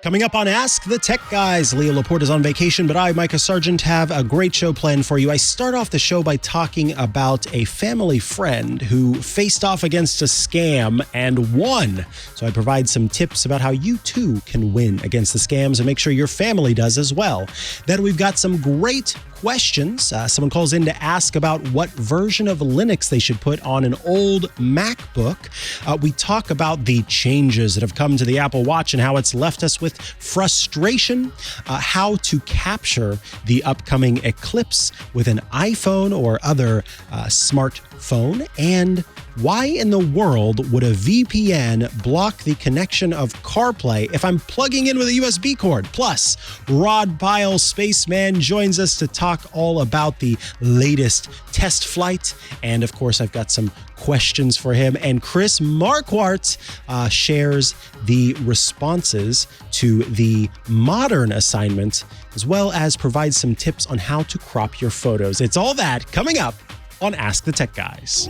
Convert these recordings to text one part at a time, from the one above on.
Coming up on Ask the Tech Guys, Leo Laporte is on vacation, but I, Mikah Sargent, have a great show planned for you. I start off the show by talking about a family friend who faced off against a scam and won. So I provide some tips about how you too can win against the scams and make sure your family does as well. Then we've got some great questions. Someone calls in to ask about what version of Linux they should put on an old MacBook. We talk about the changes that have come to the Apple Watch and how it's left us with frustration, how to capture the upcoming eclipse with an iPhone or other smartphone, and why in the world would a VPN block the connection of CarPlay if I'm plugging in with a USB cord? Plus, Pyle, Spaceman, joins us to talk all about the latest test flight. And of course, I've got some questions for him. And Chris Marquardt shares the responses to the modern assignment, as well as provides some tips on how to crop your photos. It's all that coming up on Ask the Tech Guys.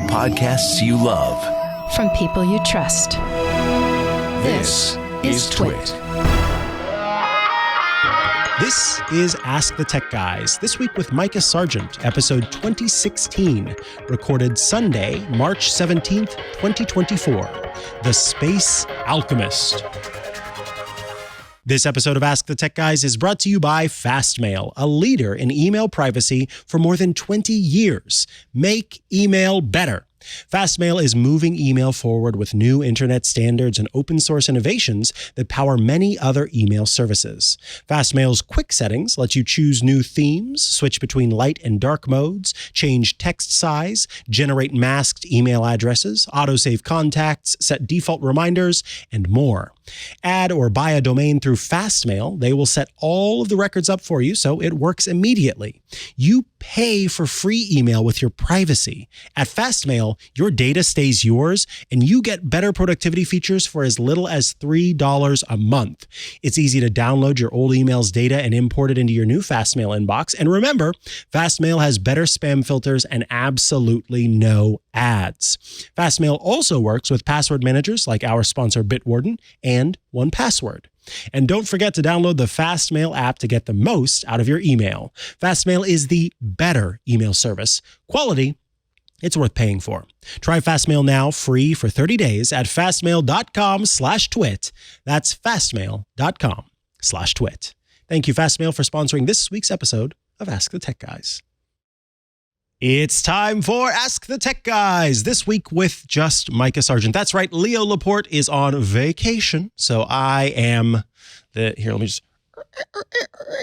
Podcasts you love from people you trust. This is Twit. This is Ask the Tech Guys, this week with Mikah Sargent, episode 2016, recorded Sunday, March 17th, 2024, The Space Alchemist. This episode of Ask the Tech Guys is brought to you by Fastmail, a leader in email privacy for more than 20 years. Make email better. Fastmail is moving email forward with new internet standards and open source innovations that power many other email services. Fastmail's quick settings let you choose new themes, switch between light and dark modes, change text size, generate masked email addresses, autosave contacts, set default reminders, and more. Add or buy a domain through Fastmail. They will set all of the records up for you so it works immediately. You pay for free email with your privacy. At Fastmail, your data stays yours and you get better productivity features for as little as $3 a month. It's easy to download your old email's data and import it into your new Fastmail inbox. And remember, Fastmail has better spam filters and absolutely no ads. Fastmail also works with password managers like our sponsor Bitwarden and 1Password. And don't forget to download the Fastmail app to get the most out of your email. Fastmail is the better email service. Quality, it's worth paying for. Try Fastmail now free for 30 days at fastmail.com/twit. That's fastmail.com/twit. Thank you, Fastmail, for sponsoring this week's episode of Ask the Tech Guys. It's time for Ask the Tech Guys, this week with just Mikah Sargent. That's right, Leo Laporte is on vacation, so I am here, let me just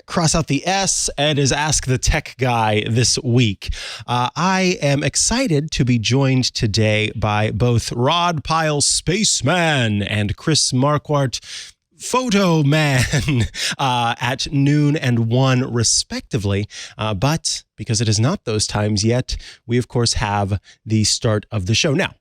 cross out the S, and is Ask the Tech Guy this week. I am excited to be joined today by both Pyle, Spaceman, and Chris Marquardt, Photo Man, at noon and 1 respectively. But because it is not those times yet, we of course have the start of the show. Now,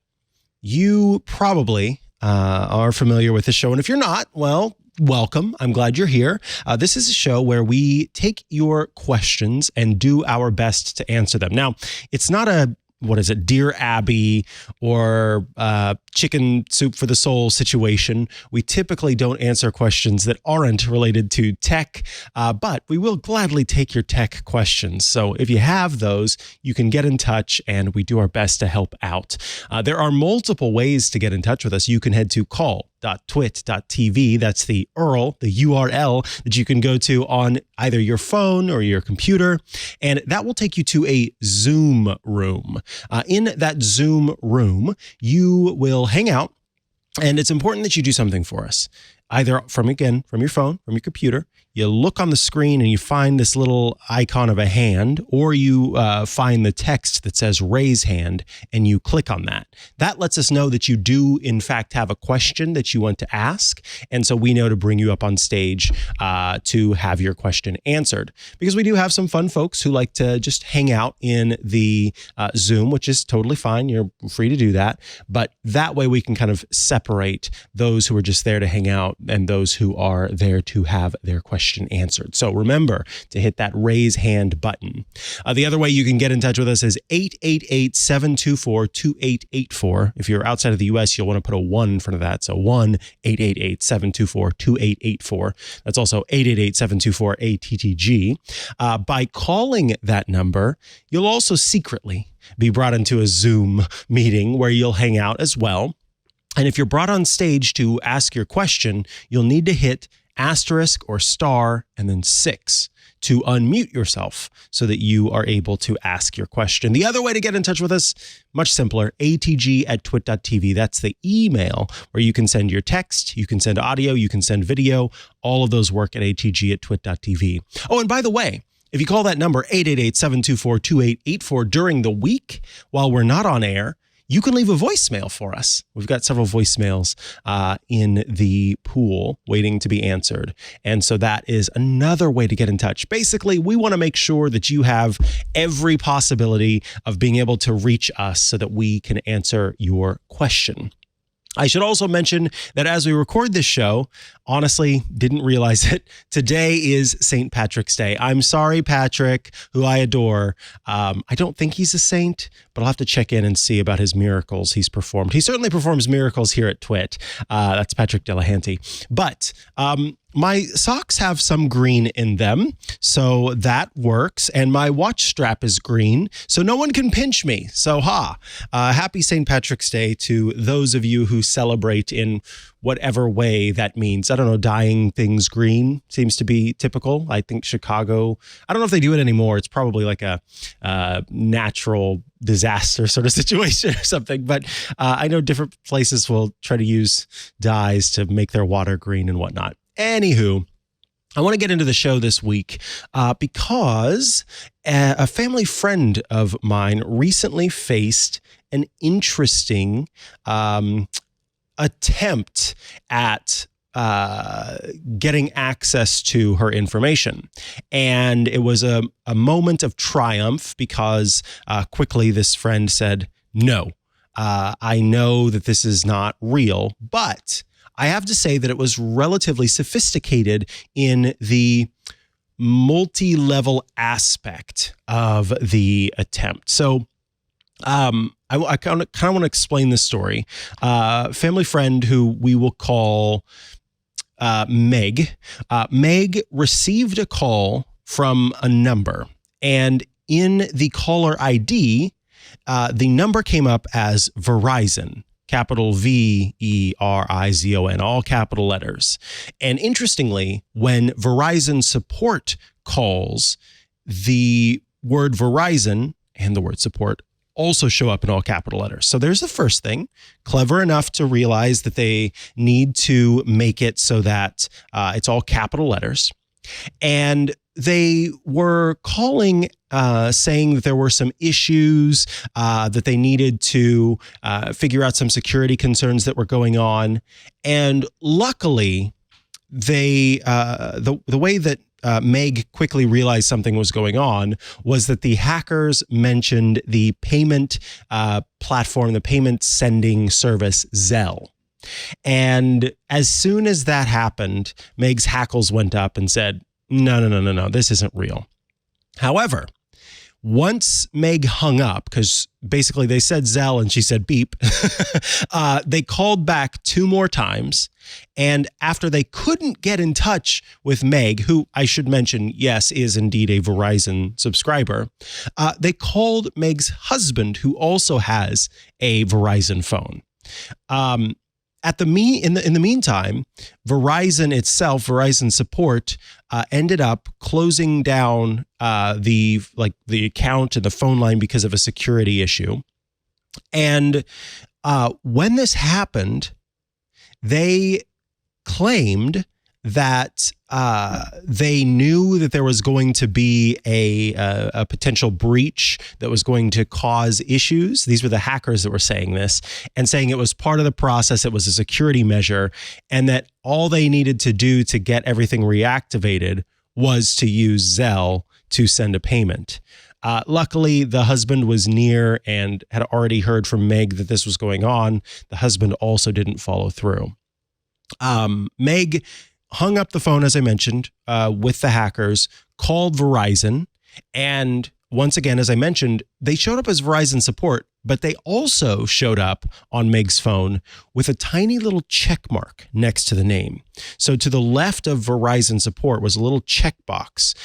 you probably are familiar with the show, and if you're not, well, welcome. I'm glad you're here. This is a show where we take your questions and do our best to answer them. Now, it's not a Dear Abby or chicken soup for the soul situation. We typically don't answer questions that aren't related to tech, but we will gladly take your tech questions. So if you have those, you can get in touch and we do our best to help out. There are multiple ways to get in touch with us. You can head to call.twit.tv. That's the URL that you can go to on either your phone or your computer, and that will take you to a Zoom room. In that Zoom room, you will hang out, and it's important that you do something for us. Either from your phone, from your computer, you look on the screen and you find this little icon of a hand, or you find the text that says raise hand and you click on that. That lets us know that you do in fact have a question that you want to ask. And so we know to bring you up on stage to have your question answered, because we do have some fun folks who like to just hang out in the Zoom, which is totally fine. You're free to do that. But that way we can kind of separate those who are just there to hang out and those who are there to have their question answered. So remember to hit that raise hand button. The other way you can get in touch with us is 888-724-2884. If you're outside of the U.S., you'll want to put a 1 in front of that. So 1-888-724-2884. That's also 888-724-ATTG. By calling that number, you'll also secretly be brought into a Zoom meeting where you'll hang out as well. And if you're brought on stage to ask your question, you'll need to hit asterisk or star and then 6 to unmute yourself so that you are able to ask your question. The other way to get in touch with us, much simpler, atg@twit.tv. That's the email where you can send your text, you can send audio, you can send video. All of those work at atg@twit.tv. Oh, and by the way, if you call that number, 888-724-2884 during the week while we're not on air, you can leave a voicemail for us. We've got several voicemails in the pool waiting to be answered. And so that is another way to get in touch. Basically, we want to make sure that you have every possibility of being able to reach us so that we can answer your question. I should also mention that as we record this show, honestly, didn't realize it, today is St. Patrick's Day. I'm sorry, Patrick, who I adore. I don't think he's a saint, but I'll have to check in and see about his miracles he's performed. He certainly performs miracles here at Twit. That's Patrick Delahanty. But my socks have some green in them, so that works. And my watch strap is green, so no one can pinch me. So happy St. Patrick's Day to those of you who celebrate in whatever way that means. I don't know, dyeing things green seems to be typical. I think Chicago, I don't know if they do it anymore. It's probably like a natural disaster sort of situation or something. But I know different places will try to use dyes to make their water green and whatnot. Anywho, I want to get into the show this week because a family friend of mine recently faced an interesting attempt at getting access to her information. And it was a moment of triumph because quickly this friend said, no, I know that this is not real, but I have to say that it was relatively sophisticated in the multi-level aspect of the attempt. So I kind of want to explain this story. Family friend who we will call Meg. Meg received a call from a number, and in the caller ID, the number came up as Verizon. Capital VERIZON, all capital letters. And interestingly, when Verizon support calls, the word Verizon and the word support also show up in all capital letters. So there's the first thing. Clever enough to realize that they need to make it so that it's all capital letters. And they were calling, saying that there were some issues, that they needed to figure out some security concerns that were going on. And luckily, they the way that Meg quickly realized something was going on was that the hackers mentioned the payment platform, the payment sending service, Zelle. And as soon as that happened, Meg's hackles went up and said, no, this isn't real. However, once Meg hung up, because basically they said Zelle and she said beep, they called back 2 more times. And after they couldn't get in touch with Meg, who I should mention, yes, is indeed a Verizon subscriber, they called Meg's husband, who also has a Verizon phone. In the meantime, Verizon itself, Verizon support, ended up closing down the account and the phone line because of a security issue. And when this happened, they claimed that they knew that there was going to be a potential breach that was going to cause issues. These were the hackers that were saying this and saying it was part of the process. It was a security measure, and that all they needed to do to get everything reactivated was to use Zelle to send a payment. Luckily, the husband was near and had already heard from Meg that this was going on. The husband also didn't follow through. Meg hung up the phone, as I mentioned, with the hackers, called Verizon, and once again, as I mentioned, they showed up as Verizon support, but they also showed up on Meg's phone with a tiny little check mark next to the name. So to the left of Verizon support was a little checkbox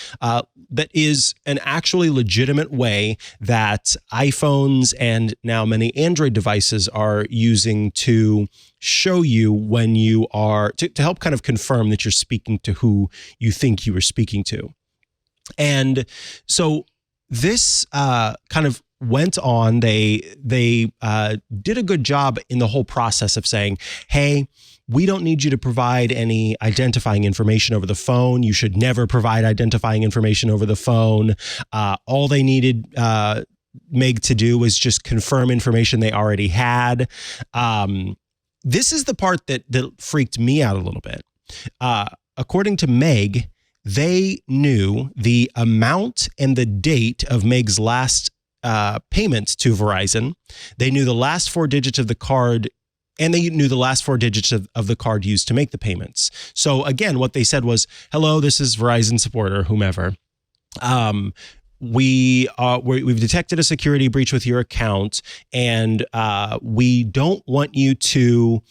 that is an actually legitimate way that iPhones and now many Android devices are using to show you when you are, to help kind of confirm that you're speaking to who you think you are speaking to. And so this kind of went on. They did a good job in the whole process of saying, hey, we don't need you to provide any identifying information over the phone. You should never provide identifying information over the phone. All they needed Meg to do was just confirm information they already had. This is the part that freaked me out a little bit. According to Meg, they knew the amount and the date of Meg's last payment to Verizon. They knew the last 4 digits of the card, and they knew the last 4 digits of the card used to make the payments. So again, what they said was, hello, this is Verizon support or whomever. We've detected a security breach with your account, and we don't want you to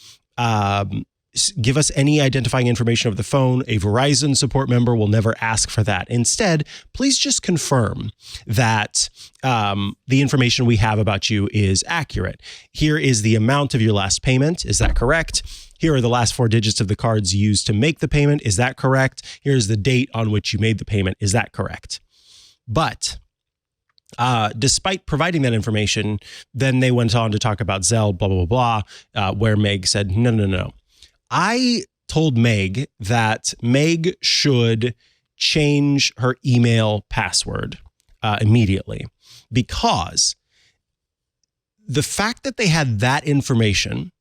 give us any identifying information over the phone. A Verizon support member will never ask for that. Instead, please just confirm that the information we have about you is accurate. Here is the amount of your last payment. Is that correct? Here are the last 4 digits of the cards used to make the payment. Is that correct? Here's the date on which you made the payment. Is that correct? But despite providing that information, then they went on to talk about Zelle, blah, blah, blah, blah, where Meg said, no. I told Meg that Meg should change her email password immediately, because the fact that they had that information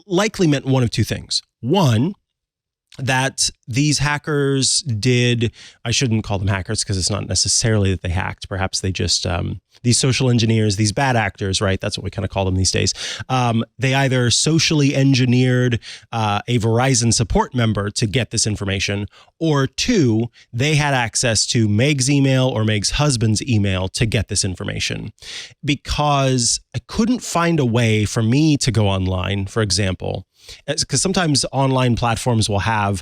likely meant one of two things. One, that these hackers did, I shouldn't call them hackers because it's not necessarily that they hacked. Perhaps they just, these social engineers, these bad actors, right? That's what we kind of call them these days. They either socially engineered a Verizon support member to get this information, or two, they had access to Meg's email or Meg's husband's email to get this information. Because I couldn't find a way for me to go online, for example, because sometimes online platforms will have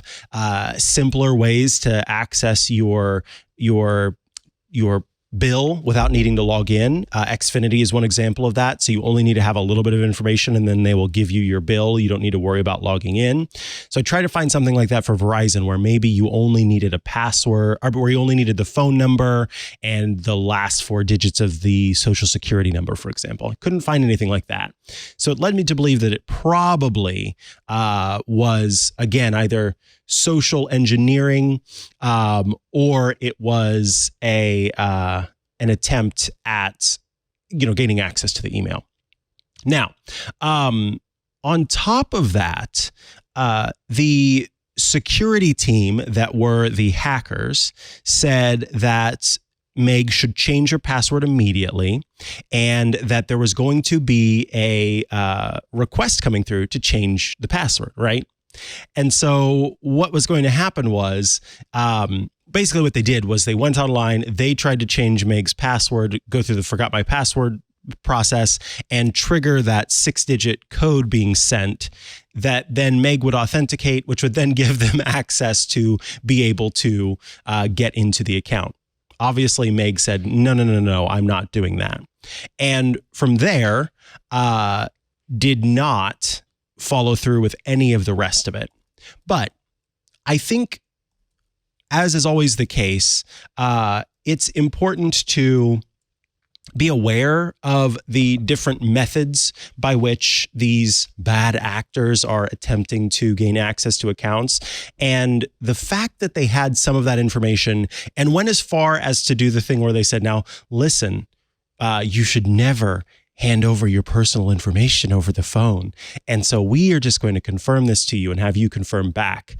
simpler ways to access your bill without needing to log in. Xfinity is one example of that. So you only need to have a little bit of information and then they will give you your bill. You don't need to worry about logging in. So I tried to find something like that for Verizon, where maybe you only needed a password, or where you only needed the phone number and the last 4 digits of the social security number, for example. I couldn't find anything like that. So it led me to believe that it probably was, again, either social engineering, or it was an attempt at, gaining access to the email. Now, on top of that, the security team that were the hackers said that Meg should change her password immediately, and that there was going to be a request coming through to change the password, right? And so what was going to happen was, basically what they did was they went online, they tried to change Meg's password, go through the forgot my password process, and trigger that 6-digit code being sent that then Meg would authenticate, which would then give them access to be able to get into the account. Obviously, Meg said, no, I'm not doing that. And from there, did not follow through with any of the rest of it. But I think, as is always the case, it's important to be aware of the different methods by which these bad actors are attempting to gain access to accounts. And the fact that they had some of that information and went as far as to do the thing where they said, now, listen, you should never hand over your personal information over the phone. And so we are just going to confirm this to you and have you confirm back.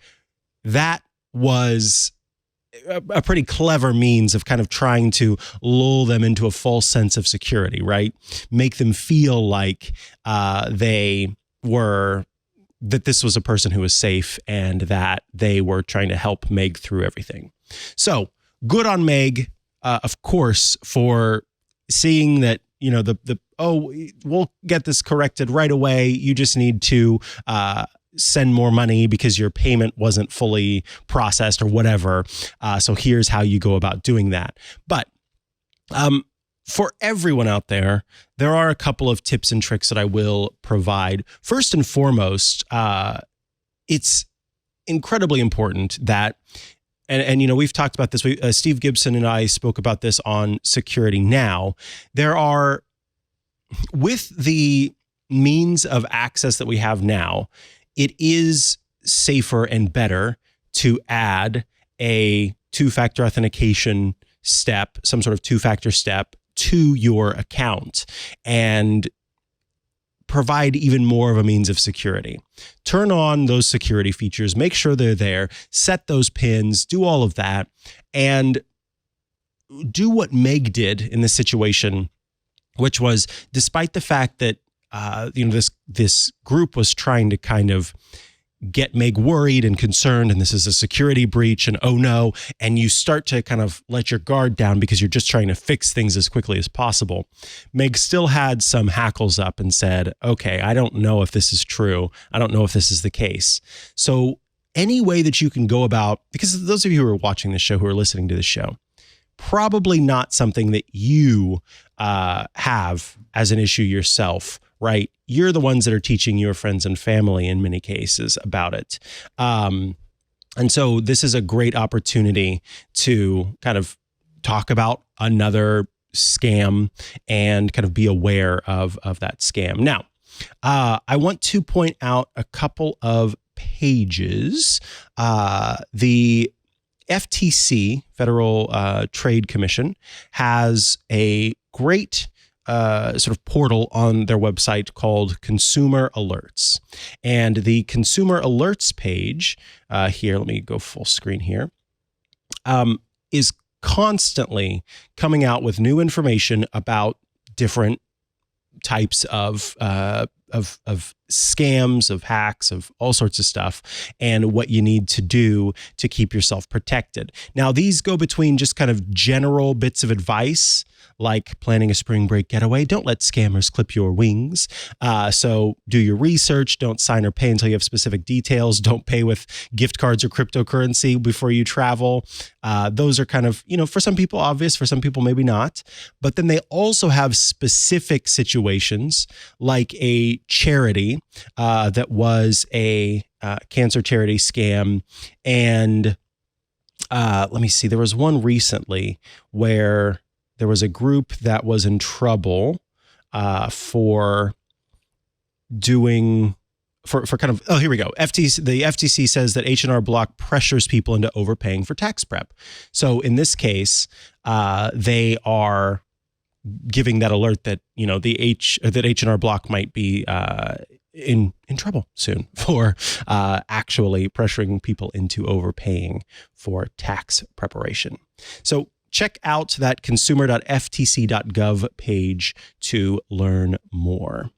That was a pretty clever means of kind of trying to lull them into a false sense of security, right? Make them feel like they were that this was a person who was safe and that they were trying to help Meg through everything. So good on Meg, of course, for seeing that, we'll get this corrected right away. You just need to send more money because your payment wasn't fully processed or whatever. So here's how you go about doing that. But for everyone out there, there are a couple of tips and tricks that I will provide. First and foremost, it's incredibly important that, and we've talked about this. Steve Gibson and I spoke about this on Security Now. There are, with the means of access that we have now, it is safer and better to add a two-factor authentication step, some sort of two-factor step to your account and provide even more of a means of security. Turn on those security features, make sure they're there, set those pins, do all of that, and do what Meg did in this situation, which was, despite the fact that this group was trying to kind of get Meg worried and concerned, and this is a security breach, and oh no, and you start to kind of let your guard down because you're just trying to fix things as quickly as possible. Meg still had some hackles up and said, okay, I don't know if this is true. I don't know if this is the case. So any way that you can go about, because those of you who are watching this show, who are listening to this show, probably not something that you have as an issue yourself, right? You're the ones that are teaching your friends and family in many cases about it. And so this is a great opportunity to kind of talk about another scam and kind of be aware of that scam. Now, I want to point out a couple of pages. The FTC, Federal Trade Commission, has a great sort of portal on their website called Consumer Alerts. And the Consumer Alerts page here, let me go full screen here, is constantly coming out with new information about different types of scams, of hacks, of all sorts of stuff, and what you need to do to keep yourself protected. Now, these go between just kind of general bits of advice, like planning a spring break getaway. Don't let scammers clip your wings. So do your research. Don't sign or pay until you have specific details. Don't pay with gift cards or cryptocurrency before you travel. Those are kind of, for some people obvious, for some people maybe not. But then they also have specific situations, like a charity that was a cancer charity scam. And let me see, there was one recently where there was a group that was in trouble for kind of, oh, here we go. The FTC says that H&R Block pressures people into overpaying for tax prep. So in this case, they are giving that alert that, that H&R Block might be in trouble soon for actually pressuring people into overpaying for tax preparation. So check out that consumer.ftc.gov page to learn more.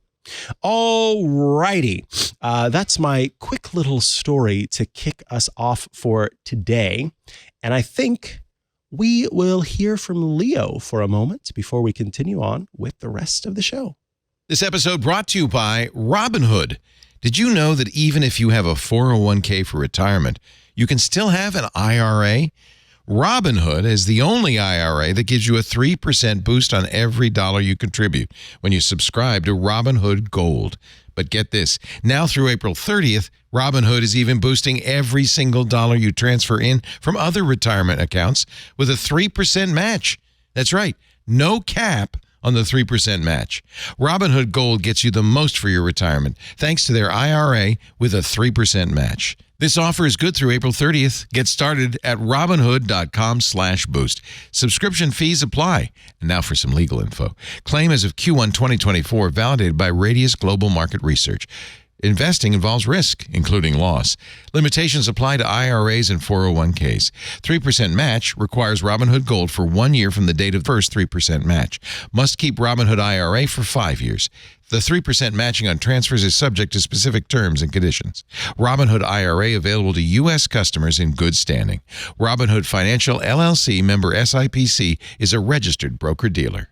All righty. That's my quick little story to kick us off for today. And I think we will hear from Leo for a moment before we continue on with the rest of the show. This episode brought to you by Robinhood. Did you know that even if you have a 401k for retirement, you can still have an IRA? Robinhood is the only IRA that gives you a 3% boost on every dollar you contribute when you subscribe to Robinhood Gold. But get this, now through April 30th, Robinhood is even boosting every single dollar you transfer in from other retirement accounts with a 3% match. That's right, no cap on the 3% match. Robinhood Gold gets you the most for your retirement, thanks to their IRA with a 3% match. This offer is good through April 30th. Get started at Robinhood.com/boost. Subscription fees apply. And now for some legal info. Claim as of Q1 2024, validated by Radius Global Market Research. Investing involves risk, including loss. Limitations apply to IRAs and 401ks. 3% match requires Robinhood Gold for 1 year from the date of first 3% match. Must keep Robinhood IRA for 5 years. The 3% matching on transfers is subject to specific terms and conditions. Robinhood IRA available to U.S. customers in good standing. Robinhood Financial LLC member SIPC is a registered broker-dealer.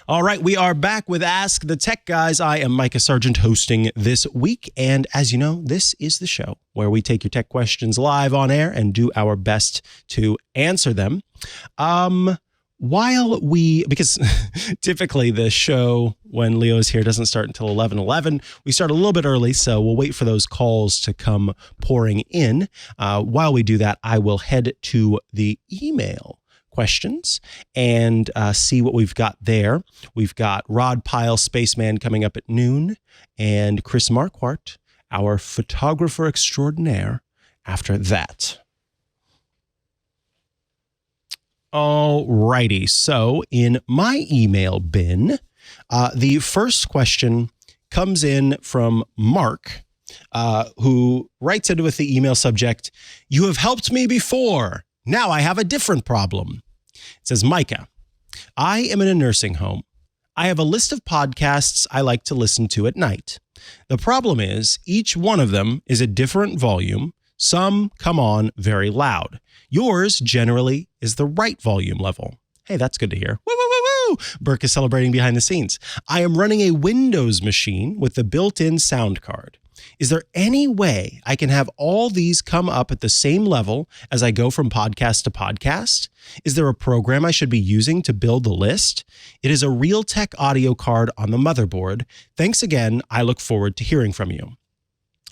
All right, we are back with Ask the Tech Guys. I am Mikah Sargent hosting this week. And as you know, this is the show where we take your tech questions live on air and do our best to answer them. Because typically the show when Leo is here doesn't start until 11:11. We start a little bit early, so we'll wait for those calls to come pouring in. While we do that, I will head to the email questions and see what we've got there. We've got Rod Pyle, Spaceman, coming up at noon, and Chris Marquardt, our photographer extraordinaire, after that. All righty. So in my email bin, the first question comes in from Mark, who writes in with the email subject, "You have helped me before. Now I have a different problem." It says, "Mikah, I am in a nursing home. I have a list of podcasts I like to listen to at night. The problem is each one of them is a different volume. Some come on very loud. Yours generally is the right volume level." Hey, that's good to hear. Woo, woo, woo, woo. Burke is celebrating behind the scenes. "I am running a Windows machine with the built-in sound card. Is there any way I can have all these come up at the same level as I go from podcast to podcast? Is there a program I should be using to build the list? It is a Realtek audio card on the motherboard. Thanks again. I look forward to hearing from you."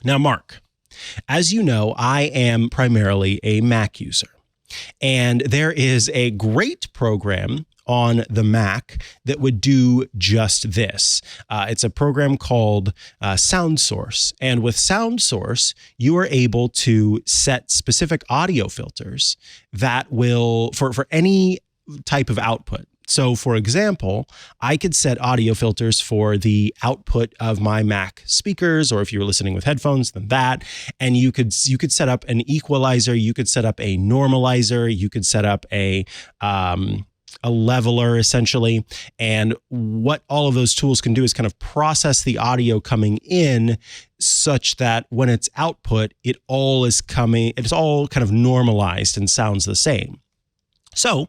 Now, Mark, as you know, I am primarily a Mac user, and there is a great program on the Mac that would do just this. It's a program called SoundSource, and with SoundSource, you are able to set specific audio filters that will, for any type of output. So, for example, I could set audio filters for the output of my Mac speakers, or if you were listening with headphones, then that. And you could set up an equalizer, you could set up a normalizer, you could set up a leveler, essentially. And what all of those tools can do is kind of process the audio coming in such that when it's output, it's all kind of normalized and sounds the same. So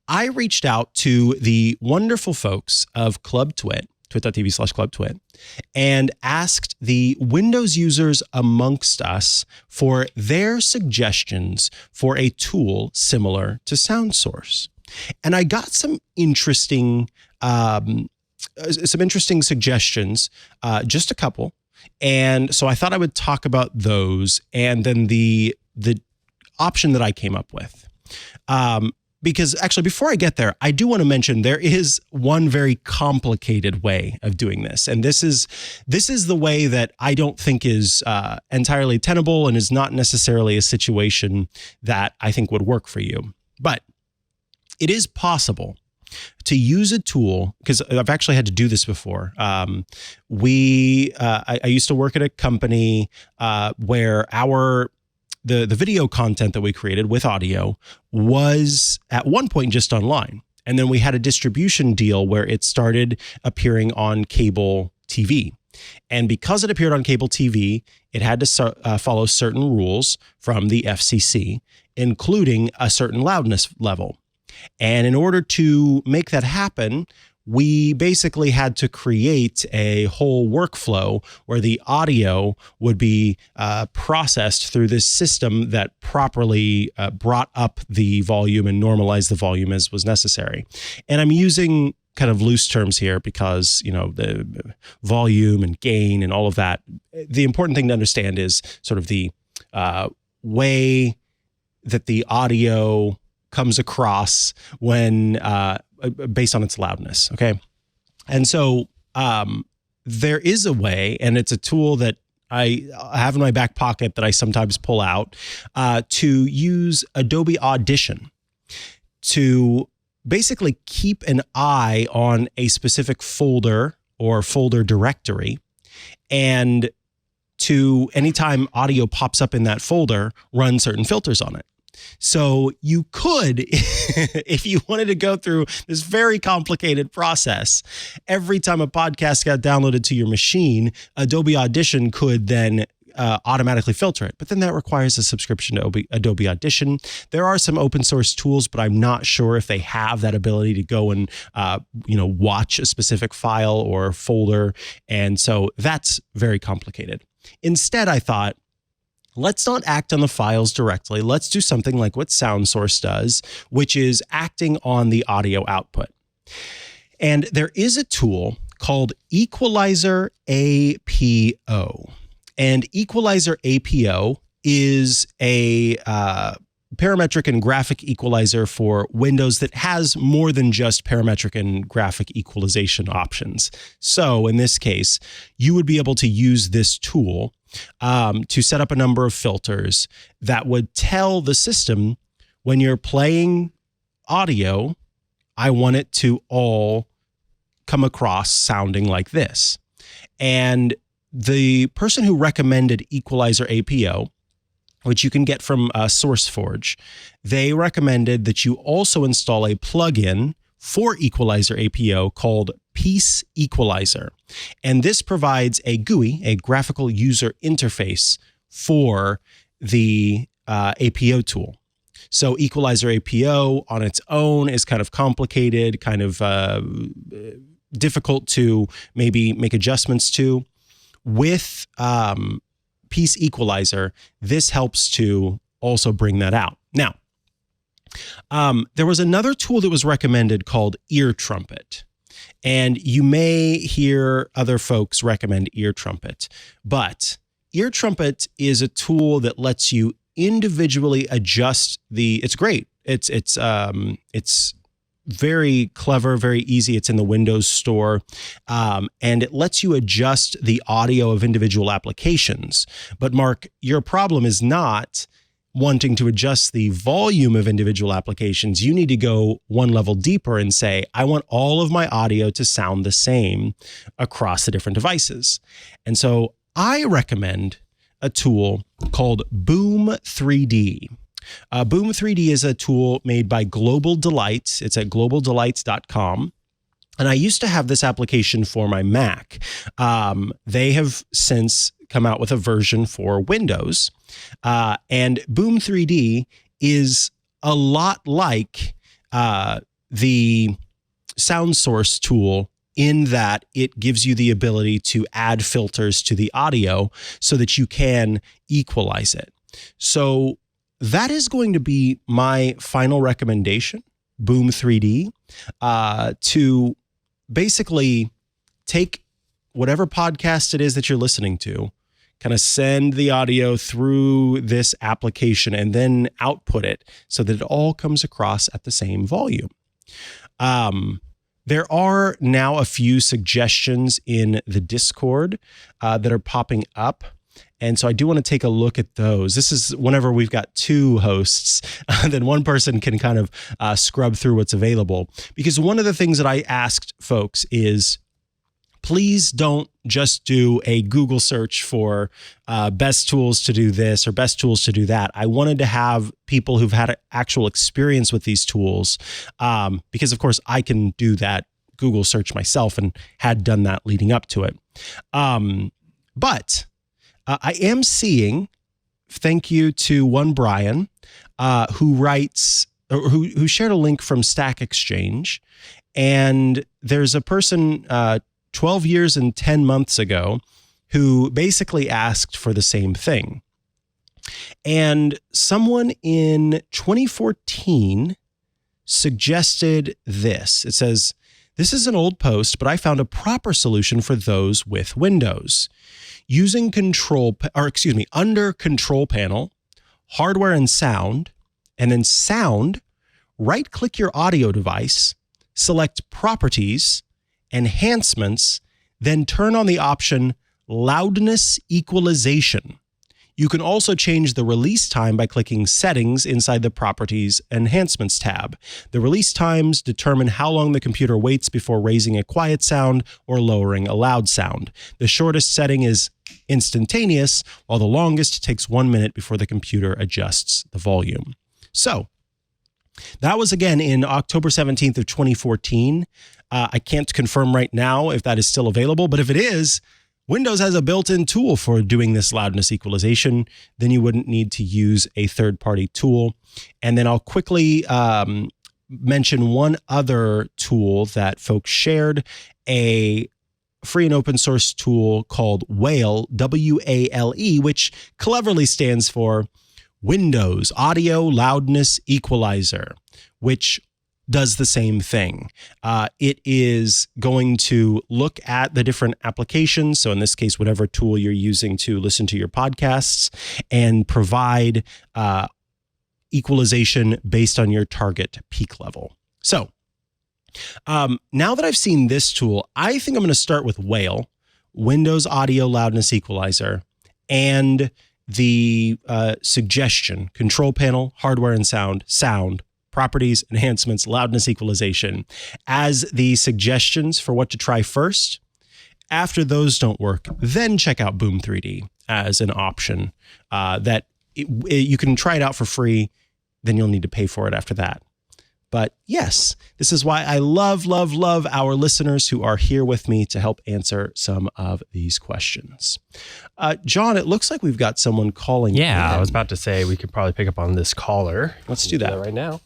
I reached out to the wonderful folks of Club Twit, twit.tv/clubtwit, and asked the Windows users amongst us for their suggestions for a tool similar to SoundSource. And I got some interesting suggestions, just a couple. And so I thought I would talk about those and then the option that I came up with. Because actually, before I get there, I do want to mention there is one very complicated way of doing this. And this is the way that I don't think is entirely tenable and is not necessarily a situation that I think would work for you. But it is possible to use a tool, because I've actually had to do this before. I used to work at a company where the video content that we created with audio was at one point just online. And then we had a distribution deal where it started appearing on cable TV. And because it appeared on cable TV, it had to follow certain rules from the FCC, including a certain loudness level. And in order to make that happen, we basically had to create a whole workflow where the audio would be processed through this system that properly brought up the volume and normalized the volume as was necessary. And I'm using kind of loose terms here because, the volume and gain and all of that. The important thing to understand is sort of the way that the audio comes across when based on its loudness. Okay. And so there is a way, and it's a tool that I have in my back pocket that I sometimes pull out to use Adobe Audition to basically keep an eye on a specific folder or folder directory, and to anytime audio pops up in that folder, run certain filters on it. So you could, if you wanted to go through this very complicated process, every time a podcast got downloaded to your machine, Adobe Audition could then automatically filter it. But then that requires a subscription to Adobe Audition. There are some open source tools, but I'm not sure if they have that ability to go and, watch a specific file or folder. And so that's very complicated. Instead, I thought, let's not act on the files directly. Let's do something like what SoundSource does, which is acting on the audio output. And there is a tool called Equalizer APO. And Equalizer APO is a parametric and graphic equalizer for Windows that has more than just parametric and graphic equalization options. So in this case, you would be able to use this tool to set up a number of filters that would tell the system, when you're playing audio, I want it to all come across sounding like this. And the person who recommended Equalizer APO, which you can get from SourceForge, they recommended that you also install a plugin for Equalizer APO called Piece Equalizer. And this provides a GUI, a graphical user interface, for the APO tool. So Equalizer APO on its own is kind of complicated, kind of difficult to maybe make adjustments to. With Piece Equalizer, this helps to also bring that out. Now, there was another tool that was recommended called Ear Trumpet. And you may hear other folks recommend Ear Trumpet, but Ear Trumpet is a tool that lets you individually adjust it's great. It's very clever, very easy. It's in the Windows Store, and it lets you adjust the audio of individual applications. But Mark, your problem is not wanting to adjust the volume of individual applications. You need to go one level deeper and say, I want all of my audio to sound the same across the different devices. And so I recommend a tool called Boom 3D. Boom 3D is a tool made by Global Delight. It's at globaldelights.com. And I used to have this application for my Mac. They have since come out with a version for Windows. And Boom 3D is a lot like the SoundSource tool in that it gives you the ability to add filters to the audio so that you can equalize it. So that is going to be my final recommendation, Boom 3D, to basically take whatever podcast it is that you're listening to, kind of send the audio through this application and then output it so that it all comes across at the same volume. There are now a few suggestions in the Discord that are popping up. And so I do want to take a look at those. This is whenever we've got two hosts, then one person can kind of scrub through what's available. Because one of the things that I asked folks is, please don't just do a Google search for best tools to do this or best tools to do that. I wanted to have people who've had actual experience with these tools because, of course, I can do that Google search myself and had done that leading up to it. But I am seeing, thank you to one Brian, who writes, or who shared a link from Stack Exchange. And there's a person 12 years and 10 months ago who basically asked for the same thing. And someone in 2014 suggested this. It says, this is an old post, but I found a proper solution for those with Windows. Using under Control Panel, Hardware and Sound, and then Sound, right-click your audio device, select Properties, Enhancements, then turn on the option Loudness Equalization. You can also change the release time by clicking Settings inside the Properties Enhancements tab. The release times determine how long the computer waits before raising a quiet sound or lowering a loud sound. The shortest setting is instantaneous, while the longest takes 1 minute before the computer adjusts the volume. So that was again in October 17th of 2014. I can't confirm right now if that is still available, but if it is, Windows has a built-in tool for doing this loudness equalization. Then you wouldn't need to use a third-party tool. And then I'll quickly mention one other tool that folks shared, a free and open source tool called Whale, W-A-L-E, which cleverly stands for Windows Audio Loudness Equalizer, which does the same thing. It is going to look at the different applications, so in this case, whatever tool you're using to listen to your podcasts, and provide equalization based on your target peak level. So now that I've seen this tool, I think I'm going to start with Whale, Windows Audio Loudness Equalizer, and the suggestion, control panel, hardware and sound, properties, enhancements, loudness equalization as the suggestions for what to try first. After those don't work, then check out Boom 3D as an option that you can try it out for free. Then you'll need to pay for it after that. But yes, this is why I love our listeners who are here with me to help answer some of these questions. John, it looks like we've got someone calling. Yeah, in. I was about to say we could probably pick up on this caller. Let's do that right now.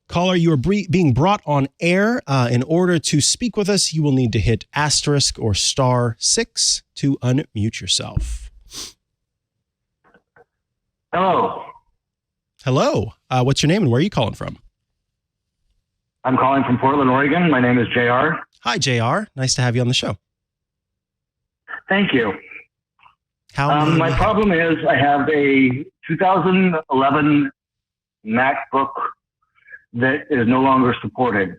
Caller, you are being brought on air. In order to speak with us, you will need to hit asterisk or *6 to unmute yourself. Hello. Hello. What's your name and where are you calling from? I'm calling from Portland, Oregon. My name is JR. Hi, JR. Nice to have you on the show. Thank you. My How problem is I have a 2011 MacBook that is no longer supported.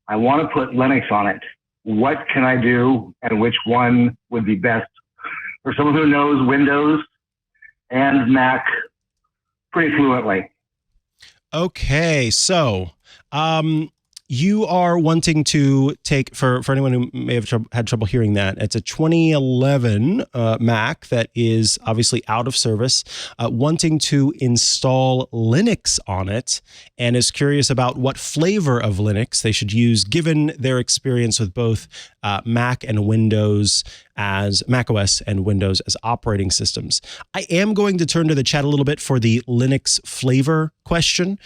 I want to put Linux on it. What can I do and which one would be best for someone who knows Windows and Mac pretty fluently? Okay, so you are wanting to take, for anyone who may have had trouble hearing that, it's a 2011 Mac that is obviously out of service, wanting to install Linux on it, and is curious about what flavor of Linux they should use given their experience with both Mac and Windows as macOS and Windows as operating systems. I am going to turn to the chat a little bit for the Linux flavor question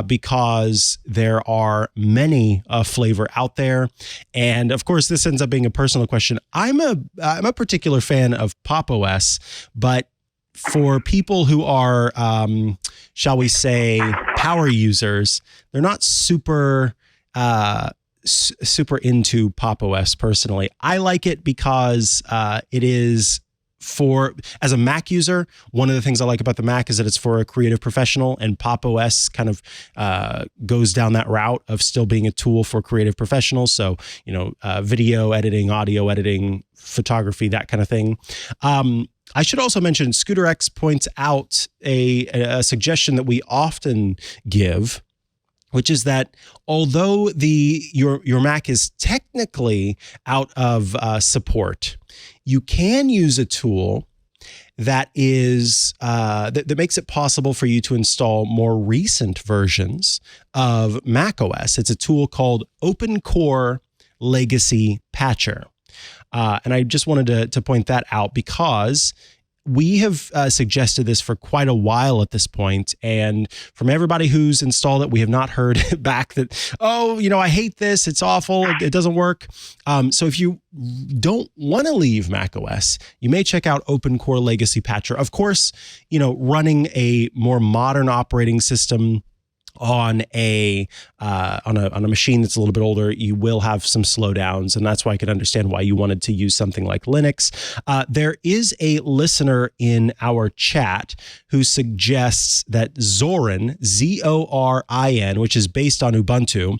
because there are many flavor out there. And of course, this ends up being a personal question. I'm a particular fan of Pop OS, but for people who are, shall we say, power users, they're not super into Pop OS personally. I like it because it is as a Mac user, one of the things I like about the Mac is that it's for a creative professional, and Pop OS kind of goes down that route of still being a tool for creative professionals. So, video editing, audio editing, photography, that kind of thing. I should also mention Scooter X points out a suggestion that we often give, which is that although your Mac is technically out of support, you can use a tool that is that makes it possible for you to install more recent versions of macOS. It's a tool called Open Core Legacy Patcher. And I just wanted to point that out because we have suggested this for quite a while at this point, and from everybody who's installed it, we have not heard back that, I hate this, it's awful, it doesn't work. So if you don't want to leave macOS, you may check out Open Core Legacy Patcher. Of course, running a more modern operating system on a machine that's a little bit older, you will have some slowdowns, and that's why I could understand why you wanted to use something like Linux. There is a listener in our chat who suggests that Zorin, Zorin, which is based on Ubuntu,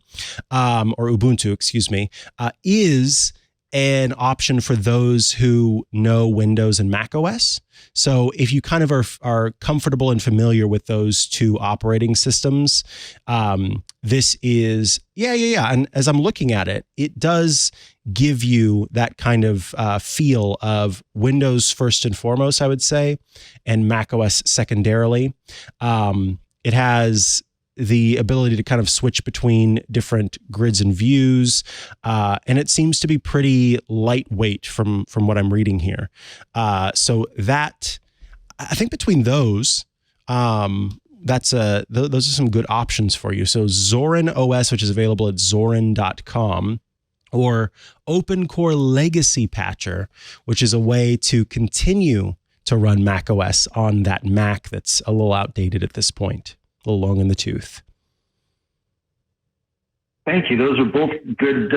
is an option for those who know Windows and Mac OS. So if you kind of are comfortable and familiar with those two operating systems, this is, yeah. And as I'm looking at it, it does give you that kind of feel of Windows first and foremost, I would say, and macOS secondarily. It has the ability to kind of switch between different grids and views, and it seems to be pretty lightweight from what I'm reading here. So that, I think between those, those are some good options for you. So Zorin OS, which is available at zorin.com, or OpenCore Legacy Patcher, which is a way to continue to run macOS on that Mac that's a little outdated at this point, a little long in the tooth. Thank you. Those are both good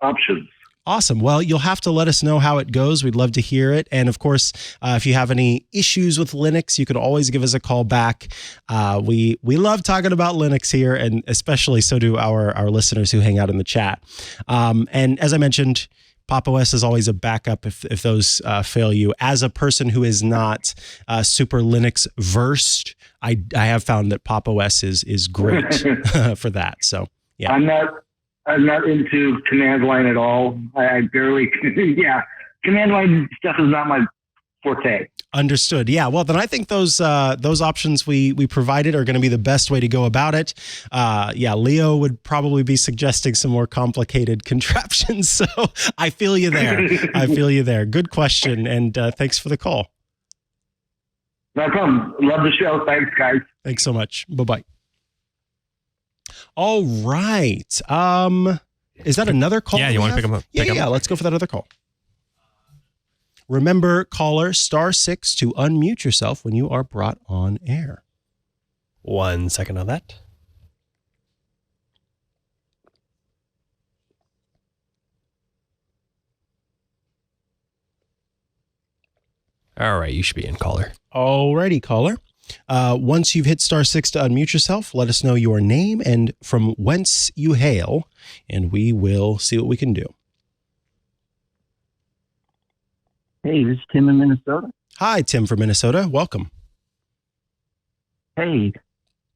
options. Awesome. Well, you'll have to let us know how it goes. We'd love to hear it. And of course, if you have any issues with Linux, you can always give us a call back. We love talking about Linux here, and especially so do our listeners who hang out in the chat. And as I mentioned, Pop! OS is always a backup if those fail you. As a person who is not super Linux versed, I have found that Pop! OS is great for that. So yeah, I'm not into command line at all. I barely, command line stuff is not my forte. Understood. Yeah. Well, then I think those options we provided are going to be the best way to go about it. Leo would probably be suggesting some more complicated contraptions. So I feel you there. Good question. And thanks for the call. No problem. Love the show. Thanks, guys. Thanks so much. Bye-bye. All right. Is that another call? Yeah, you want to pick them up? Yeah. Let's go for that other call. Remember, caller *6 to unmute yourself when you are brought on air. 1 second on that. All right, you should be in, caller. Alrighty, caller. Once you've hit *6 to unmute yourself, let us know your name and from whence you hail, and we will see what we can do. Hey, this is Tim in Minnesota. Hi, Tim from Minnesota. Welcome. Hey,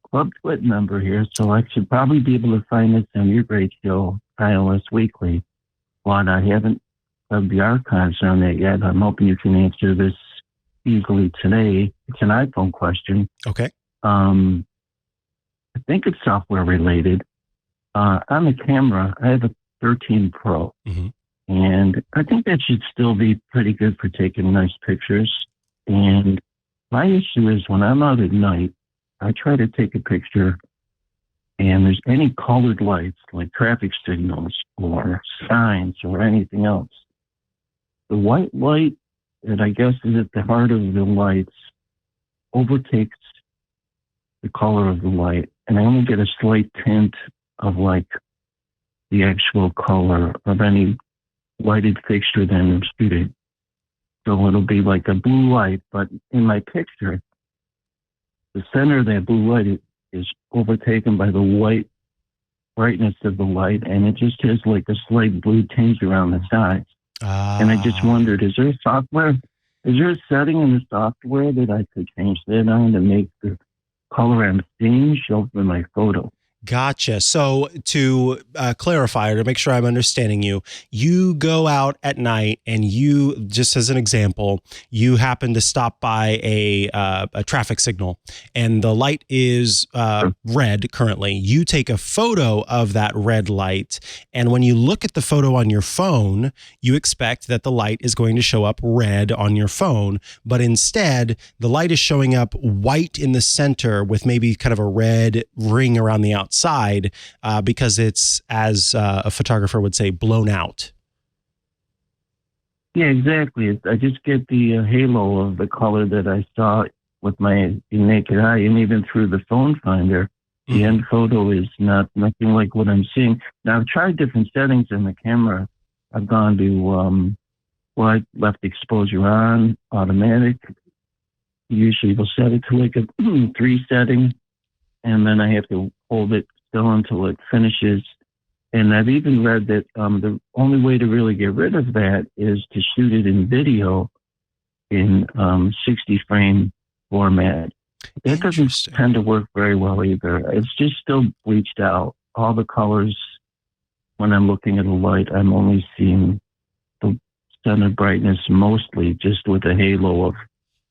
Club Twit member here, so I should probably be able to find this on your great show, iOS Weekly. But I haven't dug the archives on that yet. I'm hoping you can answer this easily today. It's an iPhone question. Okay. I think it's software related. On the camera, I have a 13 Pro. Mm-hmm. And I think that should still be pretty good for taking nice pictures. And my issue is when I'm out at night, I try to take a picture and there's any colored lights like traffic signals or signs or anything else. The white light that I guess is at the heart of the lights overtakes the color of the light. And I only get a slight tint of like the actual color of any lighted fixture that I'm shooting. So it'll be like a blue light, but in my picture, the center of that blue light is overtaken by the white brightness of the light, and it just has like a slight blue tinge around the sides. And I just wondered, is there a setting in the software that I could change that on to make the color I'm seeing show up in my photo? Gotcha. So to clarify, or to make sure I'm understanding you, you go out at night and you, just as an example, you happen to stop by a traffic signal and the light is red currently. You take a photo of that red light. And when you look at the photo on your phone, you expect that the light is going to show up red on your phone. But instead, the light is showing up white in the center with maybe kind of a red ring around the outside because it's, as a photographer would say, blown out. Yeah, exactly. I just get the halo of the color that I saw with my naked eye, and even through the phone finder, the end photo is nothing like what I'm seeing. Now, I've tried different settings in the camera. I've gone to, I left exposure on, automatic. Usually we'll set it to like a 3 setting, and then I have to hold it still until it finishes. And I've even read that the only way to really get rid of that is to shoot it in video in 60 frame format. That doesn't tend to work very well either. It's just still bleached out. All the colors when I'm looking at a light, I'm only seeing the center brightness mostly just with a halo of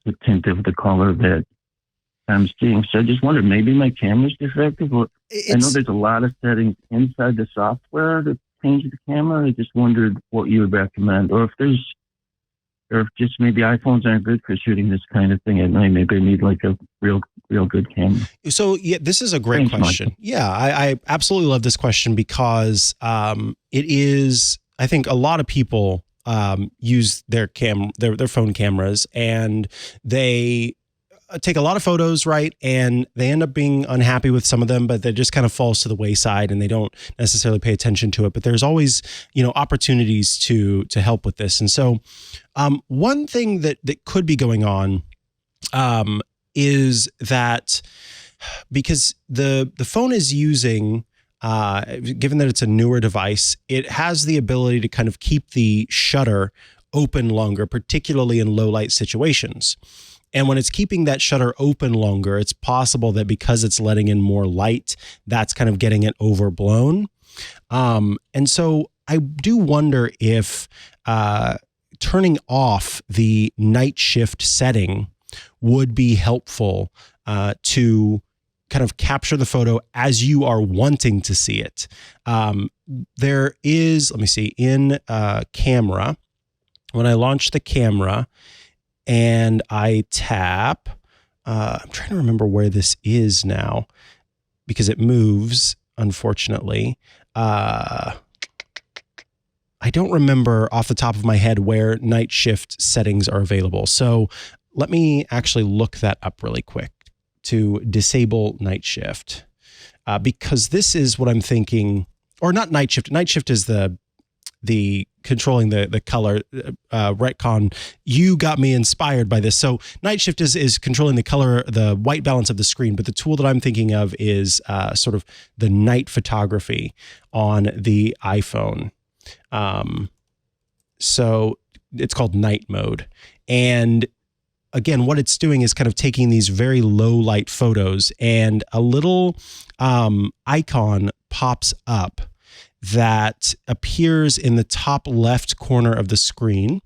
the tint of the color that I'm seeing. So I just wondered, maybe my camera's defective. Or I know there's a lot of settings inside the software to change the camera. I just wondered what you would recommend, or if just maybe iPhones aren't good for shooting this kind of thing at night. Maybe I need like a real good camera. So yeah, this is a great question. Michael. Yeah, I absolutely love this question because it is, I think a lot of people use their phone cameras, and they take a lot of photos, right? And they end up being unhappy with some of them, but that just kind of falls to the wayside and they don't necessarily pay attention to it. But there's always, opportunities to help with this. And so one thing that could be going on is that because the phone is using, given that it's a newer device, it has the ability to kind of keep the shutter open longer, particularly in low light situations. And when it's keeping that shutter open longer, it's possible that because it's letting in more light, that's kind of getting it overblown. And so I do wonder if turning off the night shift setting would be helpful to kind of capture the photo as you are wanting to see it. There is, let me see, in camera, when I launch the camera, and I tap, I'm trying to remember where this is now because it moves, unfortunately. I don't remember off the top of my head where night shift settings are available. So let me actually look that up really quick to disable night shift because this is what I'm thinking, or not night shift. Night shift is the controlling the color. Retcon, you got me inspired by this. So night shift is controlling the color, the white balance of the screen. But the tool that I'm thinking of is sort of the night photography on the iPhone. So it's called night mode. And again, what it's doing is kind of taking these very low light photos, and a little icon pops up that appears in the top left corner of the screen.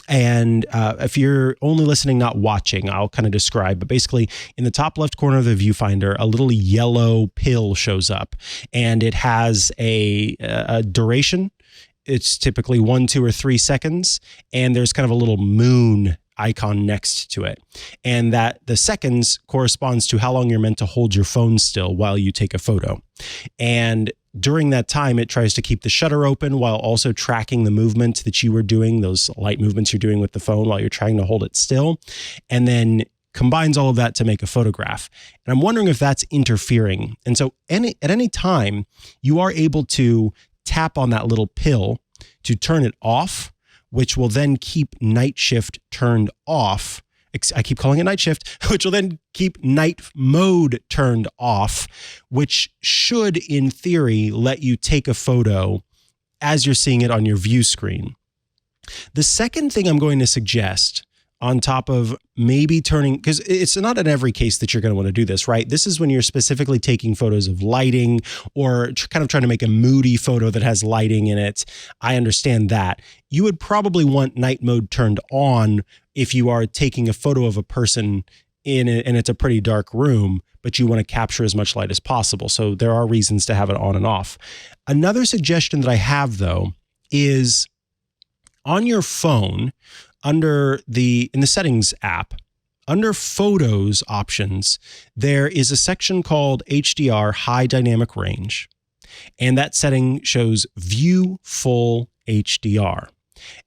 And if you're only listening, not watching, I'll kind of describe, but basically in the top left corner of the viewfinder, a little yellow pill shows up, and it has a duration. It's typically 1, 2, or 3 seconds. And there's kind of a little moon icon next to it. And that the seconds corresponds to how long you're meant to hold your phone still while you take a photo. And during that time, it tries to keep the shutter open while also tracking the movement that you were doing, those light movements you're doing with the phone while you're trying to hold it still, and then combines all of that to make a photograph. And I'm wondering if that's interfering. And so at any time, you are able to tap on that little pill to turn it off, which will then keep night shift turned off. I keep calling it night shift, which will then keep night mode turned off, which should, in theory, let you take a photo as you're seeing it on your view screen. The second thing I'm going to suggest, on top of maybe turning, because it's not in every case that you're going to want to do this, right? This is when you're specifically taking photos of lighting or kind of trying to make a moody photo that has lighting in it. I understand that. You would probably want night mode turned on if you are taking a photo of a person and it's a pretty dark room, but you want to capture as much light as possible. So there are reasons to have it on and off. Another suggestion that I have, though, is on your phone, in the settings app, under photos options, there is a section called HDR, high dynamic range. And that setting shows view full HDR.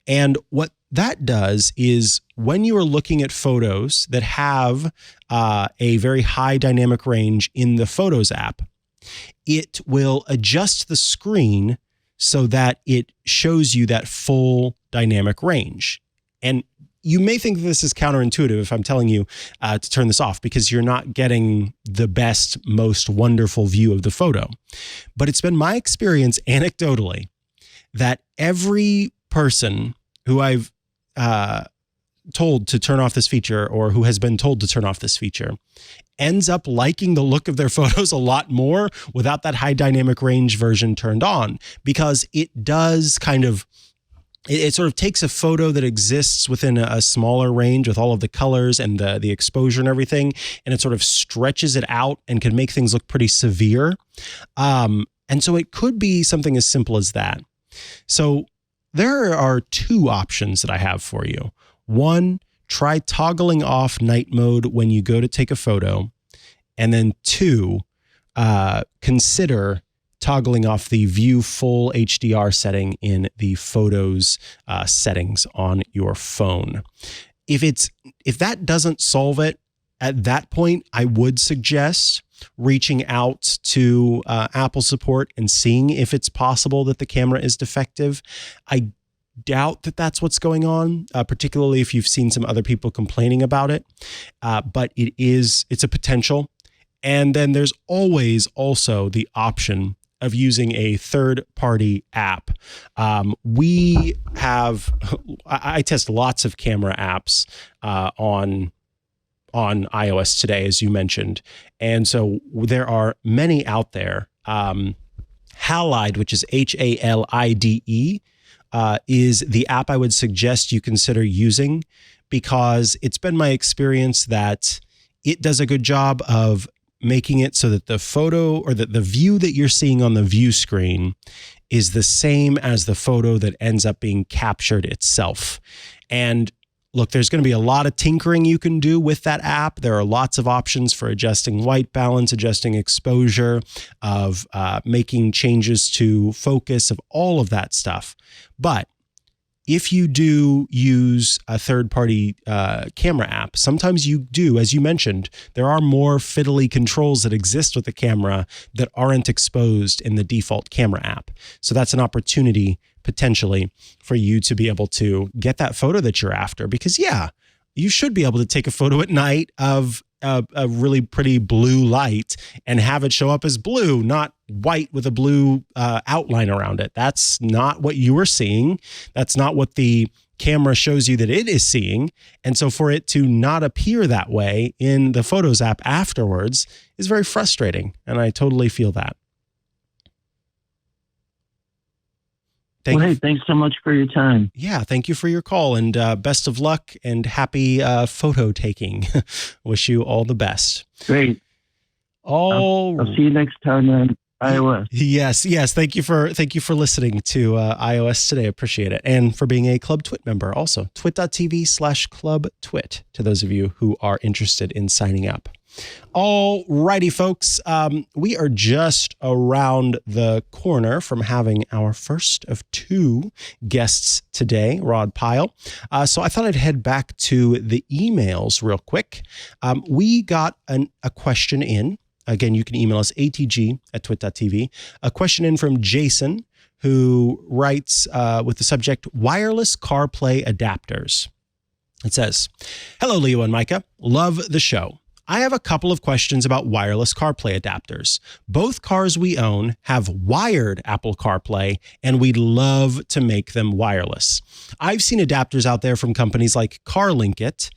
And what that does is when you are looking at photos that have a very high dynamic range in the Photos app, it will adjust the screen so that it shows you that full dynamic range. And you may think this is counterintuitive if I'm telling you to turn this off because you're not getting the best, most wonderful view of the photo. But it's been my experience anecdotally that every person who I've told to turn off this feature or who has been told to turn off this feature ends up liking the look of their photos a lot more without that high dynamic range version turned on, because it does kind of, it sort of takes a photo that exists within a smaller range with all of the colors and the exposure and everything, and it sort of stretches it out and can make things look pretty severe. And so it could be something as simple as that. So there are two options that I have for you. One, try toggling off night mode when you go to take a photo. And then two, consider toggling off the view full HDR setting in the photos settings on your phone. If that doesn't solve it, at that point, I would suggest reaching out to Apple support and seeing if it's possible that the camera is defective. I doubt that that's what's going on, particularly if you've seen some other people complaining about it. But it's a potential. And then there's always also the option of using a third-party app. I test lots of camera apps on iOS today, as you mentioned. And so there are many out there. Halide, which is HALIDE, is the app I would suggest you consider using, because it's been my experience that it does a good job of making it so that the photo or the view that you're seeing on the view screen is the same as the photo that ends up being captured itself. And look, there's going to be a lot of tinkering you can do with that app. There are lots of options for adjusting white balance, adjusting exposure, of making changes to focus, of all of that stuff. But if you do use a third-party camera app, sometimes you do, as you mentioned, there are more fiddly controls that exist with the camera that aren't exposed in the default camera app. So that's an opportunity potentially for you to be able to get that photo that you're after, because you should be able to take a photo at night of a really pretty blue light and have it show up as blue, not white with a blue outline around it. That's not what you are seeing. That's not what the camera shows you that it is seeing. And so for it to not appear that way in the Photos app afterwards is very frustrating. And I totally feel that. Hey, thanks so much for your time. Yeah, thank you for your call, and best of luck and happy photo taking. Wish you all the best. Great. I'll see you next time on iOS. Yes. Thank you for listening to iOS today. Appreciate it, and for being a Club Twit member. Also, twit.tv/Club Twit. To those of you who are interested in signing up. All righty, folks. We are just around the corner from having our first of two guests today, Rod Pyle. So I thought I'd head back to the emails real quick. We got a question in. Again, you can email us atg@twit.tv. A question in from Jason, who writes with the subject, wireless CarPlay adapters. It says, "Hello, Leo and Mikah. Love the show. I have a couple of questions about wireless CarPlay adapters. Both cars we own have wired Apple CarPlay, and we'd love to make them wireless. I've seen adapters out there from companies like CarLinkit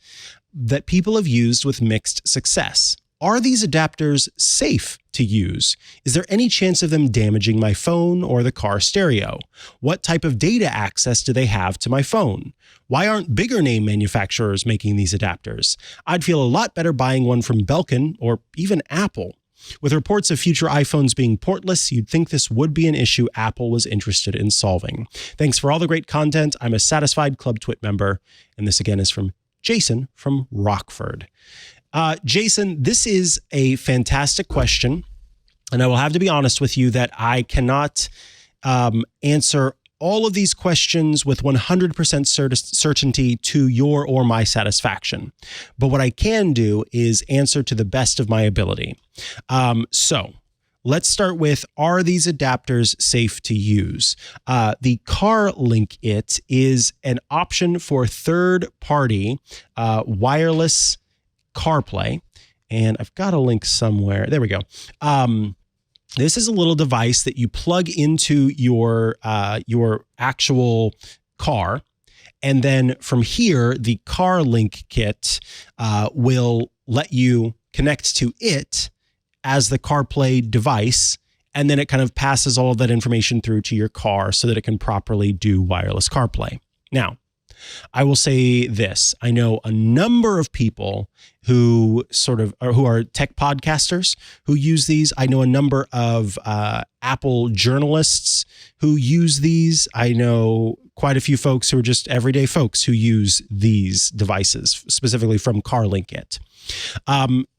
that people have used with mixed success. Are these adapters safe to use? Is there any chance of them damaging my phone or the car stereo? What type of data access do they have to my phone? Why aren't bigger name manufacturers making these adapters? I'd feel a lot better buying one from Belkin or even Apple. With reports of future iPhones being portless, you'd think this would be an issue Apple was interested in solving. Thanks for all the great content. I'm a satisfied Club Twit member." And this again is from Jason from Rockford. Jason, this is a fantastic question, and I will have to be honest with you that I cannot answer all of these questions with 100% certainty to your or my satisfaction. But what I can do is answer to the best of my ability. So let's start with, are these adapters safe to use? The CarLinkit is an option for third-party wireless CarPlay, and I've got a link somewhere. There we go. This is a little device that you plug into your actual car, And then from here, the CarLink kit will let you connect to it as the CarPlay device. And then it kind of passes all of that information through to your car so that it can properly do wireless CarPlay. Now, I will say this. I know a number of people who are tech podcasters who use these. I know a number of Apple journalists who use these. I know quite a few folks who are just everyday folks who use these devices, specifically from CarLink.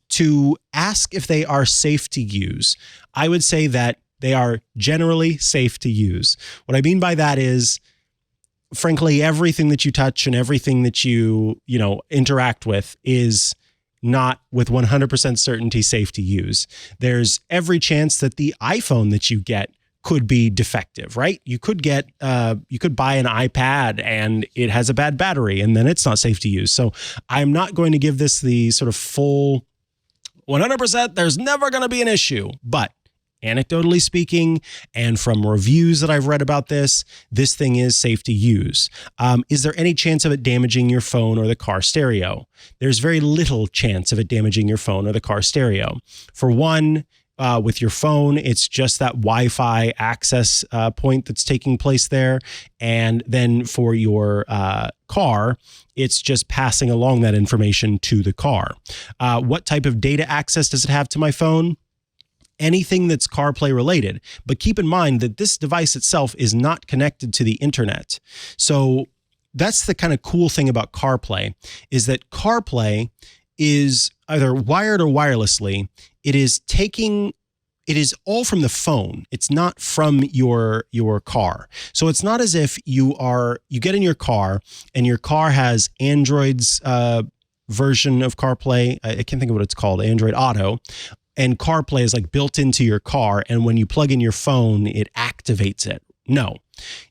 To ask if they are safe to use, I would say that they are generally safe to use. What I mean by that is, frankly, everything that you touch and everything that you interact with is not with 100% certainty safe to use. There's every chance that the iPhone that you get could be defective, right? You could buy an iPad and it has a bad battery and then it's not safe to use. So I'm not going to give this the sort of full 100%, there's never going to be an issue. But anecdotally speaking, and from reviews that I've read about this thing is safe to use. Is there any chance of it damaging your phone or the car stereo? There's very little chance of it damaging your phone or the car stereo. For one, with your phone, it's just that Wi-Fi access point that's taking place there. And then for your car, it's just passing along that information to the car. What type of data access does it have to my phone? Anything that's CarPlay related. But keep in mind that this device itself is not connected to the internet. So that's the kind of cool thing about CarPlay, is that CarPlay is either wired or wirelessly. It is all from the phone. It's not from your car. So it's not as if you get in your car and your car has Android's version of CarPlay. I can't think of what it's called, Android Auto. And CarPlay is like built into your car. And when you plug in your phone, it activates it. No,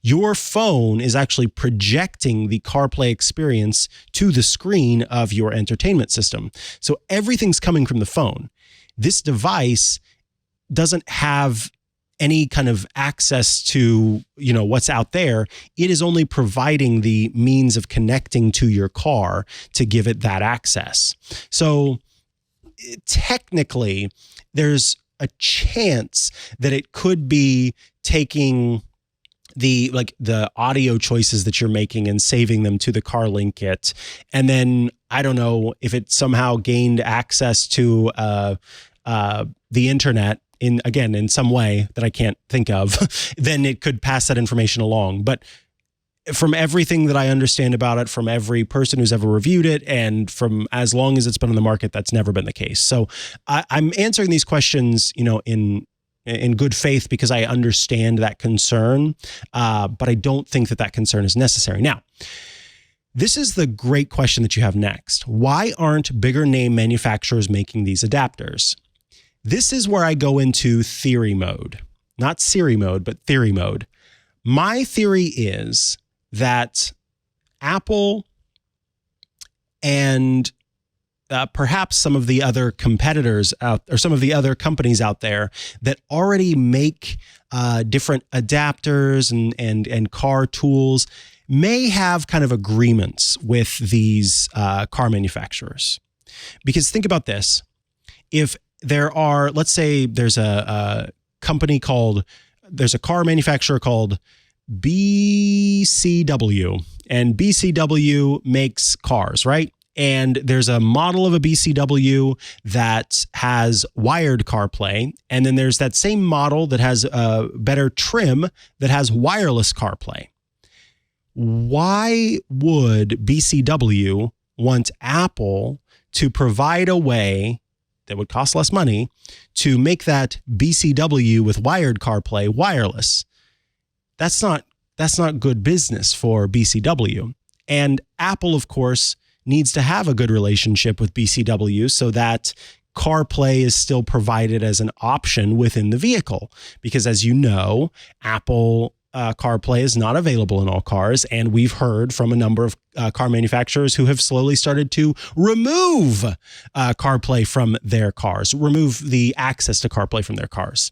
your phone is actually projecting the CarPlay experience to the screen of your entertainment system. So everything's coming from the phone. This device doesn't have any kind of access to, what's out there. It is only providing the means of connecting to your car to give it that access. So technically, there's a chance that it could be taking the audio choices that you're making and saving them to the CarLink kit. And then I don't know if it somehow gained access to the internet in some way that I can't think of, then it could pass that information along. But from everything that I understand about it, from every person who's ever reviewed it, and from as long as it's been on the market, that's never been the case. So I'm answering these questions, in good faith because I understand that concern, but I don't think that concern is necessary. Now, this is the great question that you have next. Why aren't bigger name manufacturers making these adapters? This is where I go into theory mode, not Siri mode, but theory mode. My theory is that Apple and perhaps some of the other competitors or some of the other companies out there that already make different adapters and car tools may have kind of agreements with these car manufacturers. Because think about this. If there are, let's say there's a car manufacturer called BCW, and BCW makes cars, right? And there's a model of a BCW that has wired CarPlay. And then there's that same model that has a better trim that has wireless CarPlay. Why would BCW want Apple to provide a way that would cost less money to make that BCW with wired CarPlay wireless? That's not good business for BCW. And Apple, of course, needs to have a good relationship with BCW so that CarPlay is still provided as an option within the vehicle. Because as you know, Apple CarPlay is not available in all cars. And we've heard from a number of car manufacturers who have slowly started to remove CarPlay from their cars, remove the access to CarPlay from their cars.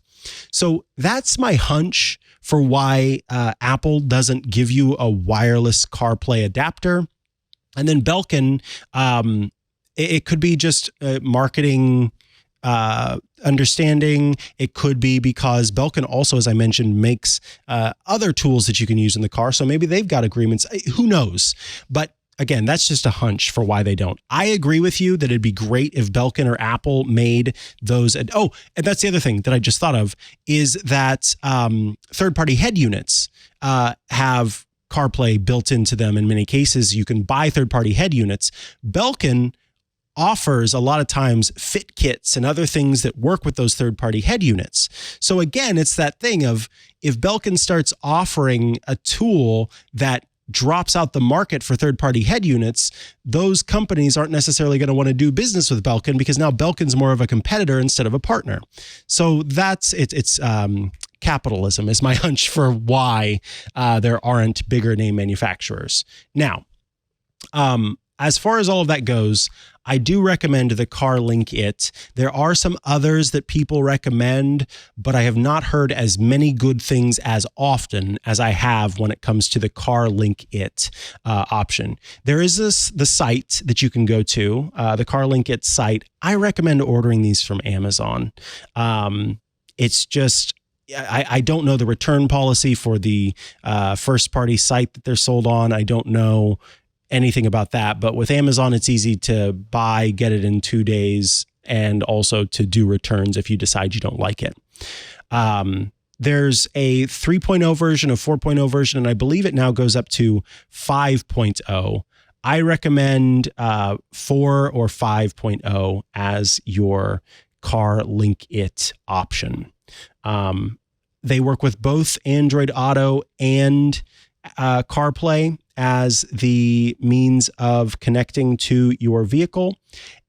So that's my hunch for why Apple doesn't give you a wireless CarPlay adapter. And then Belkin, it could be just marketing understanding. It could be because Belkin also, as I mentioned, makes other tools that you can use in the car. So maybe they've got agreements. Who knows? But again, that's just a hunch for why they don't. I agree with you that it'd be great if Belkin or Apple made those. And that's the other thing that I just thought of is that third-party head units have CarPlay built into them. In many cases, you can buy third-party head units. Belkin offers a lot of times fit kits and other things that work with those third-party head units. So again, it's that thing of if Belkin starts offering a tool that drops out the market for third-party head units, those companies aren't necessarily going to want to do business with Belkin because now Belkin's more of a competitor instead of a partner. So that's it's capitalism is my hunch for why there aren't bigger name manufacturers. Now, as far as all of that goes, I do recommend the CarLink It. There are some others that people recommend, but I have not heard as many good things as often as I have when it comes to the CarLink It option. There is the site that you can go to, the CarLink It site. I recommend ordering these from Amazon. It's just, I don't know the return policy for the first-party site that they're sold on. I don't know anything about that, but with Amazon, it's easy to buy, get it in 2 days, and also to do returns if you decide you don't like it. There's a 3.0 version, a 4.0 version, and I believe it now goes up to 5.0. I recommend 4 or 5.0 as your CarLink It option. They work with both Android Auto and CarPlay as the means of connecting to your vehicle.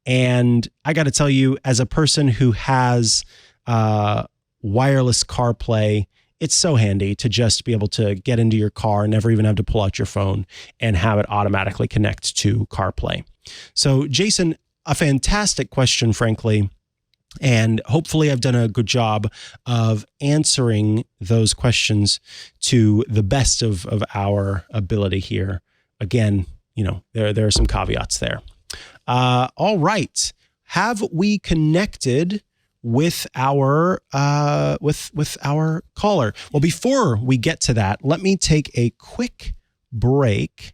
And I got to tell you, as a person who has wireless CarPlay, it's so handy to just be able to get into your car and never even have to pull out your phone and have it automatically connect to CarPlay. So, Jason, a fantastic question, frankly. And hopefully I've done a good job of answering those questions to the best of our ability here. Again, there are some caveats there. All right. Have we connected with our with our caller? Well, before we get to that, let me take a quick break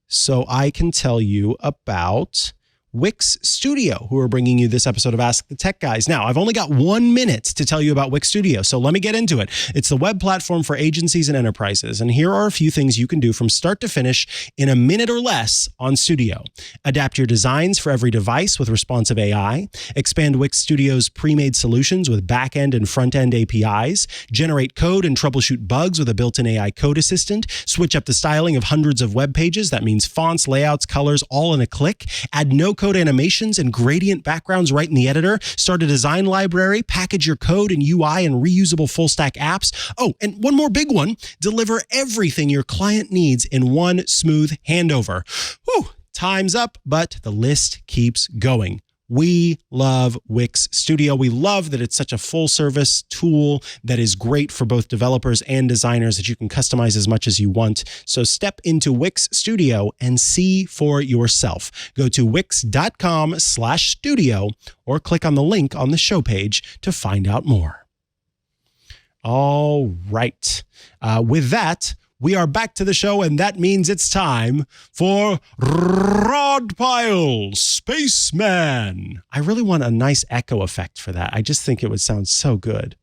so I can tell you about Wix Studio, who are bringing you this episode of Ask the Tech Guys. Now, I've only got 1 minute to tell you about Wix Studio, so let me get into it. It's the web platform for agencies and enterprises, and here are a few things you can do from start to finish in a minute or less on Studio. Adapt your designs for every device with responsive AI. Expand Wix Studio's pre-made solutions with back-end and front-end APIs. Generate code and troubleshoot bugs with a built-in AI code assistant. Switch up the styling of hundreds of web pages. That means fonts, layouts, colors, all in a click. Add no-code animations and gradient backgrounds right in the editor. Start a design library, package your code and UI and reusable full-stack apps. Oh, and one more big one, deliver everything your client needs in one smooth handover. Whew, time's up, but the list keeps going. We love Wix Studio. We love that it's such a full-service tool that is great for both developers and designers that you can customize as much as you want. So step into Wix Studio and see for yourself. Go to wix.com/studio or click on the link on the show page to find out more. All right. With that, we are back to the show, and that means it's time for Rod Pyle, Spaceman. I really want a nice echo effect for that. I just think it would sound so good.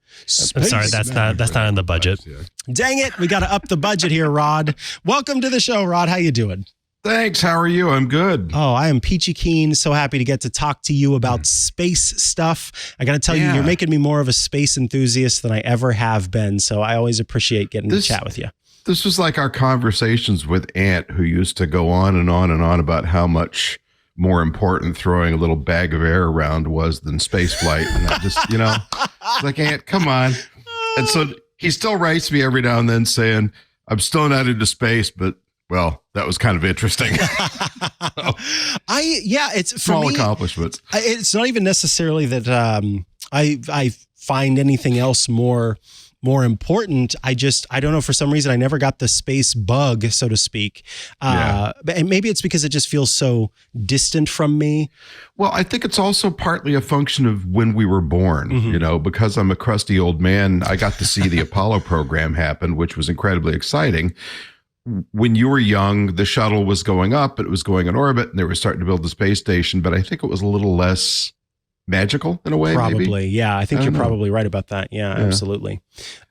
I'm sorry, that's not in the budget. Dang it, we got to up the budget here, Rod. Welcome to the show, Rod. How you doing? Thanks. How are you? I'm good. Oh, I am peachy keen. So happy to get to talk to you about space stuff. I got to tell you, you're making me more of a space enthusiast than I ever have been. So I always appreciate getting to chat with you. This was like our conversations with Ant, who used to go on and on and on about how much more important throwing a little bag of air around was than space flight. And I just, it's like, Ant, come on. And so he still writes me every now and then saying, I'm still not into space, but well, that was kind of interesting. It's for small me, accomplishments. It's not even necessarily that I find anything else more important. I don't know, for some reason I never got the space bug, so to speak. And maybe it's because it just feels so distant from me. Well, I think it's also partly a function of when we were born, because I'm a crusty old man. I got to see the Apollo program happen, which was incredibly exciting. When you were young, the shuttle was going up, it was going in orbit, and they were starting to build the space station, but I think it was a little less magical in a way. Probably. Maybe? Yeah. I think you're probably right about that. Yeah. Absolutely.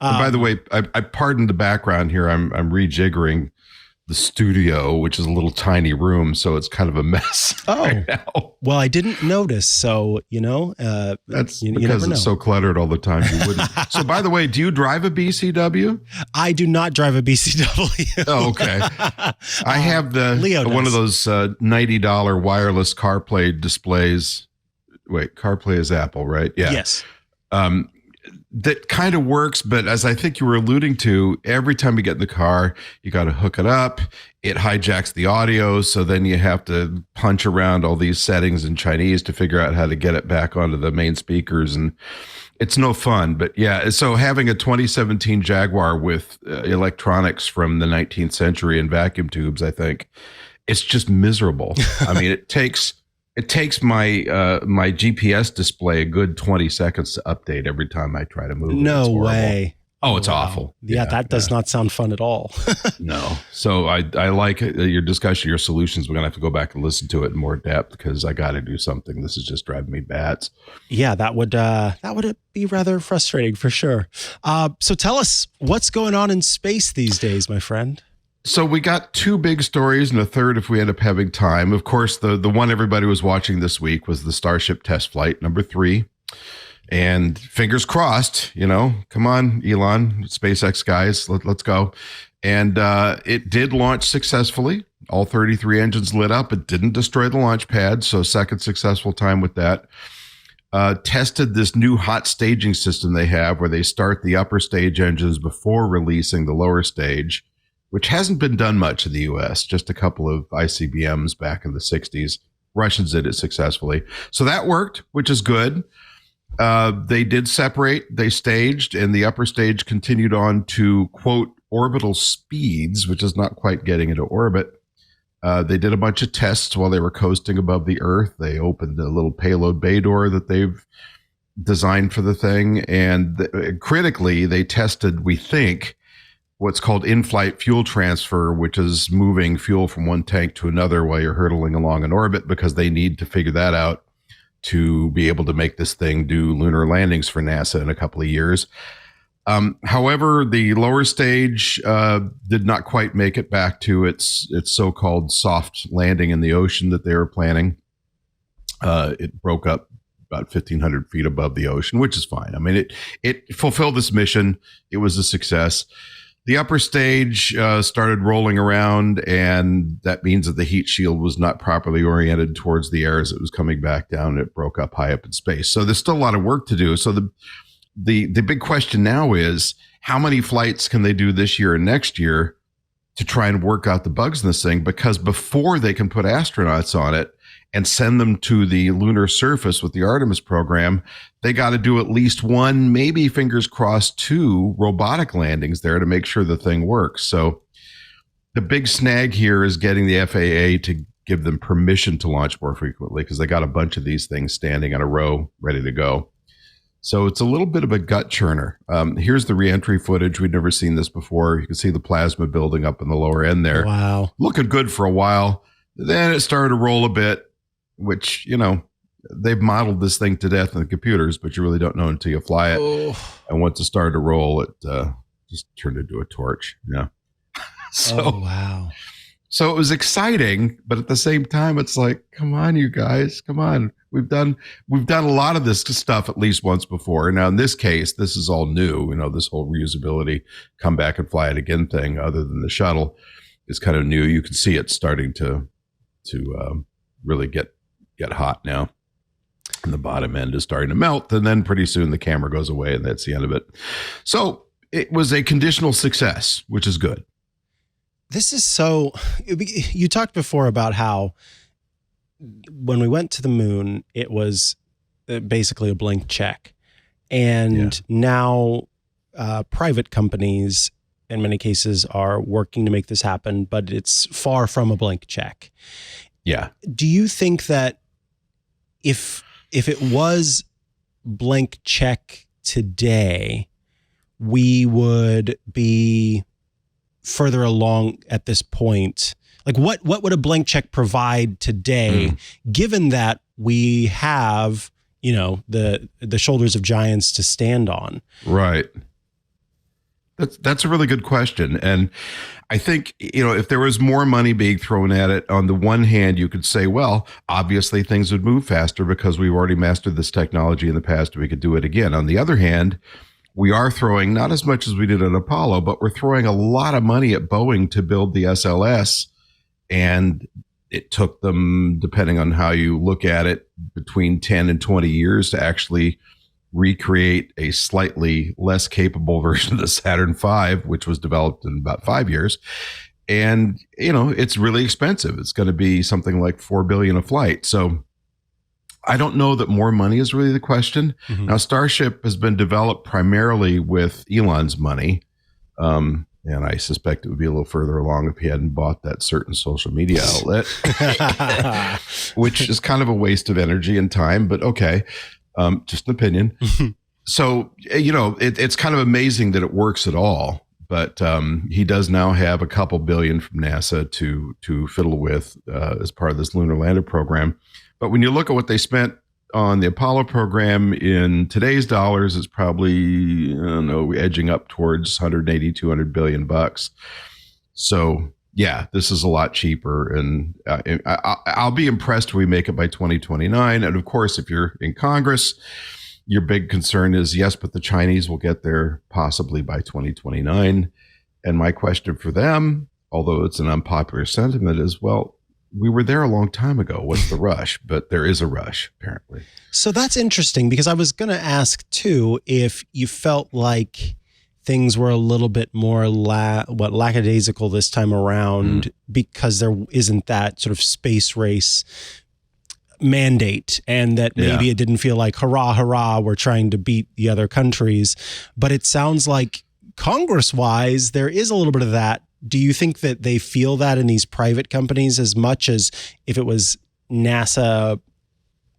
And by the way, I pardon the background here. I'm rejiggering the studio, which is a little tiny room, so it's kind of a mess. Right now. Well, I didn't notice. So, that's you because never it's know. so cluttered all the time. You wouldn't. So, by the way, do you drive a BCW? I do not drive a BCW. Oh, okay. I have one of those $90 wireless CarPlay displays. Wait, CarPlay is Apple, right? Yeah. Yes. That kind of works, but as I think you were alluding to, every time you get in the car, you got to hook it up. It hijacks the audio, so then you have to punch around all these settings in Chinese to figure out how to get it back onto the main speakers, and it's no fun. But yeah, so having a 2017 Jaguar with electronics from the 19th century and vacuum tubes, I think it's just miserable. I mean, it takes my my GPS display a good 20 seconds to update every time I try to move. No way. Oh, it's awful. Yeah, that does not sound fun at all. No. So I like your discussion, your solutions. We're going to have to go back and listen to it in more depth because I got to do something. This is just driving me bats. Yeah, that would be rather frustrating for sure. So tell us what's going on in space these days, my friend. So we got two big stories and a third if we end up having time. Of course, the one everybody was watching this week was the Starship test flight number 3. And fingers crossed, come on, Elon, SpaceX guys, let's go. And it did launch successfully. All 33 engines lit up. It didn't destroy the launch pad. So second successful time with that. Tested this new hot staging system they have where they start the upper stage engines before releasing the lower stage, which hasn't been done much in the U.S., just a couple of ICBMs back in the 60s. Russians did it successfully. So that worked, which is good. They did separate, they staged, and the upper stage continued on to, quote, orbital speeds, which is not quite getting into orbit. They did a bunch of tests while they were coasting above the Earth. They opened a little payload bay door that they've designed for the thing. And critically, they tested, we think, what's called in-flight fuel transfer, which is moving fuel from one tank to another while you're hurtling along in orbit, because they need to figure that out to be able to make this thing do lunar landings for NASA in a couple of years. However, the lower stage did not quite make it back to its so-called soft landing in the ocean that they were planning. It broke up about 1,500 feet above the ocean, which is fine. I mean, it fulfilled this mission. It was a success. The upper stage started rolling around, and that means that the heat shield was not properly oriented towards the air as it was coming back down. It broke up high up in space. So there's still a lot of work to do. So the big question now is, how many flights can they do this year and next year to try and work out the bugs in this thing? Because before they can put astronauts on it and send them to the lunar surface with the Artemis program, they got to do at least one, maybe fingers crossed 2 robotic landings there to make sure the thing works. So the big snag here is getting the FAA to give them permission to launch more frequently, because they got a bunch of these things standing in a row ready to go. So it's a little bit of a gut churner. Here's the reentry footage. We'd never seen this before. You can see the plasma building up in the lower end there. Wow. Looking good for a while. Then it started to roll a bit, which, they've modeled this thing to death in the computers, but you really don't know until you fly it. Oh. And once it started to roll, it just turned into a torch. Yeah. Wow. So it was exciting, but at the same time, it's like, come on, you guys, come on. We've done a lot of this stuff at least once before. Now, in this case, this is all new. This whole reusability, come back and fly it again thing, other than the shuttle, is kind of new. You can see it starting to really get hot now. And the bottom end is starting to melt, and then pretty soon the camera goes away, and that's the end of it. So it was a conditional success, which is good. This is so. You talked before about how when we went to the moon, it was basically a blank check. And now private companies, in many cases, are working to make this happen, but it's far from a blank check. Yeah. Do you think that if it was blank check today, we would be further along at this point? Like what would a blank check provide today, given that we have, the shoulders of giants to stand on? Right. That's a really good question. And I think, if there was more money being thrown at it, on the one hand, you could say, well, obviously things would move faster because we've already mastered this technology in the past and we could do it again. On the other hand, we are throwing not as much as we did on Apollo, but we're throwing a lot of money at Boeing to build the SLS. And it took them, depending on how you look at it, between 10 and 20 years to actually recreate a slightly less capable version of the Saturn V, which was developed in about 5 years. And, it's really expensive. It's going to be something like $4 billion a flight. So I don't know that more money is really the question. Mm-hmm. Now, Starship has been developed primarily with Elon's money. And I suspect it would be a little further along if he hadn't bought that certain social media outlet, which is kind of a waste of energy and time, but okay. Just an opinion. So, it's kind of amazing that it works at all, but he does now have a couple billion from NASA to fiddle with as part of this lunar lander program. But when you look at what they spent on the Apollo program in today's dollars, it's probably, edging up towards 180, 200 billion bucks. So yeah, this is a lot cheaper, and I'll be impressed if we make it by 2029. And of course, if you're in Congress, your big concern is, yes, but the Chinese will get there possibly by 2029. And my question for them, although it's an unpopular sentiment, is, well, we were there a long time ago. What's the rush? But there is a rush, apparently. So that's interesting, because I was going to ask, too, if you felt like things were a little bit more lackadaisical this time around because there isn't that sort of space race mandate, and that maybe it didn't feel like, hurrah, hurrah, we're trying to beat the other countries. But it sounds like Congress-wise, there is a little bit of that. Do you think that they feel that in these private companies as much as if it was NASA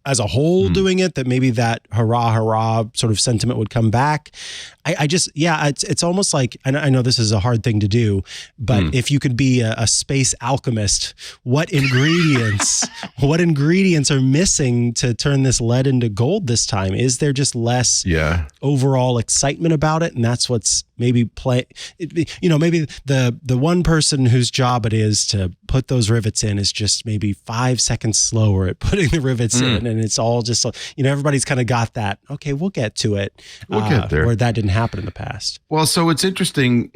as a whole doing it, that maybe that hurrah, hurrah sort of sentiment would come back? It's almost like, I know this is a hard thing to do, but if you could be a space alchemist, what ingredients are missing to turn this lead into gold this time? Is there just less overall excitement about it? And that's what's maybe maybe the one person whose job it is to put those rivets in is just maybe 5 seconds slower at putting the rivets in. And it's all just, everybody's kind of got that, okay, we'll get to it. We'll get there. Where that didn't happen in the past. Well, so it's interesting.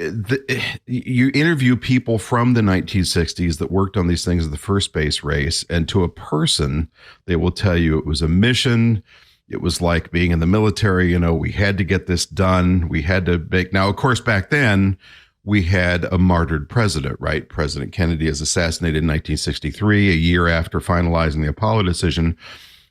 You interview people from the 1960s that worked on these things in the first space race, and to a person, they will tell you it was a mission. It was like being in the military. We had to get this done. We had to make. Now, of course, back then, we had a martyred president, right? President Kennedy is assassinated in 1963, a year after finalizing the Apollo decision.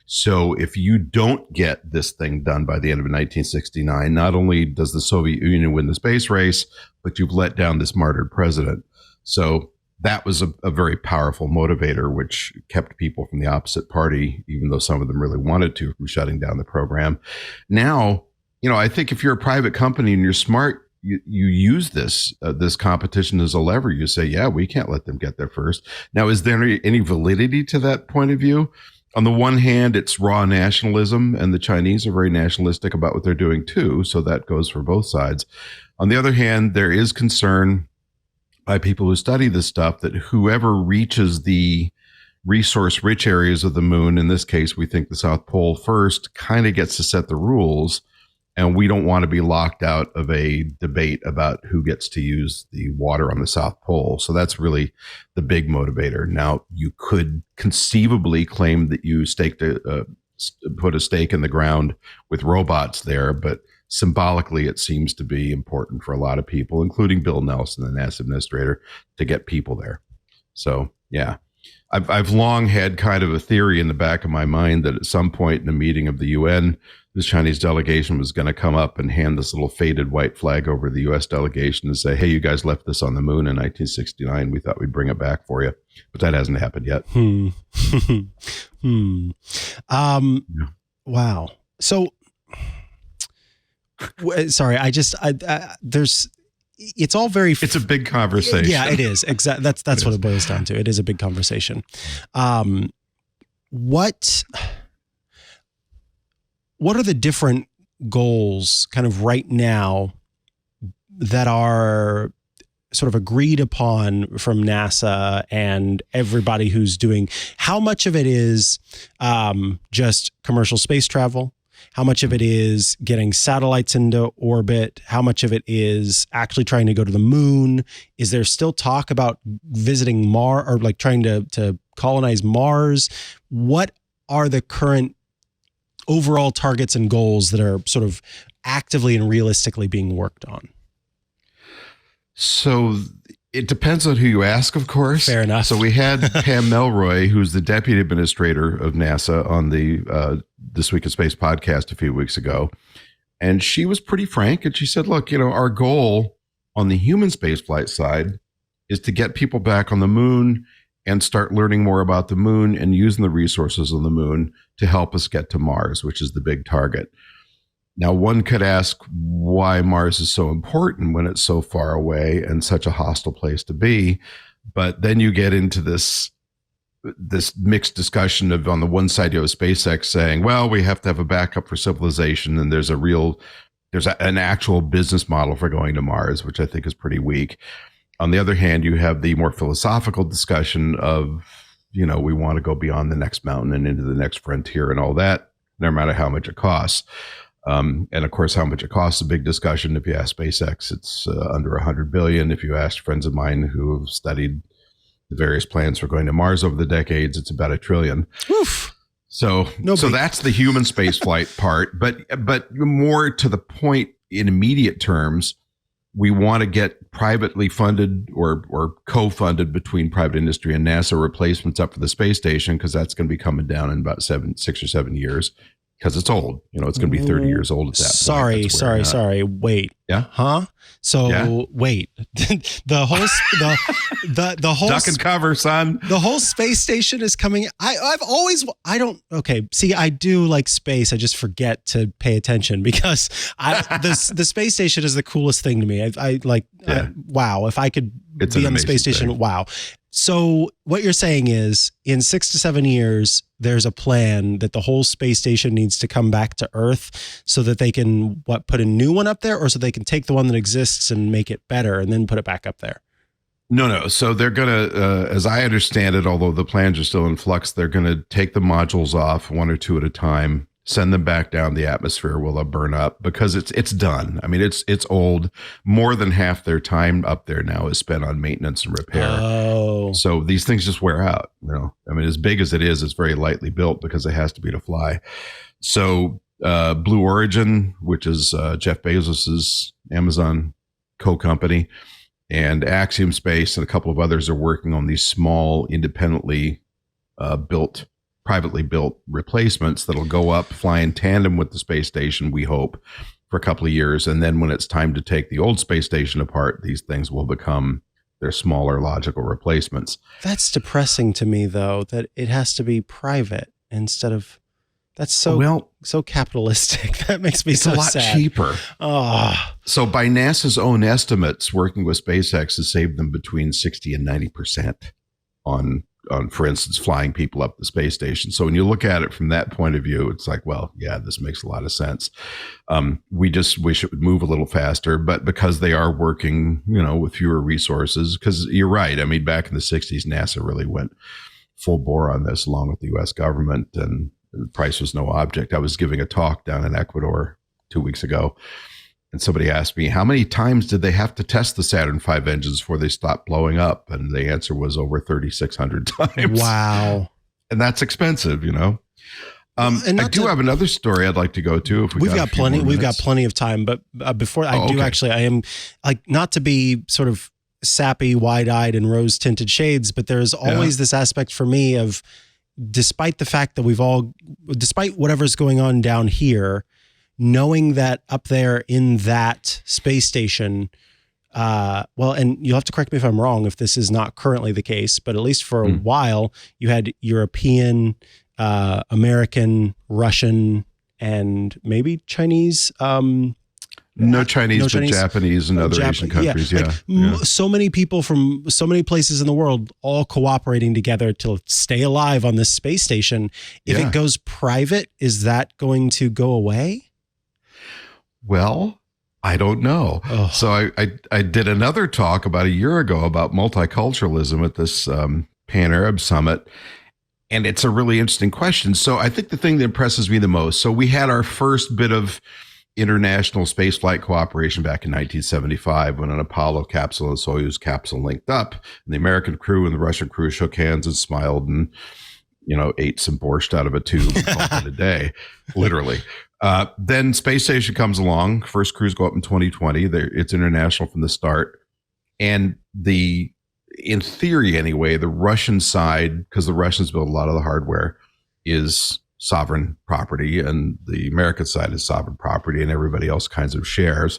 So if you don't get this thing done by the end of 1969, not only does the Soviet Union win the space race, but you've let down this martyred president. So that was a very powerful motivator, which kept people from the opposite party, even though some of them really wanted to, from shutting down the program. Now, I think if you're a private company and you're smart, you use this competition as a lever. You say, yeah, we can't let them get there first. Now, is there any validity to that point of view? On the one hand, it's raw nationalism, and the Chinese are very nationalistic about what they're doing too. So that goes for both sides. On the other hand, there is concern by people who study this stuff that whoever reaches the resource-rich areas of the moon, in this case, we think the South Pole first, kind of gets to set the rules. And we don't want to be locked out of a debate about who gets to use the water on the South Pole. So that's really the big motivator. Now, you could conceivably claim that you put a stake in the ground with robots there, but symbolically, it seems to be important for a lot of people, including Bill Nelson, the NASA administrator, to get people there. So, yeah. I've long had kind of a theory in the back of my mind that at some point in a meeting of the UN, the Chinese delegation was going to come up and hand this little faded white flag over the U.S. delegation and say, hey, you guys left this on the moon in 1969. We thought we'd bring it back for you. But that hasn't happened yet. Wow. So, sorry, it's all very... It's a big conversation. Yeah, it is. Exactly. That's what it boils down to. It is a big conversation. What are the different goals kind of right now that are sort of agreed upon from NASA and everybody who's doing? How much of it is just commercial space travel? How much of it is getting satellites into orbit? How much of it is actually trying to go to the moon? Is there still talk about visiting Mars or like trying to colonize Mars? What are the current overall targets and goals that are sort of actively and realistically being worked on? So it depends on who you ask, of course. Fair enough. So we had Pam Melroy, who's the deputy administrator of NASA, on the This Week in Space podcast a few weeks ago. And she was pretty frank. And she said, look, our goal on the human spaceflight side is to get people back on the moon and start learning more about the moon and using the resources on the moon to help us get to Mars, which is the big target. Now, one could ask why Mars is so important when it's so far away and such a hostile place to be. But then you get into this mixed discussion of, on the one side, you have SpaceX saying, well, we have to have a backup for civilization. And there's an actual business model for going to Mars, which I think is pretty weak. On the other hand, you have the more philosophical discussion of, we want to go beyond the next mountain and into the next frontier and all that, no matter how much it costs. And of course, how much it costs is a big discussion. If you ask SpaceX, it's under $100 billion. If you ask friends of mine who have studied the various plans for going to Mars over the decades, it's about $1 trillion. Oof. So that's the human spaceflight part. But more to the point, in immediate terms, we want to get privately funded or co-funded between private industry and NASA replacements up for the space station, because that's going to be coming down in about 6 or 7 years. Because it's old, it's going to be 30 years old at that point. Sorry. Wait. Yeah. Huh? So yeah. Wait. the whole duck and cover, son. The whole space station is coming. I do like space. I just forget to pay attention because the space station is the coolest thing to me. Wow. If I could be on the space station, thing. Wow. So what you're saying is in 6 to 7 years, there's a plan that the whole space station needs to come back to Earth so that they can put a new one up there, or so they can take the one that exists and make it better and then put it back up there? No. So they're going to, as I understand it, although the plans are still in flux, they're going to take the modules off one or two at a time, send them back down the atmosphere where they'll burn up, because it's done. I mean, it's old. More than half their time up there now is spent on maintenance and repair. Oh. So these things just wear out. I mean, as big as it is, it's very lightly built because it has to be to fly. So Blue Origin, which is Jeff Bezos's Amazon co-company, and Axiom Space and a couple of others are working on these small, independently privately built replacements that'll go up, fly in tandem with the space station, we hope, for a couple of years. And then when it's time to take the old space station apart, these things will become their smaller logical replacements. That's depressing to me, though, that it has to be private instead of... That's so capitalistic. That makes me so sad. It's a lot cheaper. Oh. So by NASA's own estimates, working with SpaceX has saved them between 60 and 90% on, for instance, flying people up the space station. So when you look at it from that point of view, it's like, well, yeah, this makes a lot of sense. We just wish it would move a little faster, but because they are working, with fewer resources, because you're right. I mean, back in the 60s, NASA really went full bore on this along with the US government, and the price was no object. I was giving a talk down in Ecuador 2 weeks ago, and somebody asked me, how many times did they have to test the Saturn V engines before they stopped blowing up? And the answer was over 3,600 times. Wow. And that's expensive, I do have another story I'd like to go to. If we've got plenty of time, but before I am not to be sort of sappy, wide-eyed and rose-tinted shades, but there's always this aspect for me of, despite the fact that despite whatever's going on down here, knowing that up there in that space station, and you'll have to correct me if I'm wrong, if this is not currently the case, but at least for a while, you had European, American, Russian, and maybe Chinese. No Chinese, but Japanese and other Asian countries. So many people from so many places in the world all cooperating together to stay alive on this space station. If it goes private, is that going to go away? Well, I don't know. Oh. So I did another talk about a year ago about multiculturalism at this Pan-Arab Summit. And it's a really interesting question. So I think the thing that impresses me the most, so we had our first bit of international spaceflight cooperation back in 1975 when an Apollo capsule and Soyuz capsule linked up, and the American crew and the Russian crew shook hands and smiled and, ate some borscht out of a tube and called it a day, literally. Then space station comes along. First crews go up in 2020. It's international from the start. And in theory anyway, the Russian side, because the Russians build a lot of the hardware, is sovereign property, and the American side is sovereign property, and everybody else kinds of shares.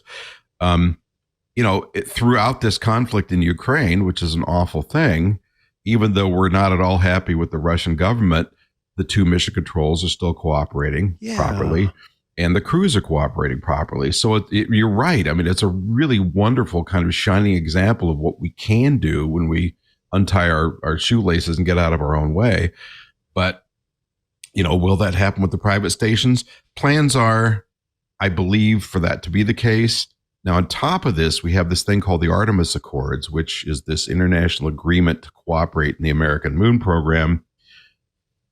Throughout this conflict in Ukraine, which is an awful thing, even though we're not at all happy with the Russian government, the two mission controls are still cooperating properly, and the crews are cooperating properly. So you're right. I mean, it's a really wonderful kind of shining example of what we can do when we untie our shoelaces and get out of our own way. But will that happen with the private stations? Plans are, I believe, for that to be the case. Now, on top of this, we have this thing called the Artemis Accords, which is this international agreement to cooperate in the American moon program.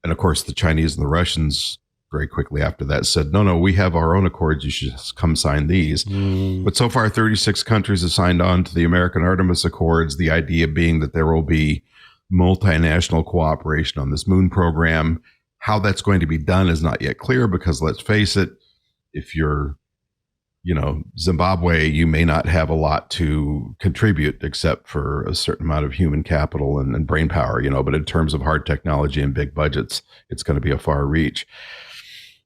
And of course, the Chinese and the Russians very quickly after that said, no, we have our own accords. You should just come sign these. But so far, 36 countries have signed on to the American Artemis Accords, the idea being that there will be multinational cooperation on this moon program. How that's going to be done is not yet clear because, let's face it, if you're, Zimbabwe, you may not have a lot to contribute except for a certain amount of human capital and brain power, but in terms of hard technology and big budgets, it's going to be a far reach.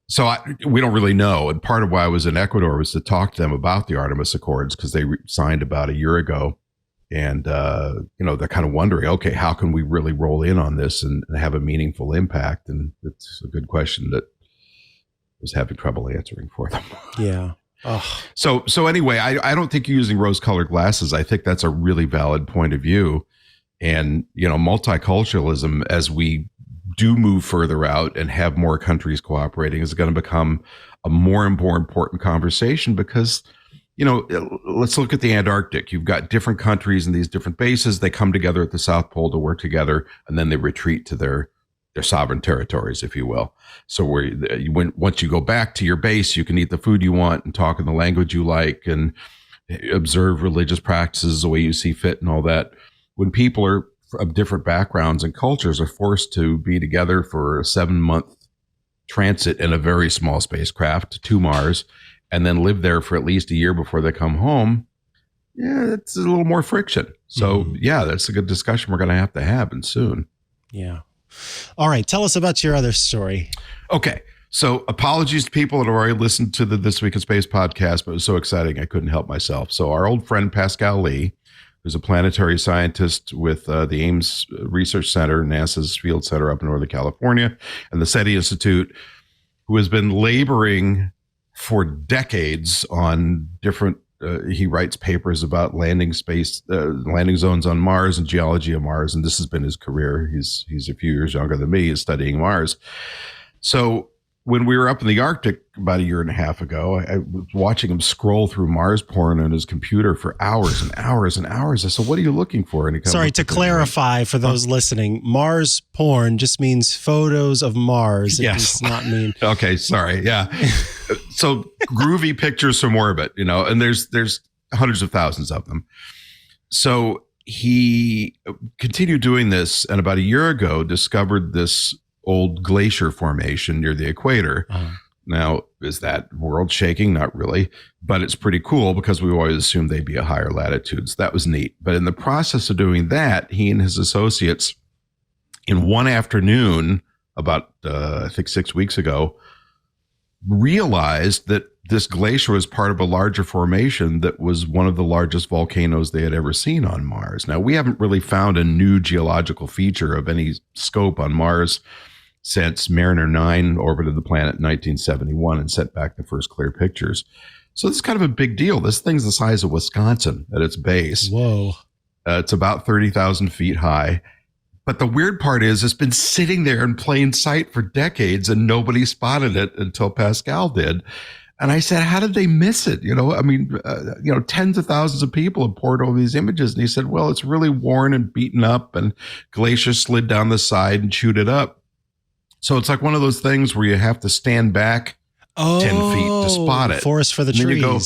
So we don't really know. And part of why I was in Ecuador was to talk to them about the Artemis Accords, because they signed about a year ago. And, they're kind of wondering, okay, how can we really roll in on this and have a meaningful impact? And it's a good question that I was having trouble answering for them. Yeah. Oh. So anyway, I don't think you're using rose-colored glasses. I think that's a really valid point of view. And, multiculturalism, as we do move further out and have more countries cooperating, is going to become a more and more important conversation because, let's look at the Antarctic. You've got different countries and these different bases. They come together at the South Pole to work together, and then they retreat to their sovereign territories, if you will. So once you go back to your base, you can eat the food you want and talk in the language you like and observe religious practices the way you see fit and all that. When people are of different backgrounds and cultures are forced to be together for a 7-month transit in a very small spacecraft to Mars, and then live there for at least a year before they come home, it's a little more friction. So, that's a good discussion we're going to have and soon. Yeah. All right. Tell us about your other story. Okay. So apologies to people that have already listened to the This Week in Space podcast, but it was so exciting I couldn't help myself. So our old friend Pascal Lee, who's a planetary scientist with the Ames Research Center, NASA's Field Center up in Northern California, and the SETI Institute, who has been laboring for decades on different, he writes papers about landing zones on Mars and geology of Mars. And this has been his career. He's a few years younger than me. He's studying Mars. So when we were up in the Arctic about a year and a half ago, I was watching him scroll through Mars porn on his computer for hours and hours and hours. I said, what are you looking for? And he Sorry, to clarify for those listening, Mars porn just means photos of Mars. It does not mean. Okay, sorry. Yeah. So groovy pictures from orbit, and there's hundreds of thousands of them. So he continued doing this, and about a year ago discovered this old glacier formation near the equator. Now, is that world shaking? Not really, but it's pretty cool because we always assumed they'd be at higher latitudes. That was neat. But in the process of doing that, he and his associates in one afternoon about, I think 6 weeks ago, realized that this glacier was part of a larger formation that was one of the largest volcanoes they had ever seen on Mars. Now, we haven't really found a new geological feature of any scope on Mars since Mariner 9 orbited the planet in 1971 and sent back the first clear pictures. So this is kind of a big deal. This thing's the size of Wisconsin at its base. Whoa. It's about 30,000 feet high. But the weird part is it's been sitting there in plain sight for decades and nobody spotted it until Pascal did. And I said, how did they miss it? Tens of thousands of people have poured over these images. And he said, well, it's really worn and beaten up and glacier slid down the side and chewed it up. So it's like one of those things where you have to stand back 10 feet to spot it. Forest for the and trees. Then you go,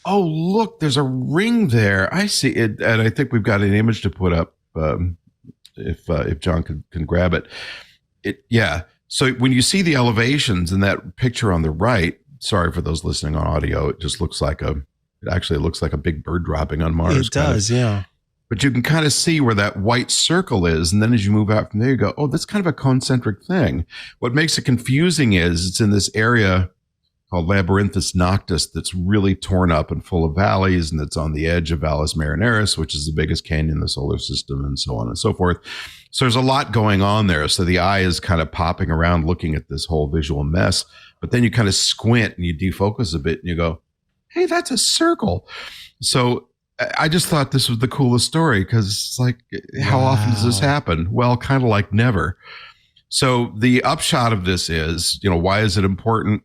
oh, look, there's a ring there. I see it. And I think we've got an image to put up if John can grab it. Yeah. So when you see the elevations in that picture on the right, sorry for those listening on audio, it looks like a big bird dropping on Mars. It does, yeah. But you can kind of see where that white circle is. And then as you move out from there, you go, oh, that's kind of a concentric thing. What makes it confusing is it's in this area called Labyrinthus Noctis that's really torn up and full of valleys, and it's on the edge of Valles Marineris, which is the biggest canyon in the solar system, and so on and so forth. So there's a lot going on there. So the eye is kind of popping around looking at this whole visual mess. But then you kind of squint and you defocus a bit and you go, hey, that's a circle. So I just thought this was the coolest story because it's like, how often does this happen? Well, kind of like never. So the upshot of this is, why is it important?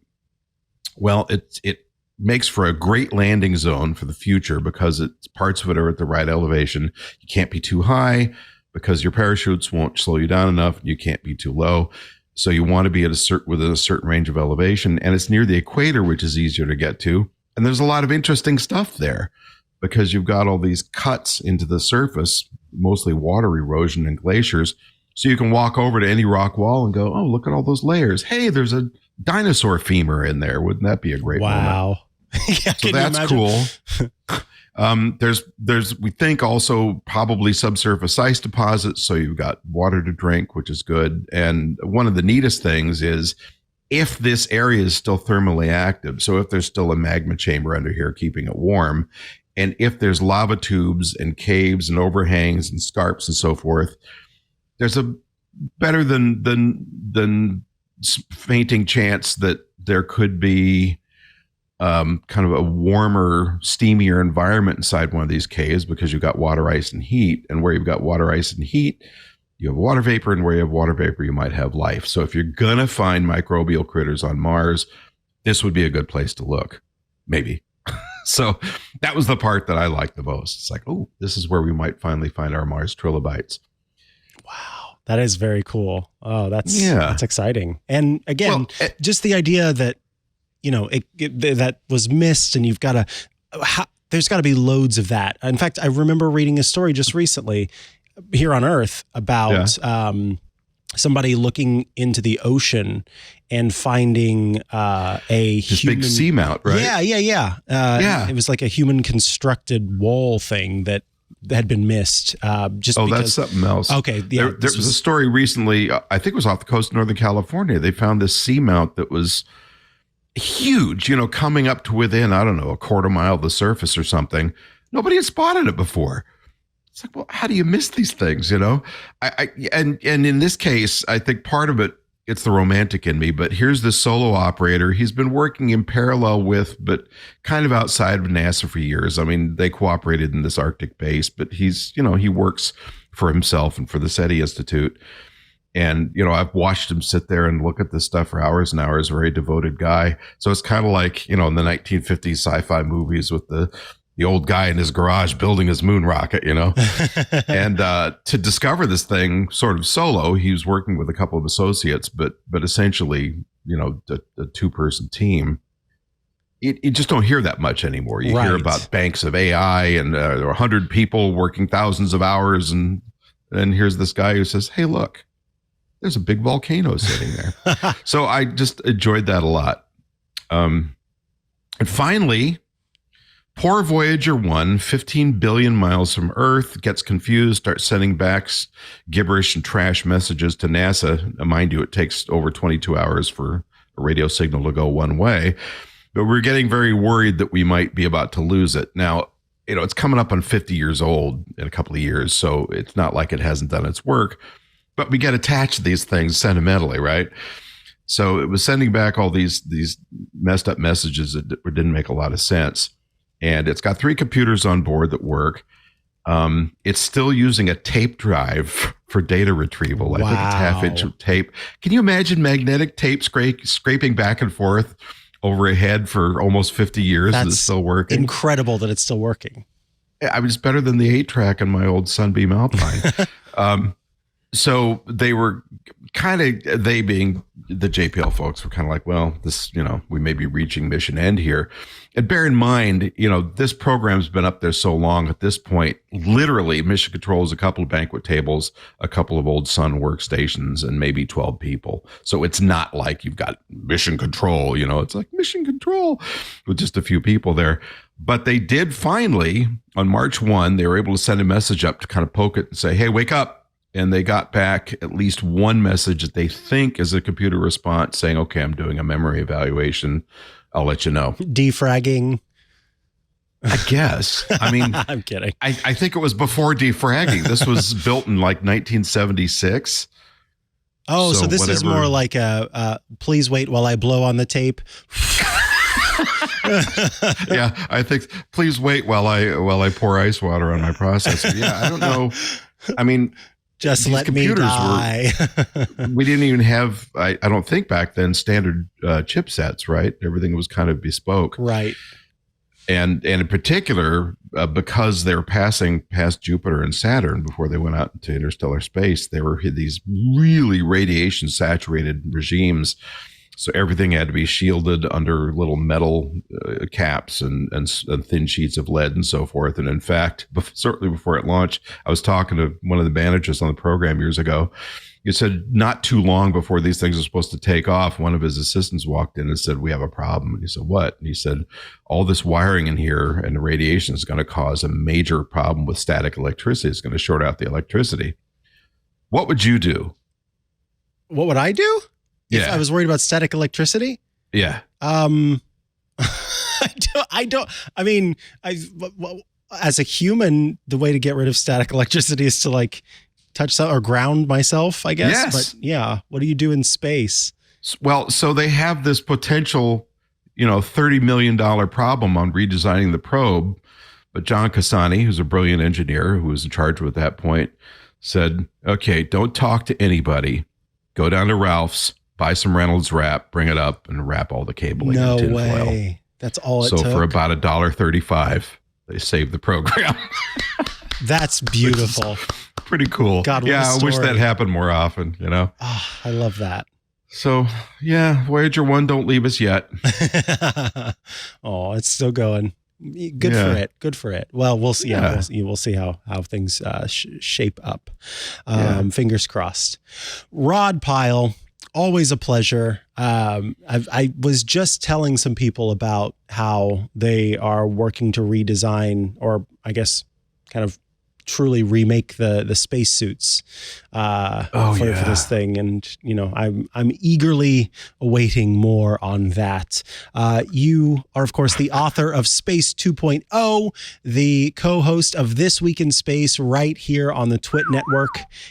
Well, it makes for a great landing zone for the future because it's parts of it are at the right elevation. You can't be too high because your parachutes won't slow you down enough. You can't be too low. So you want to be within a certain range of elevation, and it's near the equator, which is easier to get to. And there's a lot of interesting stuff there because you've got all these cuts into the surface, mostly water erosion and glaciers. So you can walk over to any rock wall and go, oh, look at all those layers. Hey, there's a dinosaur femur in there. Wouldn't that be a great moment? Yeah, so that's cool. There's we think also probably subsurface ice deposits. So you've got water to drink, which is good. And one of the neatest things is if this area is still thermally active, so if there's still a magma chamber under here keeping it warm, and if there's lava tubes and caves and overhangs and scarps and so forth, there's a better than fainting chance that there could be kind of a warmer, steamier environment inside one of these caves because you've got water, ice, and heat. And where you've got water, ice, and heat, you have water vapor, and where you have water vapor, you might have life. So if you're going to find microbial critters on Mars, this would be a good place to look. Maybe. So that was the part that I liked the most. It's like, oh, this is where we might finally find our Mars trilobites. Wow. That is very cool. Oh, that's exciting. And again, just the idea that, that was missed and you've got to, there's got to be loads of that. In fact, I remember reading a story just recently here on Earth about somebody looking into the ocean and finding this human big seamount, right? Yeah. It was like a human constructed wall thing that had been missed. Because that's something else. Okay, yeah, there was a story recently. I think it was off the coast of Northern California. They found this seamount that was huge. Coming up to within a quarter mile of the surface or something. Nobody had spotted it before. It's like, well, how do you miss these things? And in this case, I think part of it, it's the romantic in me, but here's this solo operator. He's been working in parallel with, but kind of outside of NASA for years. I mean, they cooperated in this Arctic base, but he's, he works for himself and for the SETI Institute. And, I've watched him sit there and look at this stuff for hours and hours, very devoted guy. So it's kind of like, in the 1950s sci-fi movies with the old guy in his garage building his moon rocket, and to discover this thing sort of solo, he was working with a couple of associates, but essentially, a two-person team. You just don't hear that much anymore. You hear about banks of AI and 100 people working thousands of hours. And here's this guy who says, hey, look, there's a big volcano sitting there. So I just enjoyed that a lot. And finally, poor Voyager 1, 15 billion miles from Earth, gets confused, starts sending back gibberish and trash messages to NASA. Mind you, it takes over 22 hours for a radio signal to go one way. But we're getting very worried that we might be about to lose it. Now, it's coming up on 50 years old in a couple of years, so it's not like it hasn't done its work. But we get attached to these things sentimentally, right? So it was sending back all these messed up messages that didn't make a lot of sense. And it's got 3 computers on board that work. It's still using a tape drive for data retrieval. Wow. I think it's half-inch tape. Can you imagine magnetic tape scraping back and forth over a head for almost 50 years? That's and it's still working. Incredible that it's still working. I was better than the 8-track on my old Sunbeam Alpine. So they were they being the JPL folks were kind of like, well, this, we may be reaching mission end here. And bear in mind, this program's been up there so long at this point, literally mission control is a couple of banquet tables, a couple of old Sun workstations, and maybe 12 people. So it's not like you've got mission control, it's like mission control with just a few people there. But they did finally, on March 1, they were able to send a message up to kind of poke it and say, hey, wake up. And they got back at least one message that they think is a computer response saying, okay, I'm doing a memory evaluation. I'll let you know. Defragging. I guess. I mean, I'm kidding. I think it was before defragging. This was built in like 1976. Oh, so this is more like please wait while I blow on the tape. Yeah, I think please wait while I pour ice water on my processor. Yeah, I don't know. I mean, just let me die. We didn't even have, I don't think back then, standard chipsets, right? Everything was kind of bespoke. Right. And in particular, because they were passing past Jupiter and Saturn before they went out into interstellar space, they were these really radiation saturated regimes. So everything had to be shielded under little metal caps and thin sheets of lead and so forth. And in fact, certainly before it launched, I was talking to one of the managers on the program years ago. He said not too long before these things are supposed to take off, one of his assistants walked in and said, we have a problem. And he said, what? And he said, all this wiring in here and the radiation is going to cause a major problem with static electricity. It's going to short out the electricity. What would you do? What would I do? Yeah. If I was worried about static electricity? Yeah. I mean, as a human, the way to get rid of static electricity is to like touch or ground myself, I guess. Yes. But yeah, what do you do in space? Well, so they have this potential, $30 million problem on redesigning the probe. But John Cassani, who's a brilliant engineer who was in charge at that point, said, okay, don't talk to anybody. Go down to Ralph's. Buy some Reynolds wrap, bring it up, and wrap all the cabling in tin foil. No way. That's all it took? So for about $1.35, they saved the program. That's beautiful. Pretty cool. God, I wish that happened more often, Oh, I love that. So, yeah, Voyager 1, don't leave us yet. Oh, it's still going. Good for it. Good for it. Well, we'll see. Yeah, we'll see how things shape up. Fingers crossed. Rod Pyle, always a pleasure. I was just telling some people about how they are working to redesign, or I guess kind of truly remake the spacesuits for this thing, and I'm eagerly awaiting more on that. You are, of course, the author of Space 2.0, the co-host of This Week in Space right here on the Twit Network,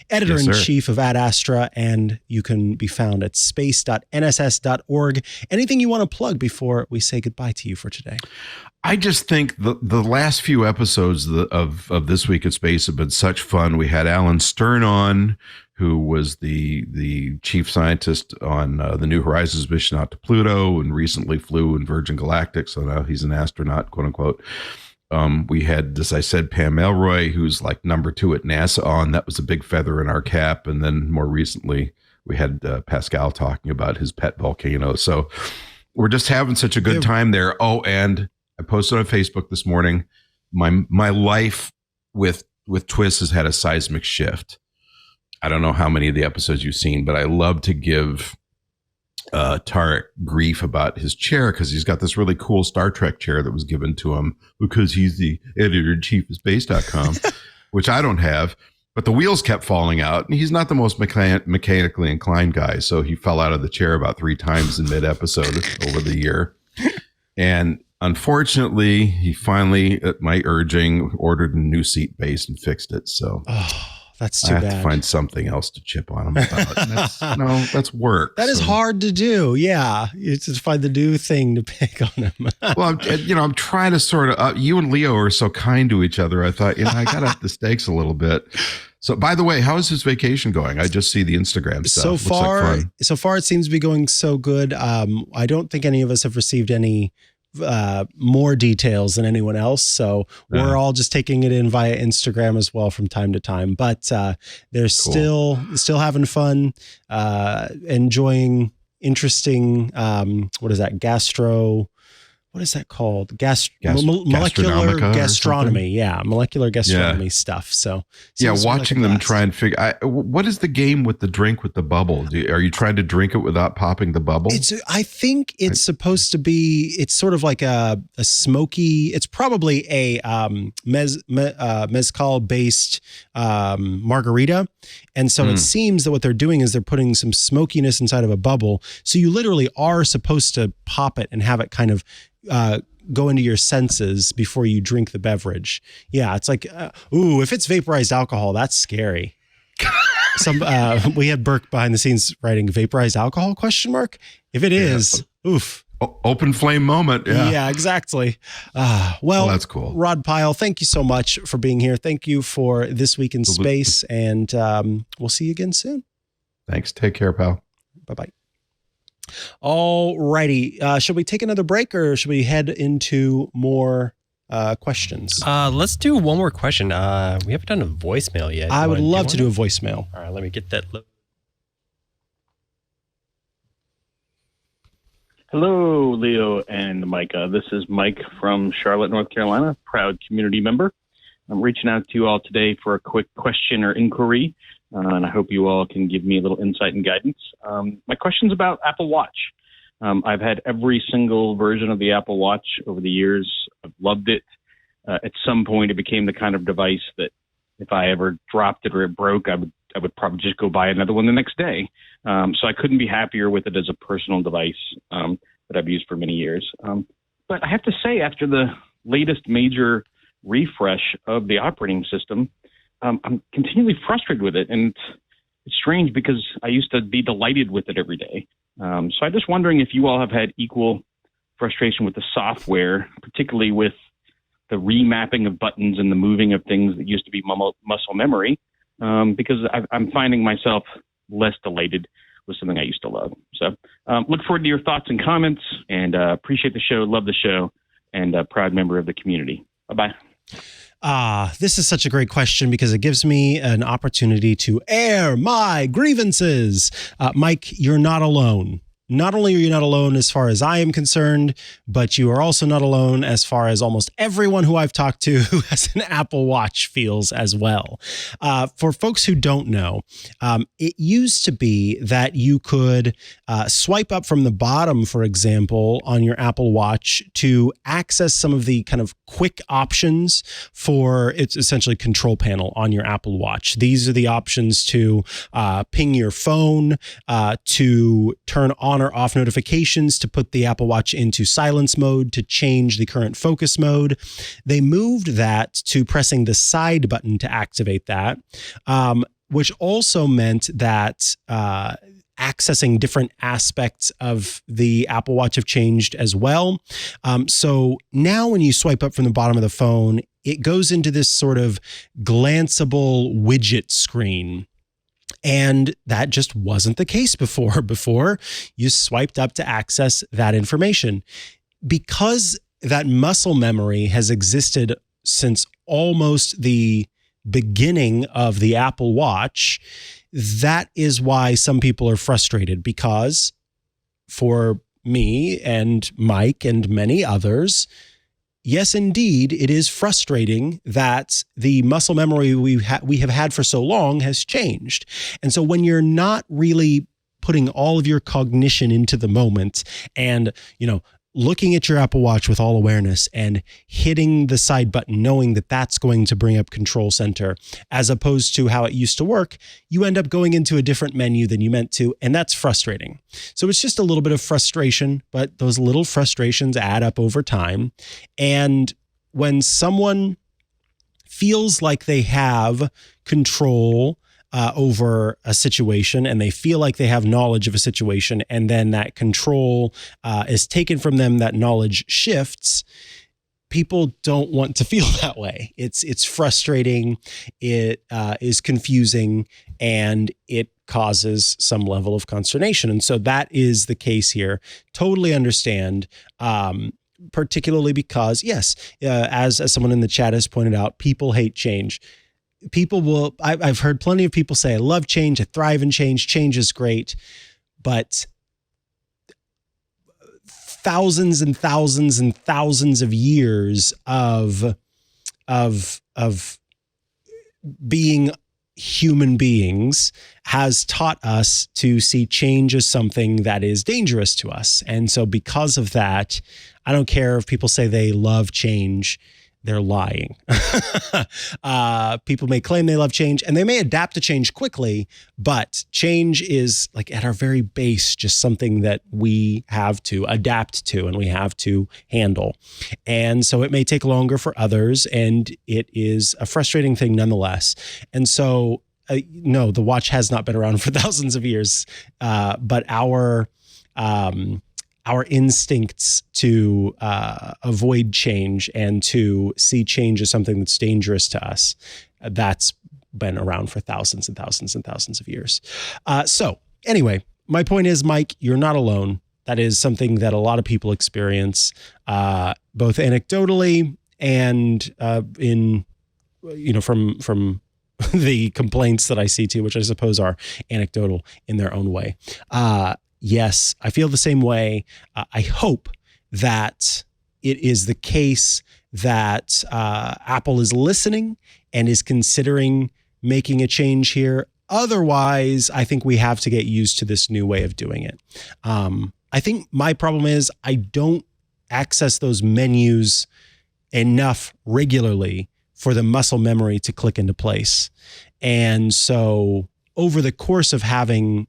editor-in-chief of Ad Astra, and you can be found at space.nss.org. Anything you want to plug before we say goodbye to you for today? I just think the last few episodes of This Week in Space have been such fun. We had Alan Stern on, who was the chief scientist on the New Horizons mission out to Pluto and recently flew in Virgin Galactic. So now he's an astronaut, quote unquote. We had, as I said, Pam Elroy, who's like number 2 at NASA on. That was a big feather in our cap. And then more recently, we had Pascal talking about his pet volcano. So we're just having such a good time there. Oh, and I posted on Facebook this morning, my life with Twist has had a seismic shift. I don't know how many of the episodes you've seen, but I love to give Tarek grief about his chair because he's got this really cool Star Trek chair that was given to him because he's the editor-in-chief of space.com, which I don't have. But the wheels kept falling out, and he's not the most mechanically inclined guy, so he fell out of the chair about 3 times in mid-episode over the year. And unfortunately, he finally, at my urging, ordered a new seat base and fixed it. So that's too I have bad. to find something else to chip on him about. That's work. That is hard to do. Yeah, it's to find the new thing to pick on him. Well, I'm trying to sort of. You and Leo are so kind to each other. I thought, I got up the stakes a little bit. So, by the way, how is his vacation going? I just see the Instagram stuff. So Looks far, like fun. so far, it seems to be going so good. I don't think any of us have received any more details than anyone else. So we're all just taking it in via Instagram as well from time to time. But they're still having fun, enjoying interesting. What is that? What is that called? Molecular gastronomy. Yeah, molecular gastronomy stuff. So watching them try and figure. What is the game with the drink with the bubble? Are you trying to drink it without popping the bubble? I think it's supposed to be. It's sort of like a smoky. It's probably a mezcal based margarita. And so it seems that what they're doing is they're putting some smokiness inside of a bubble. So you literally are supposed to pop it and have it kind of go into your senses before you drink the beverage. Yeah, it's like, if it's vaporized alcohol, that's scary. We had Burke behind the scenes writing vaporized alcohol ? If it is, oof. Open flame moment. Yeah, exactly. Well, that's cool. Rod Pyle, thank you so much for being here. Thank you for This Week in Space, and we'll see you again soon. Thanks. Take care, pal. Bye-bye. All righty. Should we take another break or should we head into more questions? Let's do one more question. We haven't done a voicemail yet. I would love to do a voicemail. All right, let me get that. Hello, Leo and Micah. This is Mike from Charlotte, North Carolina, proud community member. I'm reaching out to you all today for a quick question or inquiry, and I hope you all can give me a little insight and guidance. My question's about Apple Watch. I've had every single version of the Apple Watch over the years. I've loved it. At some point, it became the kind of device that if I ever dropped it or it broke, I would probably just go buy another one the next day. So I couldn't be happier with it as a personal device that I've used for many years. But I have to say, after the latest major refresh of the operating system, I'm continually frustrated with it. And it's strange because I used to be delighted with it every day. So I'm just wondering if you all have had equal frustration with the software, particularly with the remapping of buttons and the moving of things that used to be muscle memory, because I'm finding myself less delighted with something I used to love. So look forward to your thoughts and comments, and appreciate the show, love the show, and a proud member of the community. Bye-bye. This is such a great question because it gives me an opportunity to air my grievances. Mike, you're not alone. Not only are you not alone as far as I am concerned, but you are also not alone as far as almost everyone who I've talked to who has an Apple Watch feels as well. For folks who don't know, it used to be that you could swipe up from the bottom, for example, on your Apple Watch to access some of the kind of quick options for its essentially control panel on your Apple Watch. These are the options to ping your phone, to turn on or off notifications, to put the Apple Watch into silence mode, to change the current focus mode. They moved that to pressing the side button to activate that, which also meant that accessing different aspects of the Apple Watch have changed as well. So now when you swipe up from the bottom of the phone, it goes into this sort of glanceable widget screen. And that just wasn't the case before. Before, you swiped up to access that information. Because that muscle memory has existed since almost the beginning of the Apple Watch, that is why some people are frustrated, because for me and Mike and many others, yes, indeed, it is frustrating that the muscle memory we have had for so long has changed. And so when you're not really putting all of your cognition into the moment and, looking at your Apple Watch with all awareness and hitting the side button, knowing that that's going to bring up Control Center, as opposed to how it used to work, you end up going into a different menu than you meant to, and that's frustrating. So it's just a little bit of frustration, but those little frustrations add up over time. And when someone feels like they have control over a situation, and they feel like they have knowledge of a situation, and then that control is taken from them, that knowledge shifts, people don't want to feel that way. It's frustrating, it is confusing, and it causes some level of consternation. And so that is the case here. Totally understand, particularly because, yes, as someone in the chat has pointed out, people hate change. People will, I've heard plenty of people say, I love change, I thrive in change, change is great, but thousands and thousands and thousands of years of being human beings has taught us to see change as something that is dangerous to us. And so because of that, I don't care if people say they love change, they're lying. People may claim they love change, and they may adapt to change quickly, but change is, like, at our very base, just something that we have to adapt to and we have to handle. And so it may take longer for others, and it is a frustrating thing nonetheless. And so, no, the watch has not been around for thousands of years, but our instincts to avoid change and to see change as something that's dangerous to us, that's been around for thousands and thousands and thousands of years. So anyway, my point is, Mike, you're not alone. That is something that a lot of people experience, both anecdotally and from the complaints that I see too, which I suppose are anecdotal in their own way. Yes, I feel the same way. I hope that it is the case that Apple is listening and is considering making a change here. Otherwise, I think we have to get used to this new way of doing it. I think my problem is I don't access those menus enough regularly for the muscle memory to click into place. And so over the course of having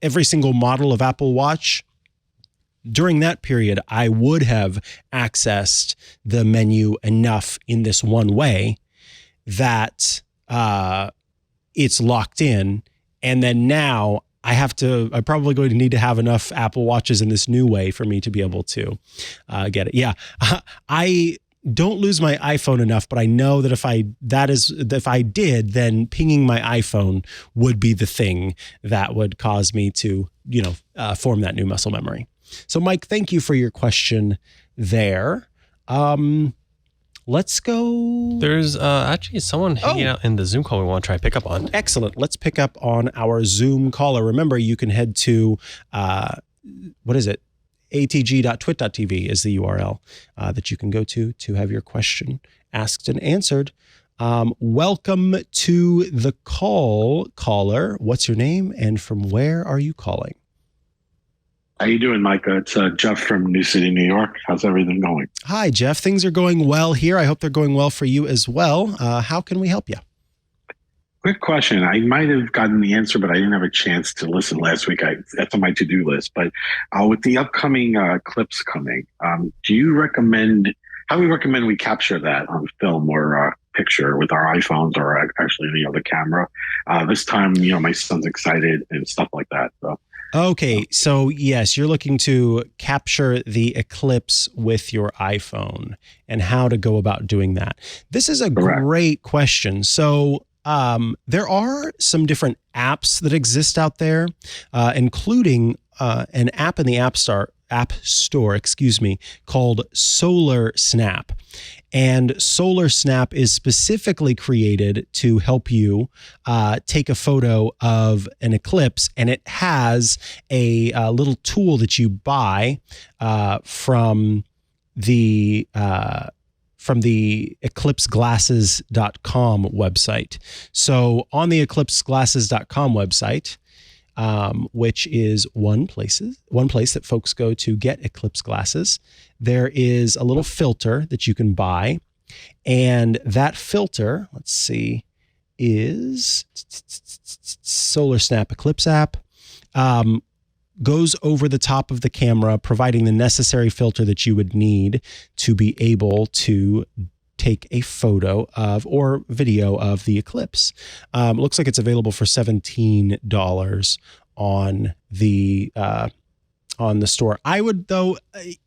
every single model of Apple Watch, during that period, I would have accessed the menu enough in this one way that it's locked in. And then now I'm probably going to need to have enough Apple Watches in this new way for me to be able to get it. Yeah, I don't lose my iPhone enough, but I know that if I did, then pinging my iPhone would be the thing that would cause me to, form that new muscle memory. So, Mike, thank you for your question there. Let's go. There's actually someone hanging out in the Zoom call we want to try to pick up on. Excellent. Let's pick up on our Zoom caller. Remember, you can head to, what is it? atg.twit.tv is the URL that you can go to have your question asked and answered. Welcome to the caller. What's your name and from where are you calling? How you doing, Micah? It's Jeff from New City, New York. How's everything going? Hi, Jeff. Things are going well here. I hope they're going well for you as well. How can we help you? Quick question. I might have gotten the answer, but I didn't have a chance to listen last week. That's on my to-do list. But with the upcoming eclipse coming, how do you recommend we capture that on film or picture with our iPhones or actually any other camera? This time, my son's excited and stuff like that. So. Okay, so yes, you're looking to capture the eclipse with your iPhone and how to go about doing that. This is a great question. So there are some different apps that exist out there, including an app in the App Store, called Solar Snap. And Solar Snap is specifically created to help you take a photo of an eclipse, and it has a little tool that you buy from the eclipseglasses.com website. So on the eclipseglasses.com website, which is one place that folks go to get eclipse glasses. There is a little filter that you can buy, and that filter, let's see, is Solar Snap Eclipse app. Goes over the top of the camera, providing the necessary filter that you would need to be able to take a photo of or video of the eclipse. Looks like it's available for $17 on the store. I would, though,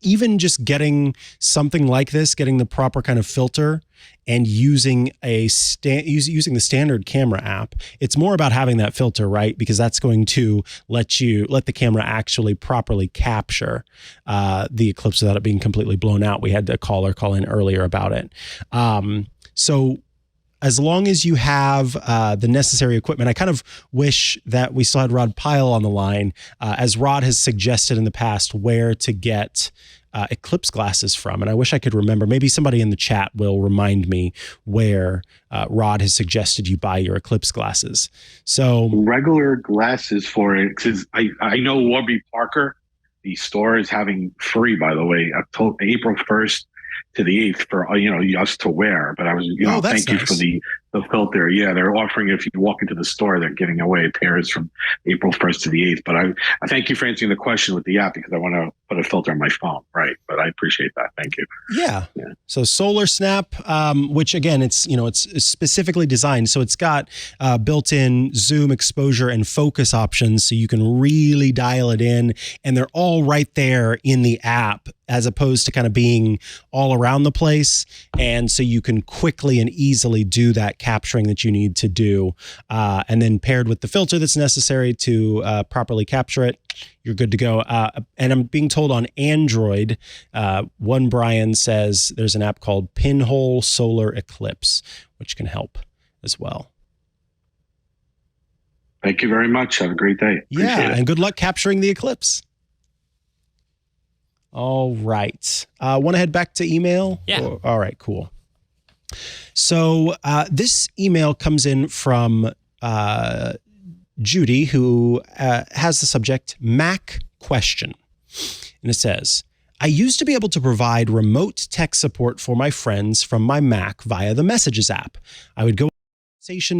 even just getting something like this, getting the proper kind of filter and using using the standard camera app, it's more about having that filter, right? Because that's going to let the camera actually properly capture the eclipse without it being completely blown out. We had a caller call in earlier about it. So as long as you have the necessary equipment, I kind of wish that we still had Rod Pyle on the line, as Rod has suggested in the past where to get eclipse glasses from. And I wish I could remember. Maybe somebody in the chat will remind me where Rod has suggested you buy your eclipse glasses. So regular glasses for it, because I know Warby Parker, the store is having free, by the way, April 1st to the 8th for us to wear. But I was thank you for the filter. Yeah, they're offering it. If you walk into the store, they're giving away pairs from April 1st to the 8th. But I thank you for answering the question with the app, because I want to put a filter on my phone, right? But I appreciate that. Thank you. Yeah. So Solar Snap, which again, it's specifically designed, so it's got built-in zoom, exposure, and focus options, so you can really dial it in, and they're all right there in the app, as opposed to kind of being all around the place. And so you can quickly and easily do that capturing that you need to do. And then paired with the filter that's necessary to properly capture it, you're good to go. And I'm being told on Android, one Brian says there's an app called Pinhole Solar Eclipse, which can help as well. Thank you very much. Have a great day. Appreciate it. And good luck capturing the eclipse. All right. Want to head back to email? Yeah. All right, cool. So this email comes in from Judy, who has the subject Mac question. And it says, I used to be able to provide remote tech support for my friends from my Mac via the Messages app. I would go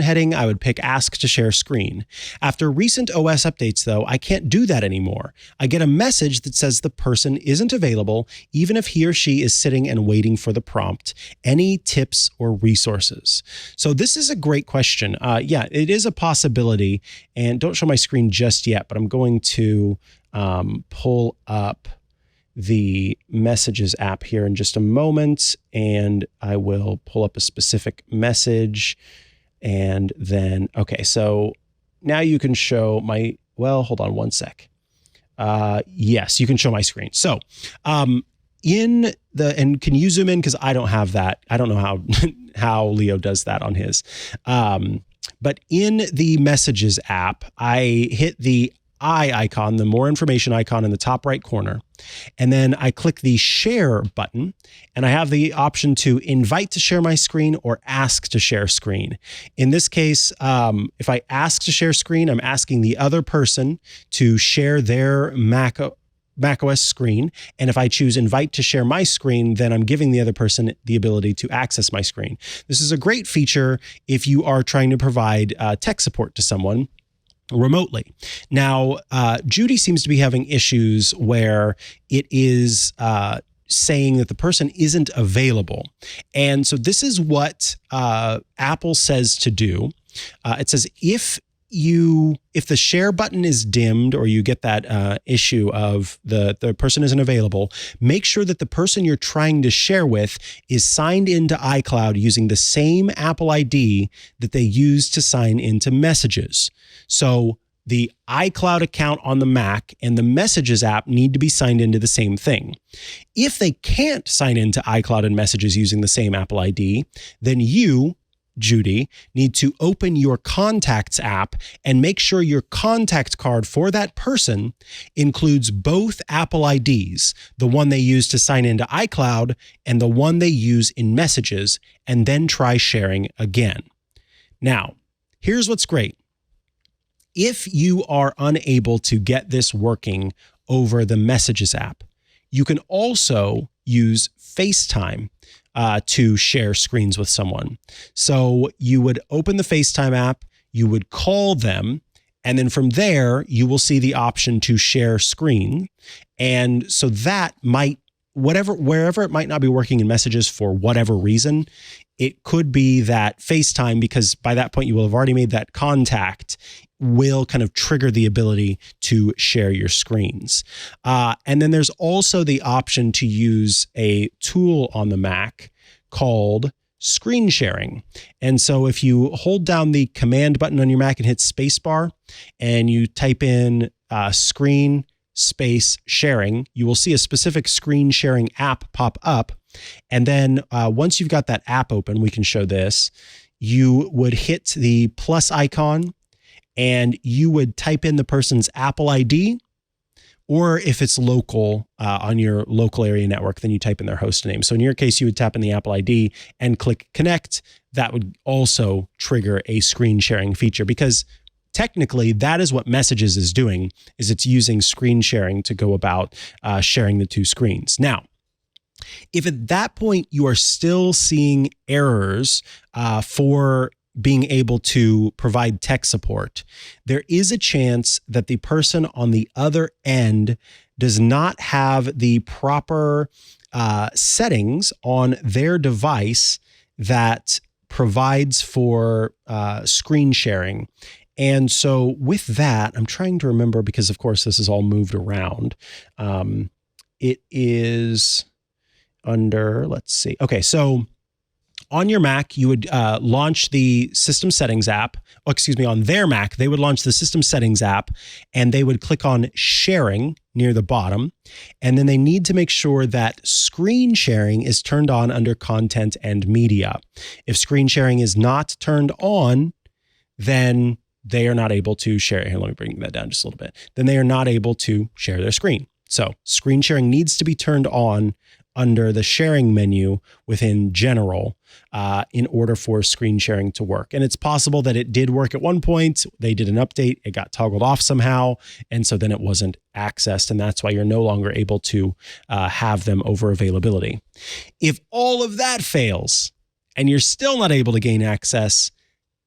heading, I would pick Ask to Share Screen. After recent OS updates, though, I can't do that anymore. I get a message that says the person isn't available, even if he or she is sitting and waiting for the prompt. Any tips or resources? So this is a great question. Yeah, it is a possibility. And don't show my screen just yet, but I'm going to pull up the Messages app here in just a moment, and I will pull up a specific message. And then, okay, so now you can show hold on one sec. Yes, you can show my screen. So and can you zoom in? Because I don't have that. I don't know how Leo does that on his. But in the Messages app, I hit the eye icon, the more information icon in the top right corner. And then I click the share button, and I have the option to invite to share my screen or ask to share screen. In this case, if I ask to share screen, I'm asking the other person to share their macOS screen. And if I choose invite to share my screen, then I'm giving the other person the ability to access my screen. This is a great feature if you are trying to provide tech support to someone remotely. Now, Judy seems to be having issues where it is saying that the person isn't available. And so this is what Apple says to do. It says if the share button is dimmed, or you get that issue of the person isn't available, make sure that the person you're trying to share with is signed into iCloud using the same Apple ID that they use to sign into Messages. So the iCloud account on the Mac and the Messages app need to be signed into the same thing. If they can't sign into iCloud and Messages using the same Apple ID, then you, Judy, need to open your Contacts app and make sure your contact card for that person includes both Apple IDs, the one they use to sign into iCloud and the one they use in Messages, and then try sharing again. Now, here's what's great. If you are unable to get this working over the Messages app, you can also use FaceTime to share screens with someone. So you would open the FaceTime app, you would call them, and then from there, you will see the option to share screen. And so that might, wherever it might not be working in Messages for whatever reason, it could be that FaceTime, because by that point you will have already made that contact, will kind of trigger the ability to share your screens. And then there's also the option to use a tool on the Mac called screen sharing. And so if you hold down the command button on your Mac and hit spacebar and you type in screen space sharing, you will see a specific screen sharing app pop up. And then once you've got that app open, we can show this, you would hit the plus icon and you would type in the person's Apple ID, or if it's local on your local area network, then you type in their host name. So in your case, you would tap in the Apple ID and click connect. That would also trigger a screen sharing feature, because technically that is what Messages is doing, is it's using screen sharing to go about sharing the two screens. Now, if at that point you are still seeing errors for being able to provide tech support, there is a chance that the person on the other end does not have the proper settings on their device that provides for screen sharing. And so with that, I'm trying to remember, because of course this is all moved around. It is under, let's see. Okay, so on your Mac, you would launch the System Settings app. Oh, excuse me, on their Mac, they would launch the System Settings app, and they would click on Sharing near the bottom. And then they need to make sure that Screen Sharing is turned on under Content and Media. If Screen Sharing is not turned on, then they are not able to share. Here, let me bring that down just a little bit. Then they are not able to share their screen. So Screen Sharing needs to be turned on under the sharing menu within General in order for screen sharing to work. And it's possible that it did work at one point. They did an update, it got toggled off somehow, and so then it wasn't accessed, and that's why you're no longer able to have them over availability. If all of that fails and you're still not able to gain access,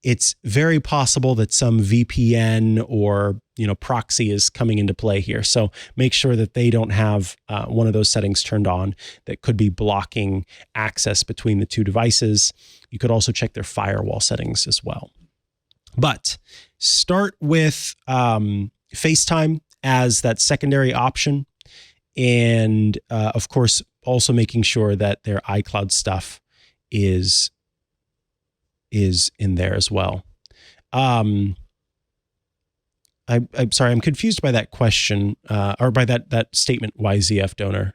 it's very possible that some VPN or proxy is coming into play here. So make sure that they don't have one of those settings turned on that could be blocking access between the two devices. You could also check their firewall settings as well. But start with FaceTime as that secondary option. And of course, also making sure that their iCloud stuff is in there as well. I'm sorry, I'm confused by that question or by that statement, YZF donor.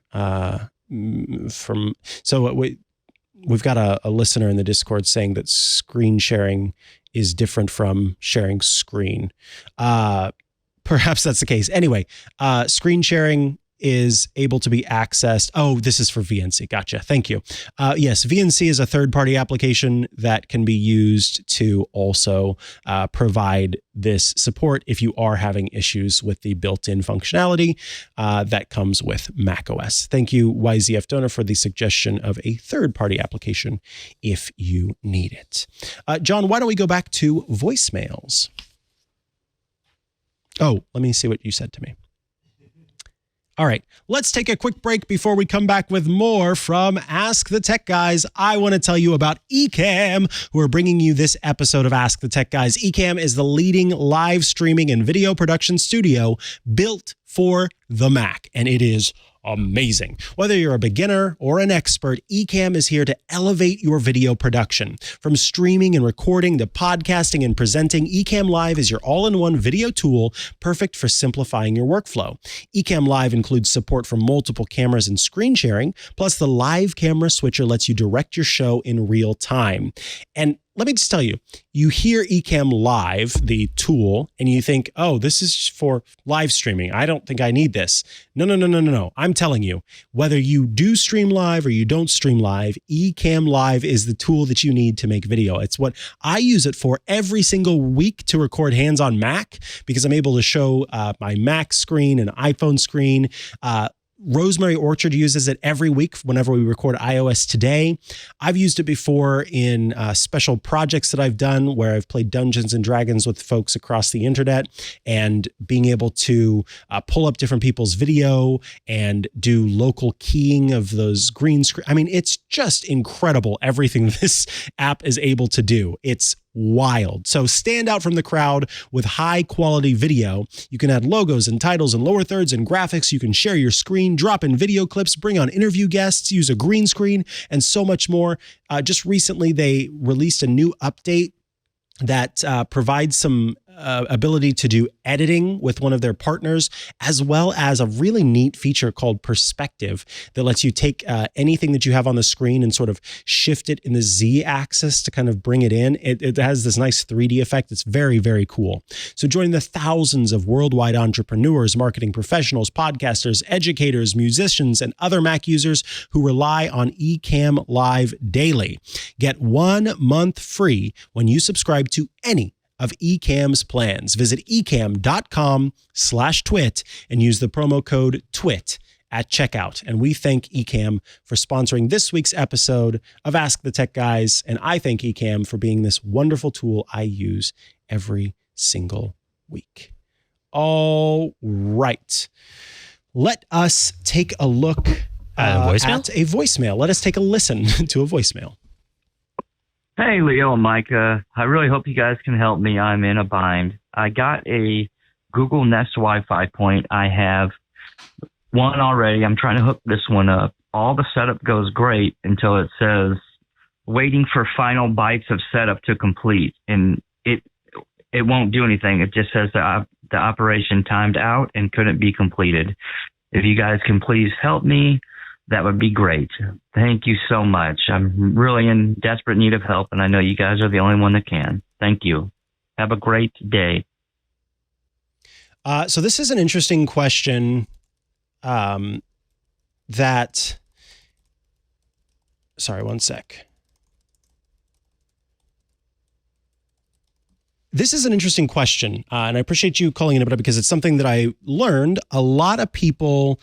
We've got a listener in the Discord saying that screen sharing is different from sharing screen. Perhaps that's the case. Anyway, screen sharing is able to be accessed. Oh, this is for VNC. Gotcha. Thank you. Yes, VNC is a third-party application that can be used to also provide this support if you are having issues with the built-in functionality that comes with macOS. Thank you, YZF Donor, for the suggestion of a third-party application if you need it. John, why don't we go back to voicemails? Oh, let me see what you said to me. All right, let's take a quick break before we come back with more from Ask the Tech Guys. I want to tell you about Ecamm, who are bringing you this episode of Ask the Tech Guys. Ecamm is the leading live streaming and video production studio built for the Mac, and it is amazing. Whether you're a beginner or an expert, Ecamm is here to elevate your video production. From streaming and recording to podcasting and presenting, Ecamm Live is your all-in-one video tool perfect for simplifying your workflow. Ecamm Live includes support for multiple cameras and screen sharing, plus the live camera switcher lets you direct your show in real time. And let me just tell you, you hear Ecamm Live, the tool, and you think, oh, this is for live streaming. I don't think I need this. No. I'm telling you, whether you do stream live or you don't stream live, Ecamm Live is the tool that you need to make video. It's what I use it for every single week to record hands on Mac, because I'm able to show my Mac screen and iPhone screen. Rosemary Orchard uses it every week whenever we record iOS Today. I've used it before in special projects that I've done where I've played Dungeons and Dragons with folks across the internet, and being able to pull up different people's video and do local keying of those green screen. I mean, it's just incredible everything this app is able to do. It's wild. So stand out from the crowd with high quality video. You can add logos and titles and lower thirds and graphics. You can share your screen, drop in video clips, bring on interview guests, use a green screen, and so much more. Just recently, they released a new update that provides some ability to do editing with one of their partners, as well as a really neat feature called Perspective that lets you take anything that you have on the screen and sort of shift it in the Z axis to kind of bring it in. It has this nice 3D effect. It's very, very cool. So join the thousands of worldwide entrepreneurs, marketing professionals, podcasters, educators, musicians, and other Mac users who rely on Ecamm Live daily. Get 1 month free when you subscribe to any of Ecamm's plans. Visit ecamm.com/twit and use the promo code TWIT at checkout. And we thank Ecamm for sponsoring this week's episode of Ask the Tech Guys. And I thank Ecamm for being this wonderful tool I use every single week. All right. Let us take a look at a voicemail. Let us take a listen to a voicemail. Hey, Leo and Micah. I really hope you guys can help me. I'm in a bind. I got a Google Nest Wi-Fi point. I have one already. I'm trying to hook this one up. All the setup goes great until it says waiting for final bytes of setup to complete. And it won't do anything. It just says the operation timed out and couldn't be completed. If you guys can please help me, that would be great. Thank you so much. I'm really in desperate need of help, and I know you guys are the only one that can. Thank you. Have a great day. So this is an interesting question sorry, one sec. This is an interesting question, and I appreciate you calling it up because it's something that I learned a lot of people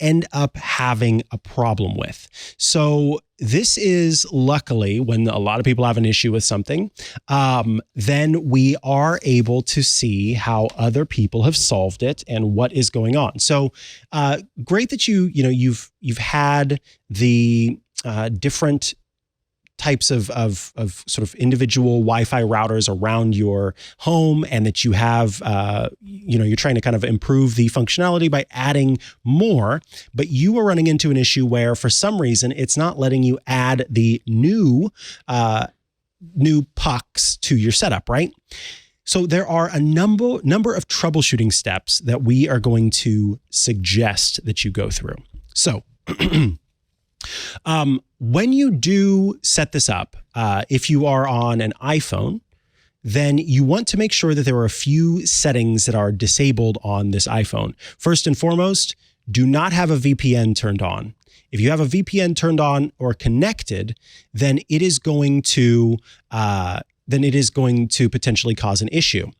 end up having a problem with. So this is luckily when a lot of people have an issue with something, then we are able to see how other people have solved it and what is going on. So great that you've had the different types of sort of individual Wi-Fi routers around your home, and that you have, you're trying to kind of improve the functionality by adding more, but you are running into an issue where for some reason it's not letting you add the new pucks to your setup, right? So there are a number of troubleshooting steps that we are going to suggest that you go through. So when you do set this up, if you are on an iPhone, then you want to make sure that there are a few settings that are disabled on this iPhone. First and foremost, do not have a VPN turned on. If you have a VPN turned on or connected, then it is going to potentially cause an issue.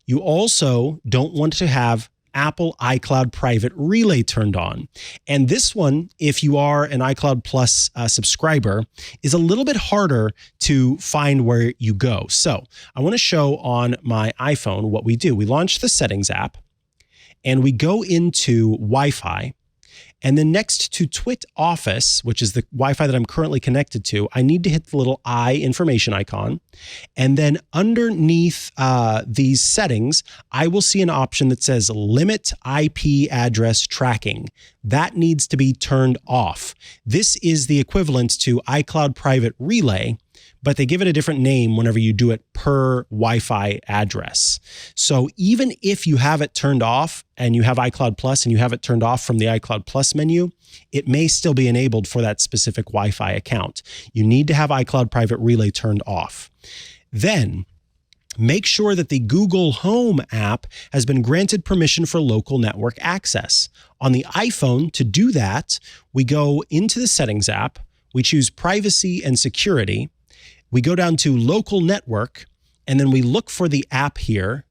You also don't want to have Apple iCloud Private Relay turned on. And this one, if you are an iCloud Plus subscriber, is a little bit harder to find where you go. So I want to show on my iPhone what we do. We launch the Settings app and we go into Wi-Fi. And then next to Twit Office, which is the Wi-Fi that I'm currently connected to, I need to hit the little I information icon. And then underneath these settings, I will see an option that says Limit IP Address Tracking. That needs to be turned off. This is the equivalent to iCloud Private Relay, but they give it a different name whenever you do it per Wi-Fi address. So even if you have it turned off and you have iCloud Plus and you have it turned off from the iCloud Plus menu, it may still be enabled for that specific Wi-Fi account. You need to have iCloud Private Relay turned off. Then make sure that the Google Home app has been granted permission for local network access. On the iPhone, to do that, we go into the Settings app, we choose Privacy and Security, we go down to Local Network, and then we look for the app here,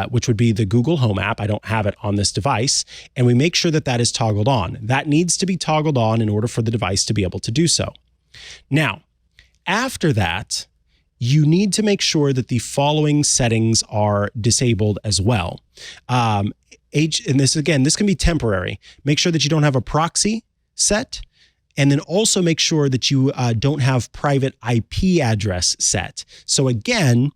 which would be the Google Home app. I don't have it on this device, and we make sure that that is toggled on. That needs to be toggled on in order for the device to be able to do so. Now, after that, you need to make sure that the following settings are disabled as well. And this can be temporary. Make sure that you don't have a proxy set, and then also make sure that you don't have private IP address set. So again,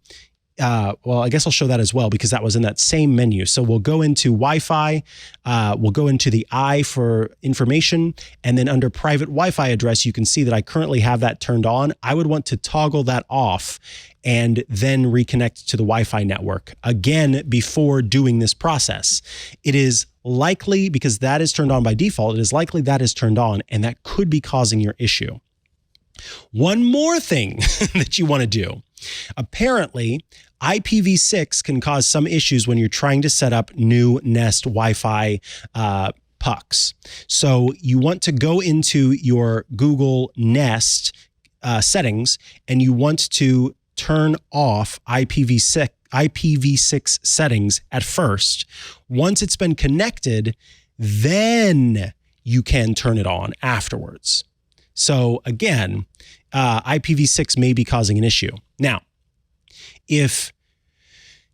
I guess I'll show that as well because that was in that same menu. So we'll go into Wi-Fi, we'll go into the I for information, and then under private Wi-Fi address, you can see that I currently have that turned on. I would want to toggle that off and then reconnect to the Wi-Fi network again before doing this process. It is likely, because that is turned on by default, it is likely that is turned on, and that could be causing your issue. One more thing that you want to do. Apparently, IPv6 can cause some issues when you're trying to set up new Nest Wi-Fi pucks. So you want to go into your Google Nest settings, and you want to turn off IPv6 settings at first. Once it's been connected, then you can turn it on afterwards. So again, IPv6 may be causing an issue. Now, if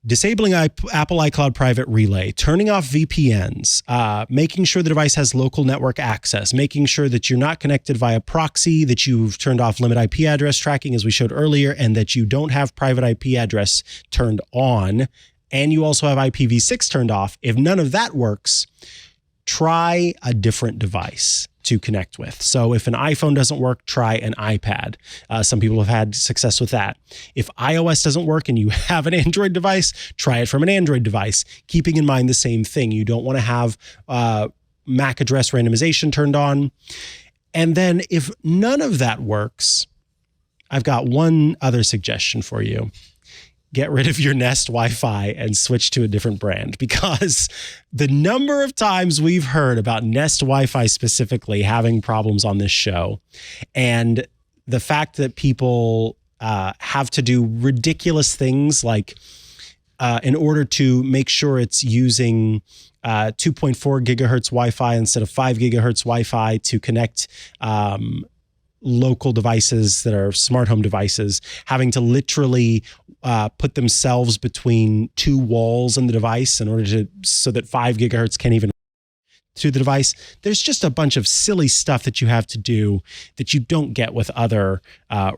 disabling Apple iCloud Private Relay, turning off VPNs, making sure the device has local network access, making sure that you're not connected via proxy, that you've turned off limit IP address tracking as we showed earlier, and that you don't have private IP address turned on, and you also have IPv6 turned off, if none of that works, try a different device to connect with. So if an iPhone doesn't work, try an iPad. Some people have had success with that. If iOS doesn't work and you have an Android device, try it from an Android device, keeping in mind the same thing. You don't want to have MAC address randomization turned on. And then if none of that works, I've got one other suggestion for you. Get rid of your Nest Wi-Fi and switch to a different brand, because the number of times we've heard about Nest Wi-Fi specifically having problems on this show, and the fact that people have to do ridiculous things like in order to make sure it's using 2.4 gigahertz Wi-Fi instead of 5 gigahertz Wi-Fi to connect local devices that are smart home devices, having to literally put themselves between two walls in the device in order so that 5 gigahertz can't even to the device. There's just a bunch of silly stuff that you have to do that you don't get with other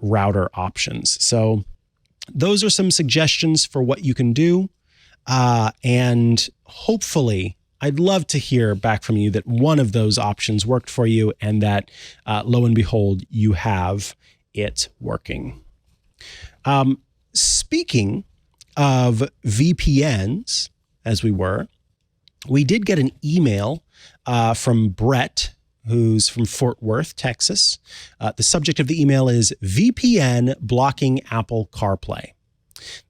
router options. So those are some suggestions for what you can do. And hopefully, I'd love to hear back from you that one of those options worked for you, and that lo and behold, you have it working. Speaking of VPNs, as we did get an email from Brett, who's from Fort Worth, Texas. The subject of the email is VPN blocking Apple CarPlay.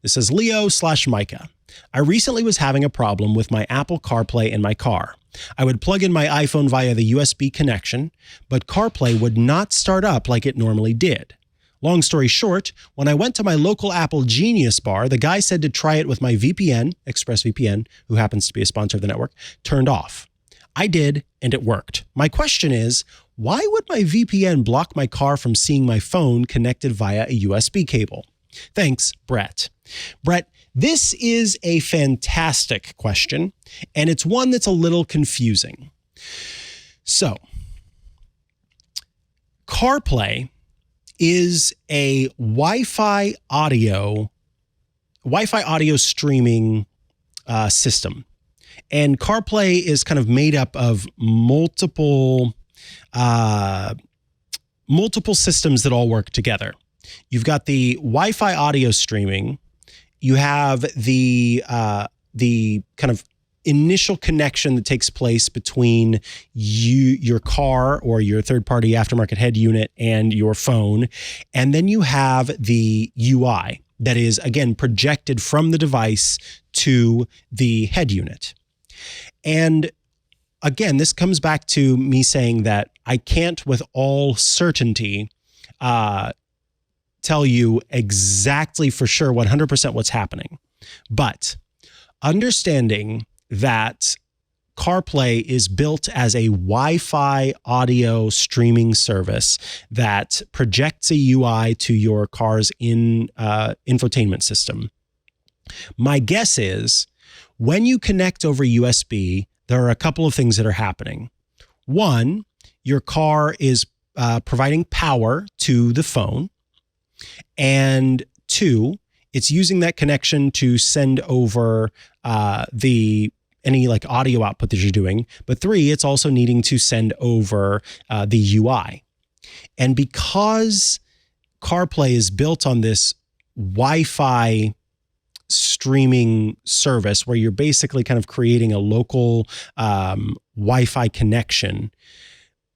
This says, Leo/Mikah. I recently was having a problem with my Apple CarPlay in my car. I would plug in my iPhone via the USB connection, but CarPlay would not start up like it normally did. Long story short, when I went to my local Apple Genius bar, the guy said to try it with my VPN, ExpressVPN, who happens to be a sponsor of the network, turned off. I did, and it worked. My question is, why would my VPN block my car from seeing my phone connected via a USB cable? Thanks, Brett. Brett, this is a fantastic question, and it's one that's a little confusing. So, CarPlay is a Wi-Fi audio streaming system, and CarPlay is kind of made up of multiple systems that all work together. you've got the Wi-Fi audio streaming. You have the kind of initial connection that takes place between your car or your third-party aftermarket head unit and your phone. And then you have the UI that is, again, projected from the device to the head unit. And again, this comes back to me saying that I can't with all certainty tell you exactly for sure 100% what's happening. But understanding that CarPlay is built as a Wi-Fi audio streaming service that projects a UI to your car's infotainment system. My guess is when you connect over USB, there are a couple of things that are happening. One, your car is providing power to the phone. And two, it's using that connection to send over any like audio output that you're doing. But three, it's also needing to send over the UI. And because CarPlay is built on this Wi-Fi streaming service where you're basically kind of creating a local Wi-Fi connection,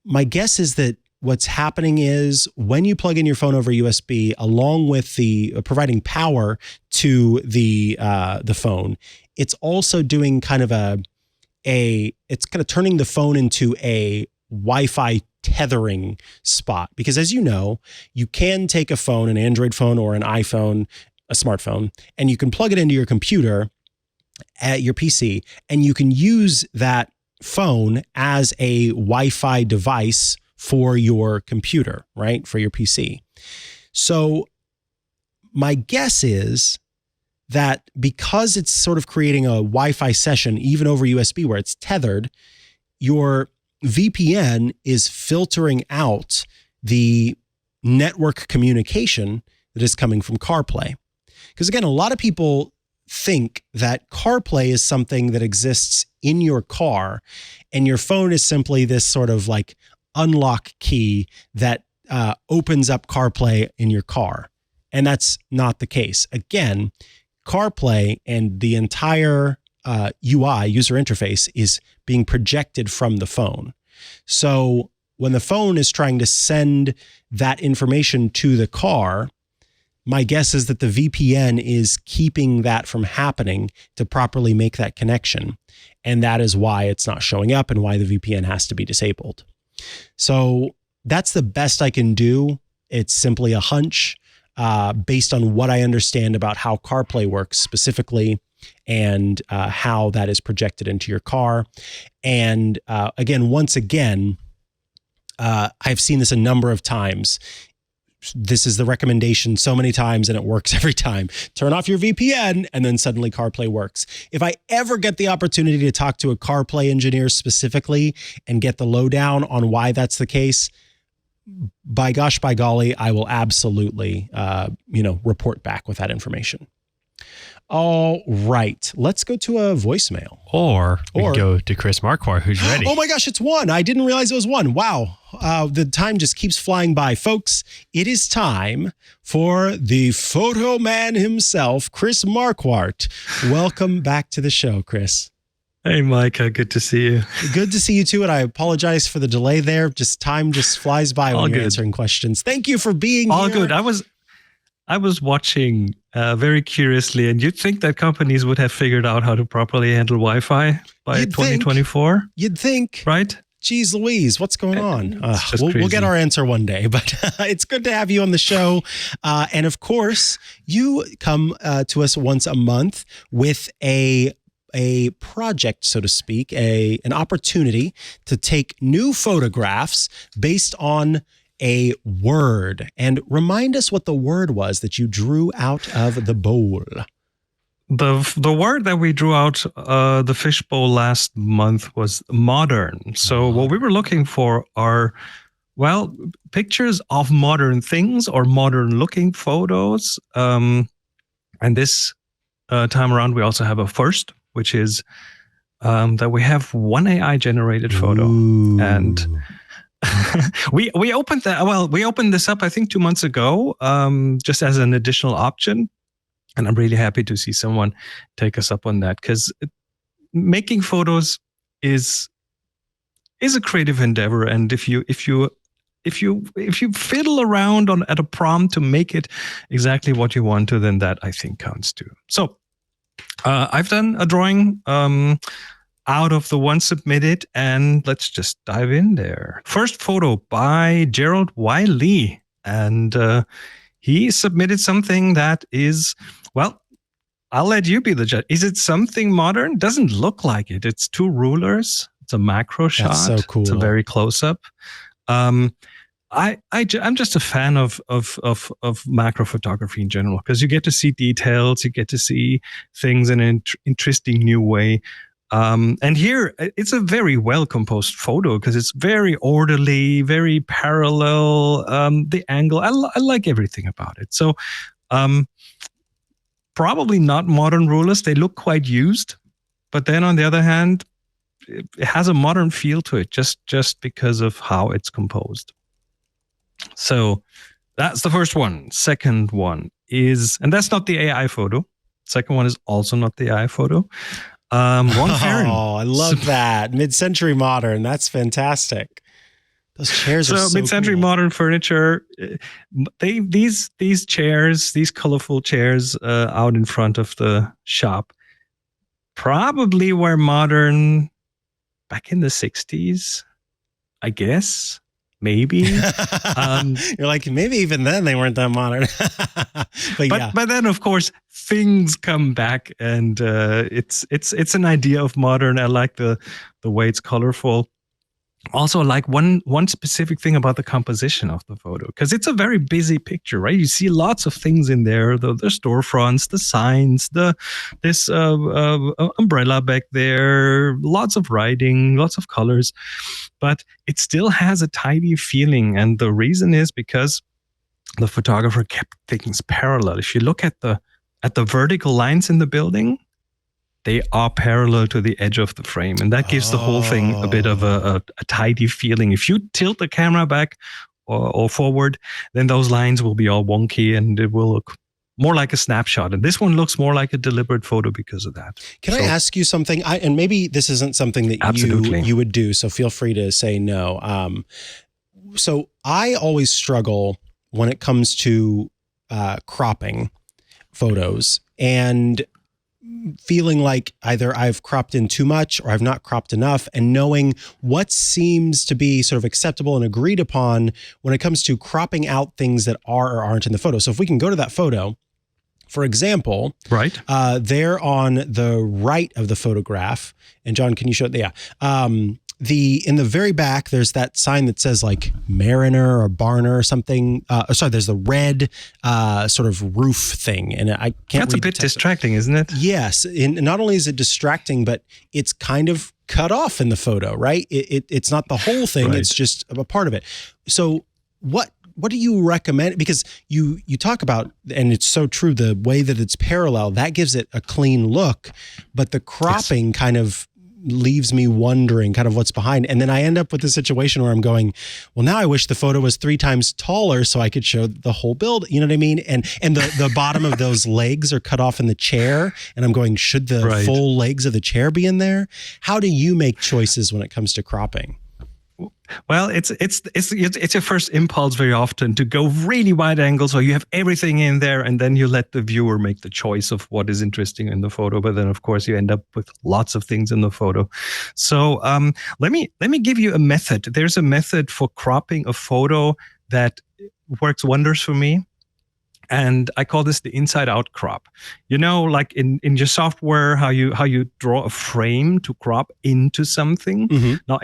my guess is that what's happening is when you plug in your phone over USB, along with the providing power to the phone, it's also doing kind of it's kind of turning the phone into a Wi-Fi tethering spot. Because as you know, you can take a phone, an Android phone or an iPhone, a smartphone, and you can plug it into your computer at your PC, and you can use that phone as a Wi-Fi device for your computer, right? For your PC. So my guess is that because it's sort of creating a Wi-Fi session, even over USB where it's tethered, your VPN is filtering out the network communication that is coming from CarPlay. Because again, a lot of people think that CarPlay is something that exists in your car and your phone is simply this sort of like unlock key that opens up CarPlay in your car. And that's not the case. Again, CarPlay and the entire UI, user interface, is being projected from the phone. So when the phone is trying to send that information to the car, my guess is that the VPN is keeping that from happening to properly make that connection. And that is why it's not showing up and why the VPN has to be disabled. So that's the best I can do. It's simply a hunch based on what I understand about how CarPlay works specifically and how that is projected into your car. And once again, I've seen this a number of times. This is the recommendation so many times and it works every time. Turn off your VPN and then suddenly CarPlay works. If I ever get the opportunity to talk to a CarPlay engineer specifically and get the lowdown on why that's the case, by gosh, by golly, I will absolutely, report back with that information. All right, let's go to a voicemail. Or we go to Chris Marquardt, who's ready. Oh my gosh, it's one. I didn't realize it was one. Wow. The time just keeps flying by. Folks, it is time for the photo man himself, Chris Marquardt. Welcome back to the show, Chris. Hey, Micah. Good to see you. Good to see you too. And I apologize for the delay there. Time just flies by when you're answering questions. Thank you for being here. All good. I was watching very curiously, and you'd think that companies would have figured out how to properly handle Wi-Fi by 2024. You'd think. Right? Jeez Louise, what's going on? We'll get our answer one day, but it's good to have you on the show. And of course, you come to us once a month with a project, so to speak, an opportunity to take new photographs based on a word. And remind us what the word was that you drew out of the bowl. The word that we drew out the fishbowl last month was modern. So what we were looking for are, pictures of modern things or modern looking photos. And this time around, we also have a first, which is that we have one AI generated photo. Ooh. And we opened this up I think 2 months ago, just as an additional option, and I'm really happy to see someone take us up on that, because making photos is a creative endeavor, and if you fiddle around at a prompt to make it exactly what you want to, then that I think counts too. So I've done a drawing out of the one submitted, and let's just dive in there. First photo by Gerald Wiley, and he submitted something that is, well, I'll let you be the judge. Is it something modern? Doesn't look like it. It's 2 rulers. It's a macro shot. That's so cool. It's a very close up. I'm just a fan of macro photography in general, because you get to see details, you get to see things in an interesting new way. And here it's a very well composed photo because it's very orderly, very parallel. The angle, I like everything about it. So, probably not modern rulers. They look quite used, but then on the other hand, it has a modern feel to it just because of how it's composed. So that's the first one. Second one is, and that's not the AI photo. Second one is also not the AI photo. Ron Farron. Oh, I love that. Mid-century modern. That's fantastic. Those chairs are so mid-century cool. modern furniture. These chairs, these colorful chairs out in front of the shop, probably were modern back in the 60s, I guess. Maybe. You're like, maybe even then they weren't that modern. But then, of course, things come back, and it's an idea of modern. I like the way it's colorful. Also, like one specific thing about the composition of the photo, because it's a very busy picture, right? You see lots of things in there: the storefronts, the signs, this umbrella back there, lots of writing, lots of colors, but it still has a tidy feeling. And the reason is because the photographer kept things parallel. If you look at the vertical lines in the building, they are parallel to the edge of the frame. And that gives the whole thing a bit of a tidy feeling. If you tilt the camera back or forward, then those lines will be all wonky and it will look more like a snapshot. And this one looks more like a deliberate photo because of that. Can I ask you something? And maybe this isn't something that you would do, so feel free to say no. So I always struggle when it comes to cropping photos and feeling like either I've cropped in too much or I've not cropped enough, and knowing what seems to be sort of acceptable and agreed upon when it comes to cropping out things that are or aren't in the photo. So if we can go to that photo, for example, right there on the right of the photograph, and John, can you show it? Yeah. In the very back, there's that sign that says like Mariner or Barner or something. There's the red sort of roof thing, and I can't. That's a bit distracting, isn't it? Yes, and not only is it distracting, but it's kind of cut off in the photo, right? It's not the whole thing; Right. it's just a part of it. So what do you recommend? Because you talk about, and it's so true, the way that it's parallel, that gives it a clean look, but the cropping kind of leaves me wondering kind of what's behind. And then I end up with a situation where I'm going, well, now I wish the photo was 3 times taller so I could show the whole build. You know what I mean? And the bottom of those legs are cut off in the chair. And I'm going, should the full legs of the chair be in there? How do you make choices when it comes to cropping? Well, it's your first impulse very often to go really wide angles, so you have everything in there, and then you let the viewer make the choice of what is interesting in the photo. But then, of course, you end up with lots of things in the photo. So let me give you a method. There's a method for cropping a photo that works wonders for me. And I call this the inside out crop. You know, like in your software, how you draw a frame to crop into something. Mm-hmm. Now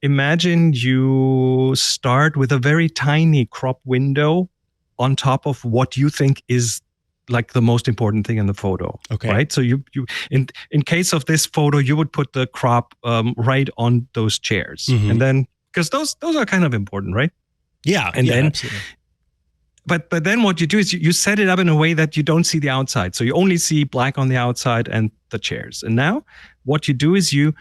imagine you start with a very tiny crop window on top of what you think is like the most important thing in the photo. Okay. Right. So you in case of this photo, you would put the crop right on those chairs. Mm-hmm. And then, because those are kind of important, right? Yeah. And then absolutely. But then what you do is you set it up in a way that you don't see the outside. So you only see black on the outside and the chairs. And now what you do is you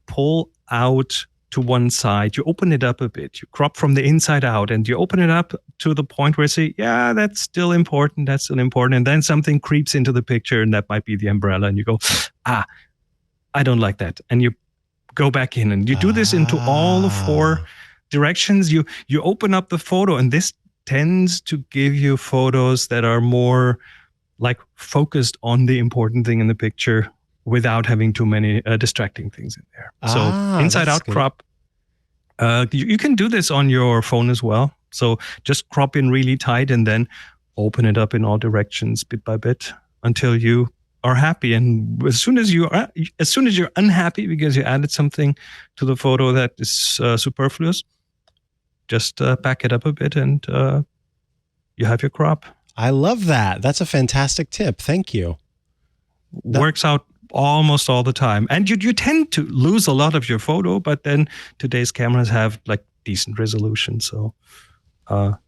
pull out to one side, you open it up a bit, you crop from the inside out, and you open it up to the point where you say, yeah, that's still important. And then something creeps into the picture, and that might be the umbrella. And you go, I don't like that. And you go back in, and you do this into all the 4 directions. You open up the photo, and this tends to give you photos that are more like focused on the important thing in the picture without having too many distracting things in there. So inside out good. Crop. You can do this on your phone as well. So just crop in really tight and then open it up in all directions bit by bit until you are happy. And as soon as you're unhappy because you added something to the photo that is superfluous, just back it up a bit and you have your crop. I love that. That's a fantastic tip. Thank you. Works out almost all the time. And you tend to lose a lot of your photo, but then today's cameras have like decent resolution. So not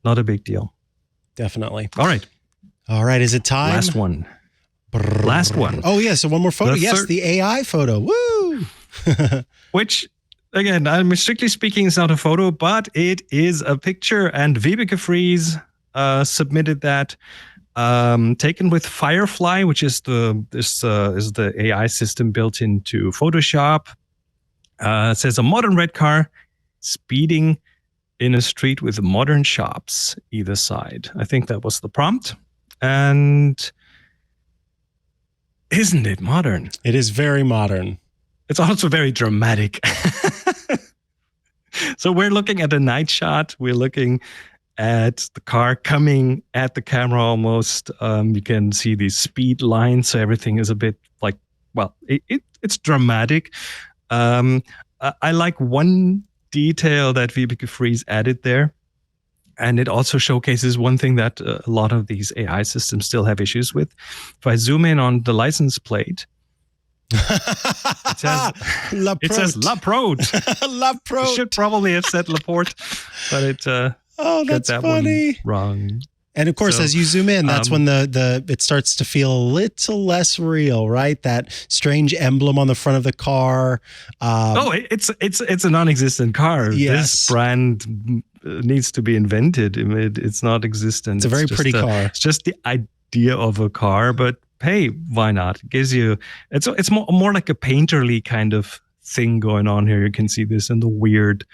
a big deal. Definitely. All right. Is it time? Last one. Last one. Oh, yeah. So one more photo. The AI photo. Woo! Which, again, I'm strictly speaking, is not a photo, but it is a picture. And Vibeke Fries submitted that, taken with Firefly, which is the AI system built into Photoshop. It says a modern red car speeding in a street with modern shops either side. I think that was the prompt. And isn't it modern? It is very modern. It's also very dramatic. So we're looking at a night shot. We're looking at the car coming at the camera almost. You can see these speed lines. So everything is a bit like, well, it's dramatic. I like one detail that Vibeke Fries added there. And it also showcases one thing that a lot of these AI systems still have issues with. If I zoom in on the license plate, it says Laporte. Laporte. It should probably have said Laporte, but it that's got that funny. one wrong. And of course, as you zoom in, that's when it starts to feel a little less real, right? That strange emblem on the front of the car. It's a non-existent car. Yes. This brand needs to be invented. It's not existent. It's a very pretty car. It's just the idea of a car, but hey, why not? It gives you. It's more like a painterly kind of thing going on here. You can see this in the weird,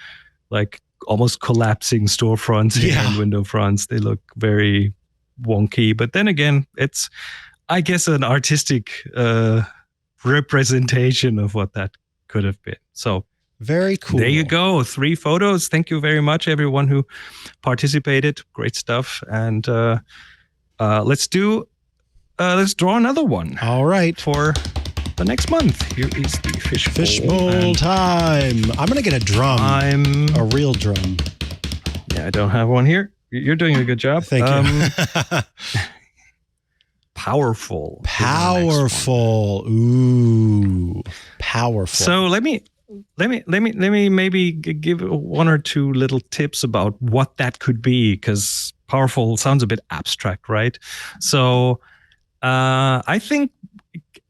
like, almost collapsing storefronts and window fronts. They look very wonky. But then again, it's, I guess, an artistic representation of what that could have been. So very cool. There you go. 3 photos. Thank you very much, everyone who participated. Great stuff. And let's draw another one. All right. For the next month. Here is the fishbowl time. I'm going to get a drum. A real drum. Yeah, I don't have one here. You're doing a good job. Thank you. Powerful. Ooh, powerful. So let me maybe give 1 or 2 little tips about what that could be, because powerful sounds a bit abstract, right? So I think,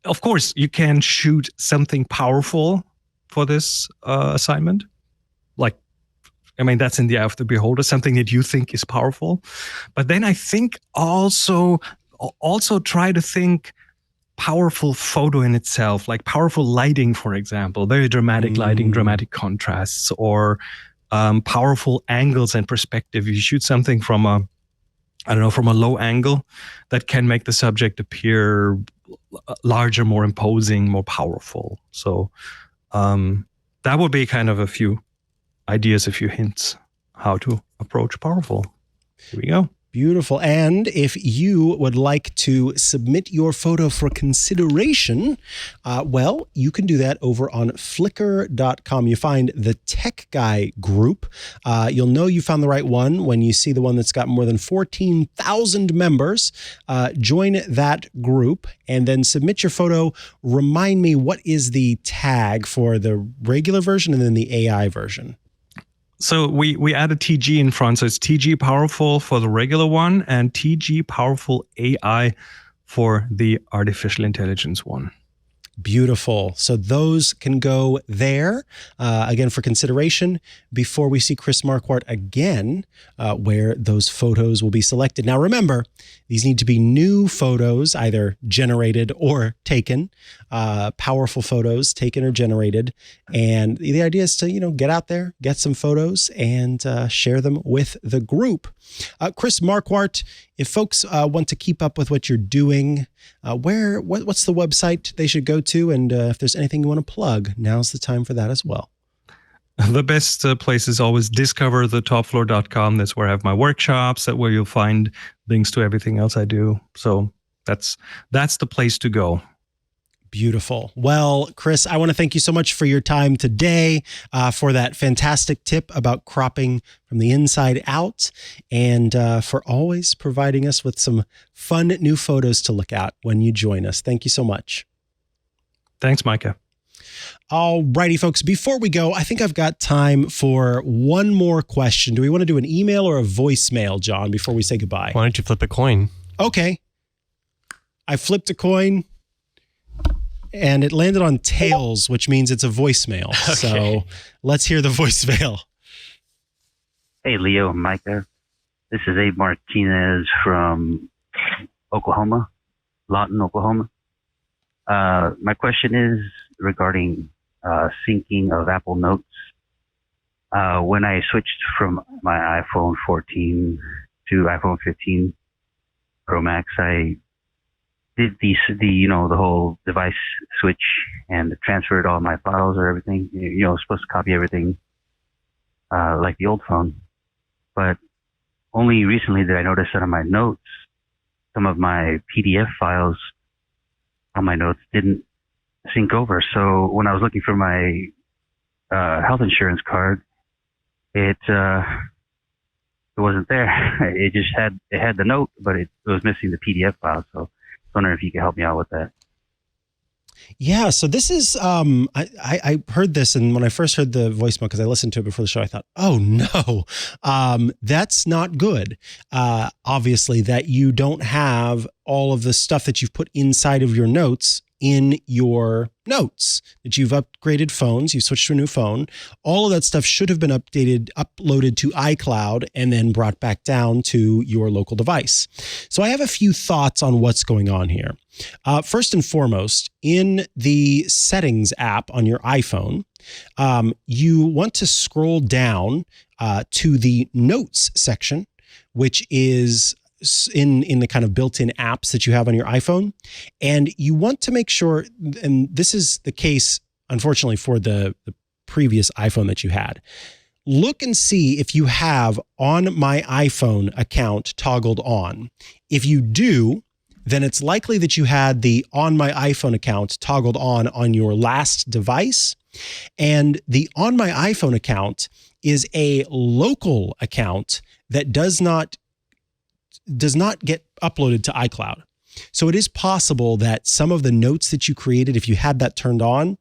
of course, you can shoot something powerful for this assignment. That's in the eye of the beholder, something that you think is powerful. But then I think also try to think powerful photo in itself, like powerful lighting, for example, very dramatic lighting, dramatic contrasts, or powerful angles and perspective. You shoot something from a low angle that can make the subject appear larger, more imposing, more powerful. So that would be kind of a few ideas, a few hints how to approach powerful. Here we go. Beautiful. And if you would like to submit your photo for consideration, you can do that over on flickr.com. You find the Tech Guy group. You'll know you found the right one when you see the one that's got more than 14,000 members. Join that group and then submit your photo. Remind me, what is the tag for the regular version and then the AI version? So we add a TG in front. So it's TG Powerful for the regular one and TG Powerful AI for the artificial intelligence one. Beautiful. So those can go there, again, for consideration before we see Chris Marquardt again, where those photos will be selected. Now, remember, these need to be new photos, either generated or taken, powerful photos taken or generated. And the idea is to, get out there, get some photos, and share them with the group. Chris Marquardt, if folks want to keep up with what you're doing, what's the website they should go to? And if there's anything you want to plug, now's the time for that as well. The best place is always discoverthetopfloor.com. That's where I have my workshops. That's where you'll find links to everything else I do. So that's the place to go. Beautiful. Well, Chris, I want to thank you so much for your time today, for that fantastic tip about cropping from the inside out, and for always providing us with some fun new photos to look at when you join us. Thank you so much. Thanks, Mikah. All righty, folks. Before we go, I think I've got time for one more question. Do we want to do an email or a voicemail, John, before we say goodbye? Why don't you flip a coin? Okay. I flipped a coin, and it landed on tails, which means it's a voicemail. Okay. So let's hear the voicemail. Hey, Leo and Mikah. This is Abe Martinez from Oklahoma, Lawton, Oklahoma. My question is regarding syncing of Apple Notes. When I switched from my iPhone 14 to iPhone 15 Pro Max, I did the whole device switch and transferred all my files or everything. Supposed to copy everything like the old phone. But only recently did I notice that on my notes, some of my PDF files on my notes didn't sync over. So when I was looking for my health insurance card, it wasn't there. It just had the note, but it was missing the PDF file. So I was wondering if you could help me out with that. Yeah, so this is, I heard this, and when I first heard the voicemail, because I listened to it before the show, I thought, oh no, that's not good. Obviously, that you don't have all of the stuff that you've put inside of your notes in your notes, that you've upgraded phones, you switched to a new phone. All of that stuff should have been uploaded to iCloud, and then brought back down to your local device. So I have a few thoughts on what's going on here. First and foremost, in the settings app on your iPhone, you want to scroll down to the notes section, which is in the kind of built-in apps that you have on your iPhone. And you want to make sure, and this is the case, unfortunately, for the previous iPhone that you had, look and see if you have On My iPhone account toggled on. If you do, then it's likely that you had the On My iPhone account toggled on your last device. And the On My iPhone account is a local account that does not get uploaded to iCloud. So it is possible that some of the notes that you created, if you had that turned on,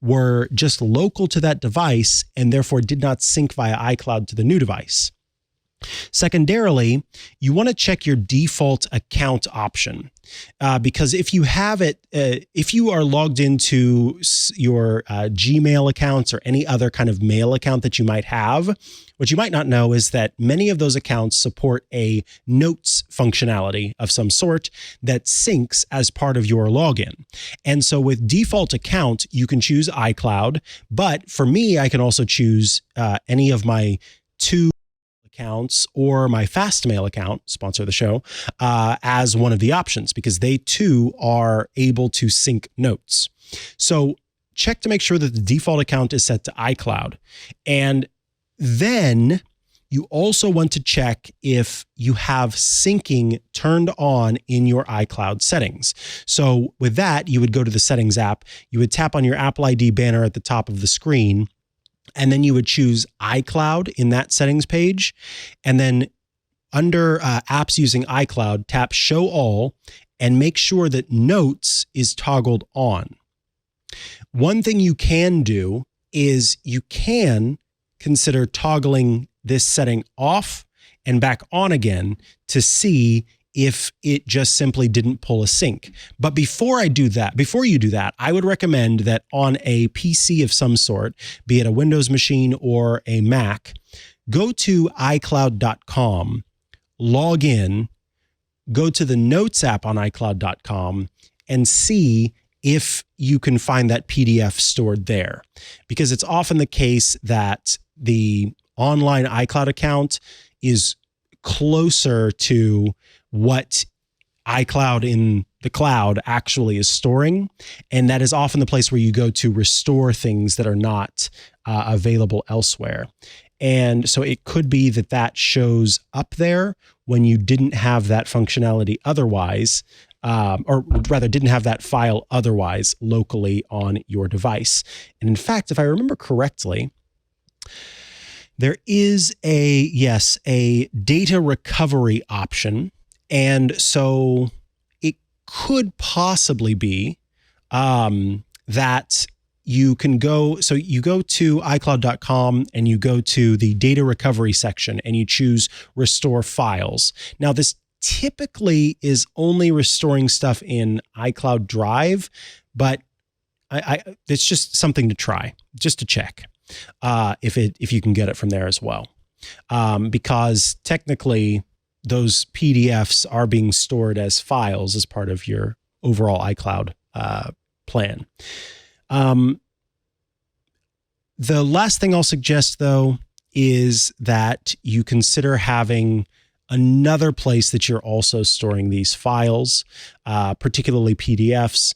were just local to that device and therefore did not sync via iCloud to the new device. Secondarily, you want to check your default account option, because if you have it, if you are logged into your Gmail accounts or any other kind of mail account that you might have, what you might not know is that many of those accounts support a notes functionality of some sort that syncs as part of your login. And so with default account, you can choose iCloud, but for me, I can also choose any of my two accounts or my Fastmail account, sponsor the show, as one of the options, because they too are able to sync notes. So check to make sure that the default account is set to iCloud. And then you also want to check if you have syncing turned on in your iCloud settings. So with that, you would go to the settings app, you would tap on your Apple ID banner at the top of the screen, and then you would choose iCloud in that settings page. And then under apps using iCloud, tap Show All and make sure that Notes is toggled on. One thing you can do is you can consider toggling this setting off and back on again to see if it just simply didn't pull a sync. But before you do that, I would recommend that on a PC of some sort, be it a Windows machine or a Mac, go to iCloud.com, log in, go to the Notes app on iCloud.com, and see if you can find that PDF stored there. Because it's often the case that the online iCloud account is closer to what iCloud in the cloud actually is storing. And that is often the place where you go to restore things that are not available elsewhere. And so it could be that that shows up there when you didn't have that functionality otherwise, or rather didn't have that file otherwise locally on your device. And in fact, if I remember correctly, there is a data recovery option. And so it could possibly be that you can go, so you go to iCloud.com and you go to the data recovery section and you choose restore files. Now, this typically is only restoring stuff in iCloud Drive, but it's just something to try, just to check if you can get it from there as well. Because technically those PDFs are being stored as files as part of your overall iCloud plan. The last thing I'll suggest, though, is that you consider having another place that you're also storing these files, particularly PDFs,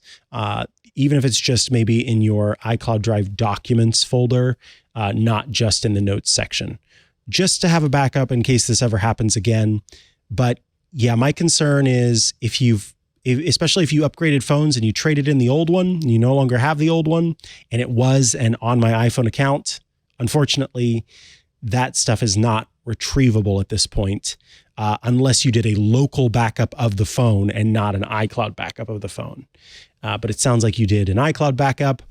even if it's just maybe in your iCloud Drive Documents folder, not just in the Notes section, just to have a backup in case this ever happens again. But yeah, my concern is especially if you upgraded phones and you traded in the old one, and you no longer have the old one, and it was an On My iPhone account, unfortunately, that stuff is not retrievable at this point, unless you did a local backup of the phone and not an iCloud backup of the phone. But it sounds like you did an iCloud backup,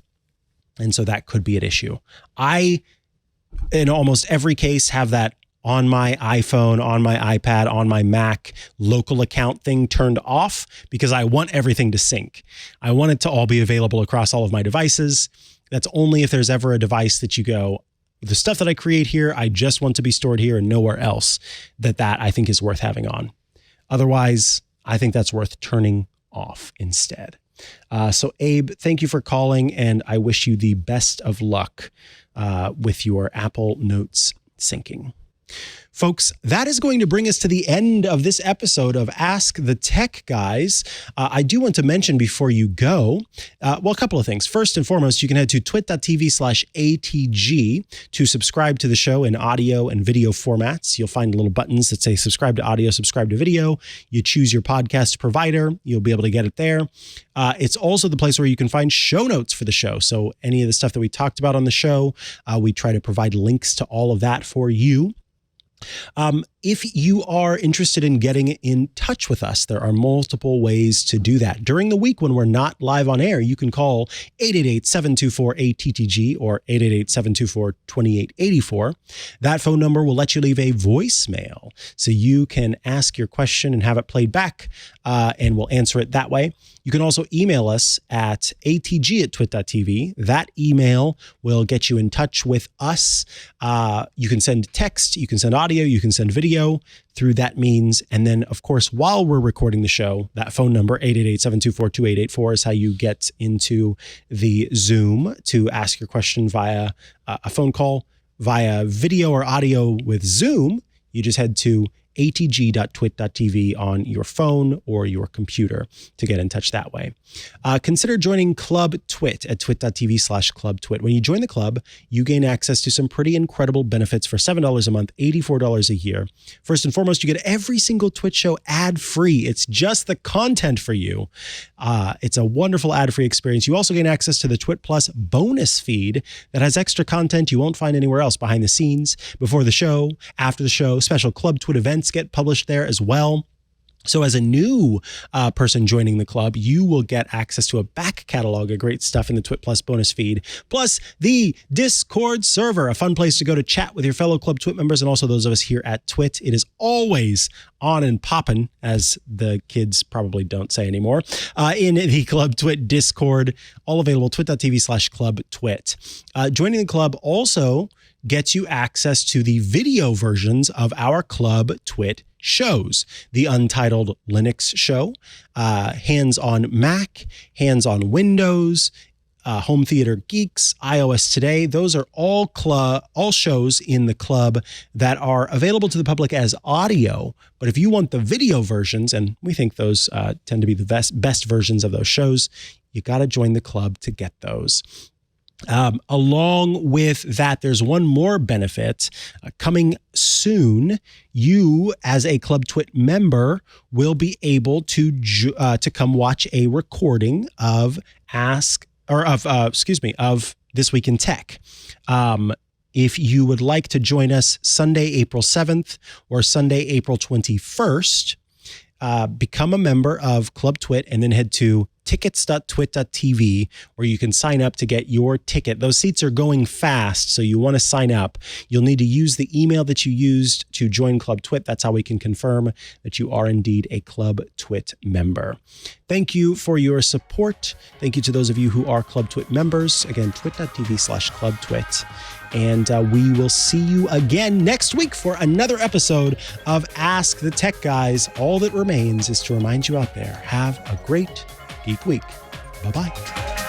and so that could be an issue. I, in almost every case, have that on my iPhone, on my iPad, on my Mac local account thing turned off because I want everything to sync. I want it to all be available across all of my devices. That's only if there's ever a device that you go, the stuff that I create here, I just want to be stored here and nowhere else, that I think is worth having on. Otherwise, I think that's worth turning off instead. So Abe, thank you for calling, and I wish you the best of luck with your Apple Notes syncing. Folks, that is going to bring us to the end of this episode of Ask the Tech Guys. I do want to mention before you go, a couple of things. First and foremost, you can head to twit.tv/ATG to subscribe to the show in audio and video formats. You'll find little buttons that say subscribe to audio, subscribe to video. You choose your podcast provider. You'll be able to get it there. It's also the place where you can find show notes for the show. So any of the stuff that we talked about on the show, we try to provide links to all of that for you. If you are interested in getting in touch with us, there are multiple ways to do that. During the week when we're not live on air, you can call 888-724-ATTG or 888-724-2884. That phone number will let you leave a voicemail so you can ask your question and have it played back, and we'll answer it that way. You can also email us at atg@twit.tv. That email will get you in touch with us. You can send text, you can send audio, you can send video through that means. And then, of course, while we're recording the show, that phone number, 888-724-2884, is how you get into the Zoom to ask your question via a phone call. Via video or audio with Zoom, you just head to atg.twit.tv on your phone or your computer to get in touch that way. Consider joining Club Twit at twit.tv/clubtwit. When you join the club, you gain access to some pretty incredible benefits for $7 a month, $84 a year. First and foremost, you get every single Twit show ad-free. It's just the content for you. It's a wonderful ad-free experience. You also gain access to the Twit Plus bonus feed that has extra content you won't find anywhere else behind the scenes, before the show, after the show. Special Club Twit events get published there as well. So as a new person joining the club, you will get access to a back catalog of great stuff in the Twit Plus bonus feed, plus the Discord server, a fun place to go to chat with your fellow Club Twit members and also those of us here at Twit. It is always on and poppin', as the kids probably don't say anymore, in the Club Twit Discord, all available, twit.tv/Club Twit. Joining the club also gets you access to the video versions of our Club Twit shows. The Untitled Linux Show, Hands on Mac, Hands on Windows, Home Theater Geeks, iOS Today. Those are all shows in the club that are available to the public as audio. But if you want the video versions, and we think those tend to be the best versions of those shows, you got to join the club to get those. Along with that, there's one more benefit coming soon. You, as a Club Twit member, will be able to come watch a recording of This Week in Tech. If you would like to join us Sunday, April 7th or Sunday, April 21st, become a member of Club Twit and then head to tickets.twit.tv where you can sign up to get your ticket. Those seats are going fast, so you want to sign up. You'll need to use the email that you used to join Club Twit. That's how we can confirm that you are indeed a Club Twit member. Thank you for your support. Thank you to those of you who are Club Twit members. Again, twit.tv/Club Twit. And we will see you again next week for another episode of Ask the Tech Guys. All that remains is to remind you out there, have a great Geek Week. Bye-bye.